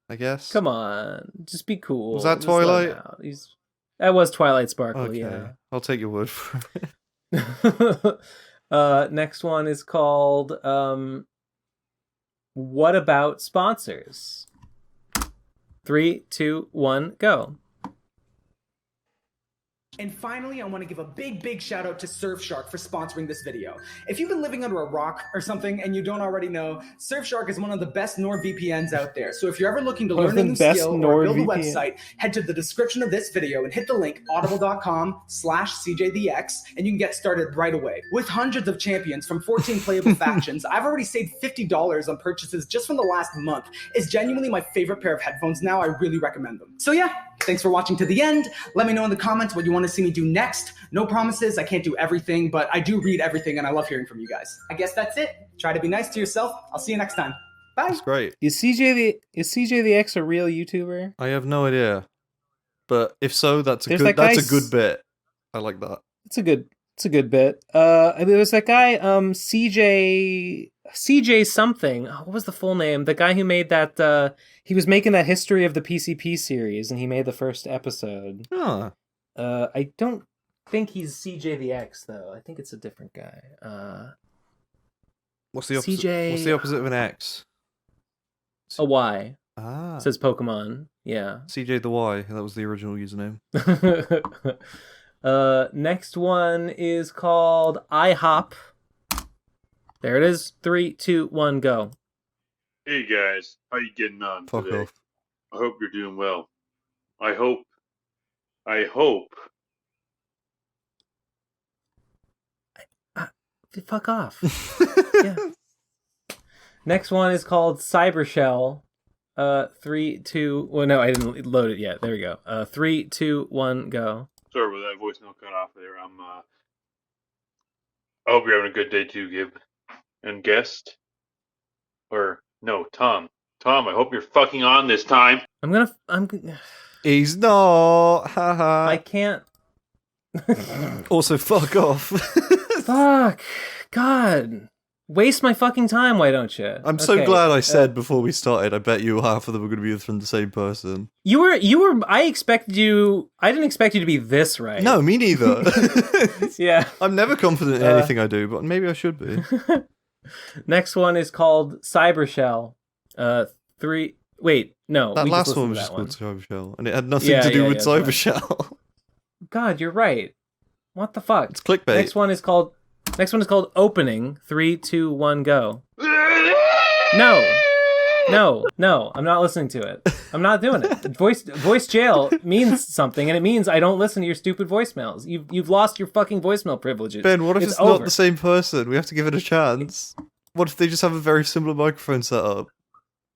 I guess. Come on. Just be cool. Was that Just let Twilight? him out. That was Twilight Sparkle, Okay. yeah. I'll take your word for it. Next one is called what about sponsors? 3, 2, 1, go. And finally, I want to give a big shout out to Surfshark for sponsoring this video. If you've been living under a rock or something and you don't already know, Surfshark is one of the best NordVPNs out there. So if you're ever looking to learn a new skill or build a website, head to the description of this video and hit the link audible.com/CJDX and you can get started right away. With hundreds of champions from 14 playable factions, I've already saved $50 on purchases just from the last month. It's genuinely my favorite pair of headphones now. I really recommend them. So yeah, thanks for watching to the end. Let me know in the comments what you want to see me do next. No promises, I can't do everything, but I do read everything and I love hearing from you guys. I guess that's it. Try to be nice to yourself. I'll see you next time. Bye. That's great. Is CJ the X a real YouTuber? I have no idea. But if so, that's a good bit. I like that. It's a good bit. There was that guy, CJ something. What was the full name? The guy who made that he was making that History of the PCP series and he made the first episode. Huh. I don't think he's CJ the X though. I think it's a different guy. What's the opposite? CJ... What's the opposite of an X? A Y. Ah. Says Pokemon. Yeah. CJ the Y. That was the original username. Next one is called IHOP. There it is. 3, 2, 1, go. Hey guys, how you getting on Fuck today? off. I hope you're doing well. I hope. Fuck off. Yeah. Next one is called Cybershell. 3, 2. Well, no, I didn't load it yet. There we go. 3, 2, 1, go. Sorry about that voicemail cut off there. I hope you're having a good day too, Gib. And guest? Or, no, Tom. Tom, I hope you're fucking on this time. He's not. Haha. I can't. Also, fuck off. Fuck. God. Waste my fucking time, why don't you? I'm so glad I said before we started, I bet you half of them were going to be from the same person. You were, I didn't expect you to be this right. No, me neither. Yeah. I'm never confident in anything I do, but maybe I should be. Next one is called Cybershell. 3, wait, no. That we last just one was listened just to that called Cybershell, and it had nothing to do with Cybershell. God, you're right. What the fuck? It's clickbait. Next one is called Opening. 3, 2, 1, go. No, I'm not listening to it. I'm not doing it. Voice jail means something, and it means I don't listen to your stupid voicemails. You've lost your fucking voicemail privileges. Ben, what if it's not the same person? We have to give it a chance. What if they just have a very similar microphone setup?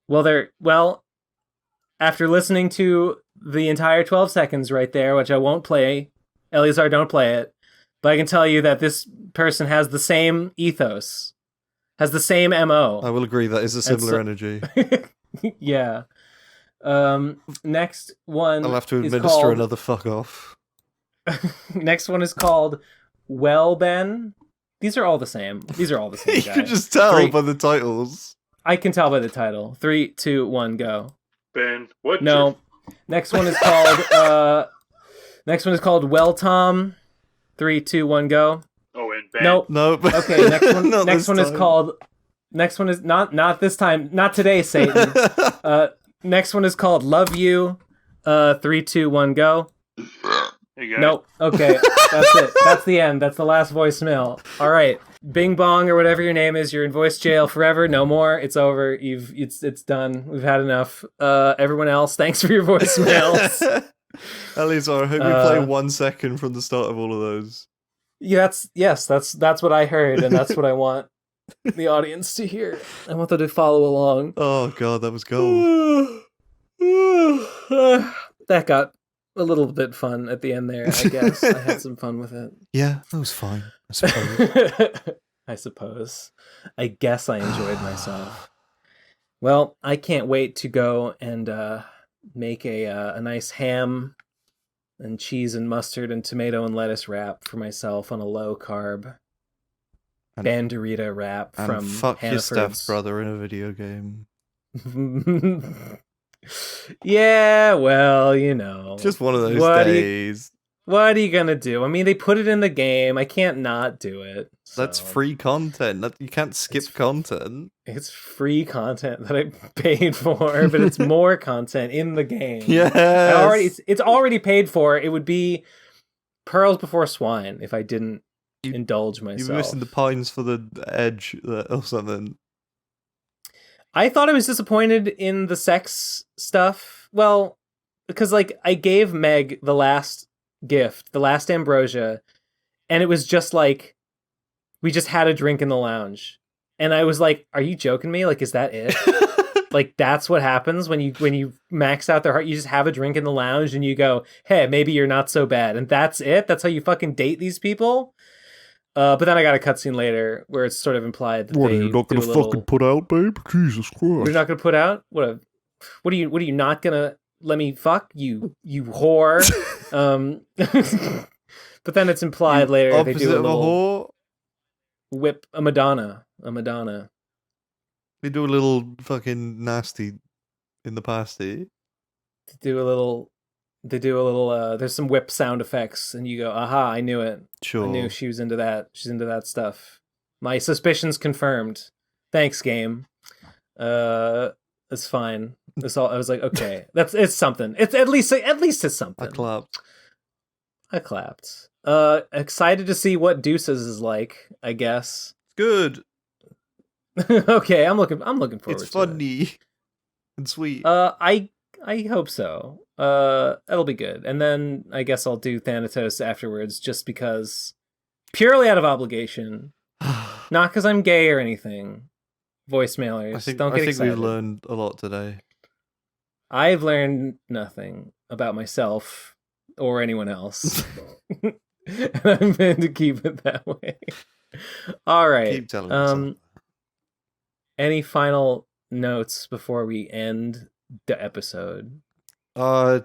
Well, after listening to the entire 12 seconds right there, which I won't play, Eleazar, don't play it, but I can tell you that this person has the same ethos, has the same MO. I will agree that is a similar energy. Yeah. Next one. I'll have to administer another fuck off. Next one is called Well Ben. These are all the same. These are all the same. You can just tell by the titles. I can tell by the title. 3, 2, 1, go. Ben, what? No. Next one is called. Next one is called Well Tom. 3, 2, 1, go. Oh, and Ben. Nope. Okay. Next one. Next one is called. Next one is not this time. Not today, Satan. Next one is called Love You. 3, 2, 1, go. Hey guys. Nope. Okay. That's it. That's the end. That's the last voicemail. All right. Bing Bong or whatever your name is, you're in voice jail forever. No more. It's over. It's done. We've had enough. Everyone else, thanks for your voicemails. Eleazar, I hope you play 1 second from the start of all of those. Yeah, that's what I heard, and that's what I want the audience to hear. I want them to follow along. Oh god, that was gold. That got a little bit fun at the end there, I guess. I had some fun with it. Yeah, that was fine, I suppose. I suppose. I guess I enjoyed myself. Well, I can't wait to go and make a nice ham and cheese and mustard and tomato and lettuce wrap for myself on a low carb Bandurrita wrap and from fuck Hannaford's. your stepbrother in a video game. Yeah, well, you know. Just one of those days. What are you gonna do? I mean, they put it in the game. I can't not do it. So. That's free content. You can't skip content. It's free content that I paid for, but it's more content in the game. Yes. It's already paid for. It would be pearls before swine if I didn't indulge myself. You're missing the pines for the edge or something. I thought I was disappointed in the sex stuff. Well, because like I gave Meg the last gift, the last ambrosia, and it was just like we just had a drink in the lounge. And I was like, are you joking me? Like, is that it? Like, that's what happens when you max out their heart. You just have a drink in the lounge and you go, hey, maybe you're not so bad. And that's it? That's how you fucking date these people? But then I got a cutscene later where it's sort of implied that what are you not gonna fucking put out, babe? Jesus Christ! You're not gonna put out? What are you not gonna let me fuck you whore? But then it's implied later they do a little whip, a Madonna. They do a little fucking nasty in the pasty. They do a little. There's some whip sound effects, and you go, "Aha! I knew it. Sure. I knew she was into that. She's into that stuff. My suspicions confirmed. Thanks, game. It's fine. It's all. I was like, okay, it's something. It's at least it's something. I clapped. Excited to see what Deuces is like. I guess. Good. Okay, I'm looking forward to it. It's funny and sweet. I hope so. It'll be good. And then I guess I'll do Thanatos afterwards just because purely out of obligation. Not because I'm gay or anything. Voicemailers. Don't get excited. We've learned a lot today. I've learned nothing about myself or anyone else. And I'm going to keep it that way. All right. Keep telling me. Any final notes before we end the episode? No.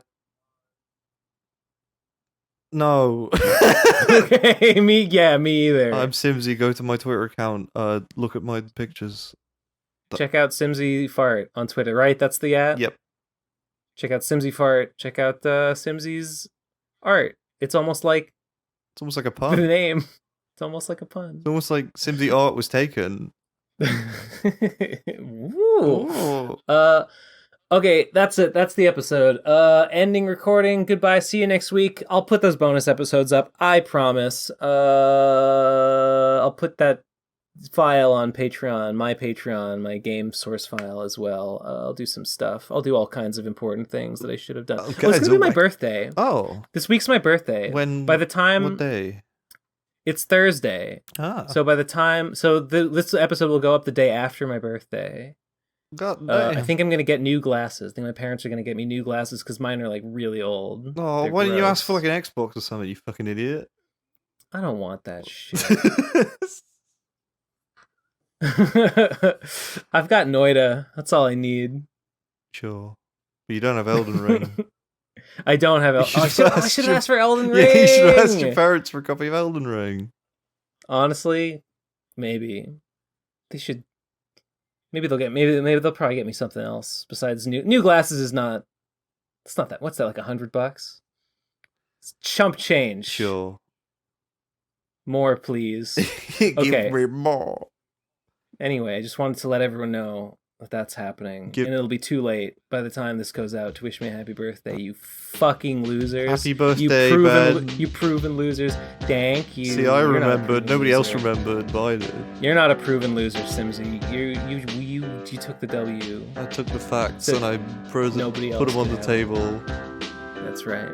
Okay, me either. I'm Simmsy. Go to my Twitter account. Look at my pictures. Check out Simmsy Fart on Twitter, right? That's the ad? Yep. Check out Simmsy Fart. Check out Simmsy's art. It's almost like a pun. The name. It's almost like a pun. It's almost like Simmsy art was taken. Woo. Okay, that's it. That's the episode. Ending recording. Goodbye. See you next week. I'll put those bonus episodes up. I promise. I'll put that file on Patreon, my game source file as well. I'll do some stuff. I'll do all kinds of important things that I should have done. It's going to be my birthday. Oh. This week's my birthday. By the time... What day? It's Thursday. So by the time... So this episode will go up the day after my birthday. God I think I'm going to get new glasses. I think my parents are going to get me new glasses because mine are like really old. Oh, why didn't you ask for like an Xbox or something, you fucking idiot? I don't want that shit. I've got Noida. That's all I need. Sure. But you don't have Elden Ring. I don't have Elden Ring. I should have asked for Elden Ring. Yeah, you should have asked your parents for a copy of Elden Ring. Honestly, maybe. They should. Maybe they'll probably get me something else besides new glasses. It's not that. What's that, like $100? It's chump change. Sure. More, please. Give me more. Anyway, I just wanted to let everyone know that that's happening. And it'll be too late by the time this goes out to wish me a happy birthday, you fucking losers. Happy birthday, Ben. You proven losers. Thank you. See, I remembered. Nobody else remembered, but I did. You're not a proven loser, Simmsy. You took the W. I took the facts and I put them on the table. That's right.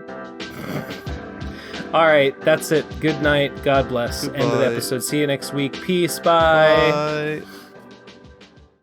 All right, that's it. Good night. God bless. Goodbye. End of the episode. See you next week. Peace. Bye. Bye.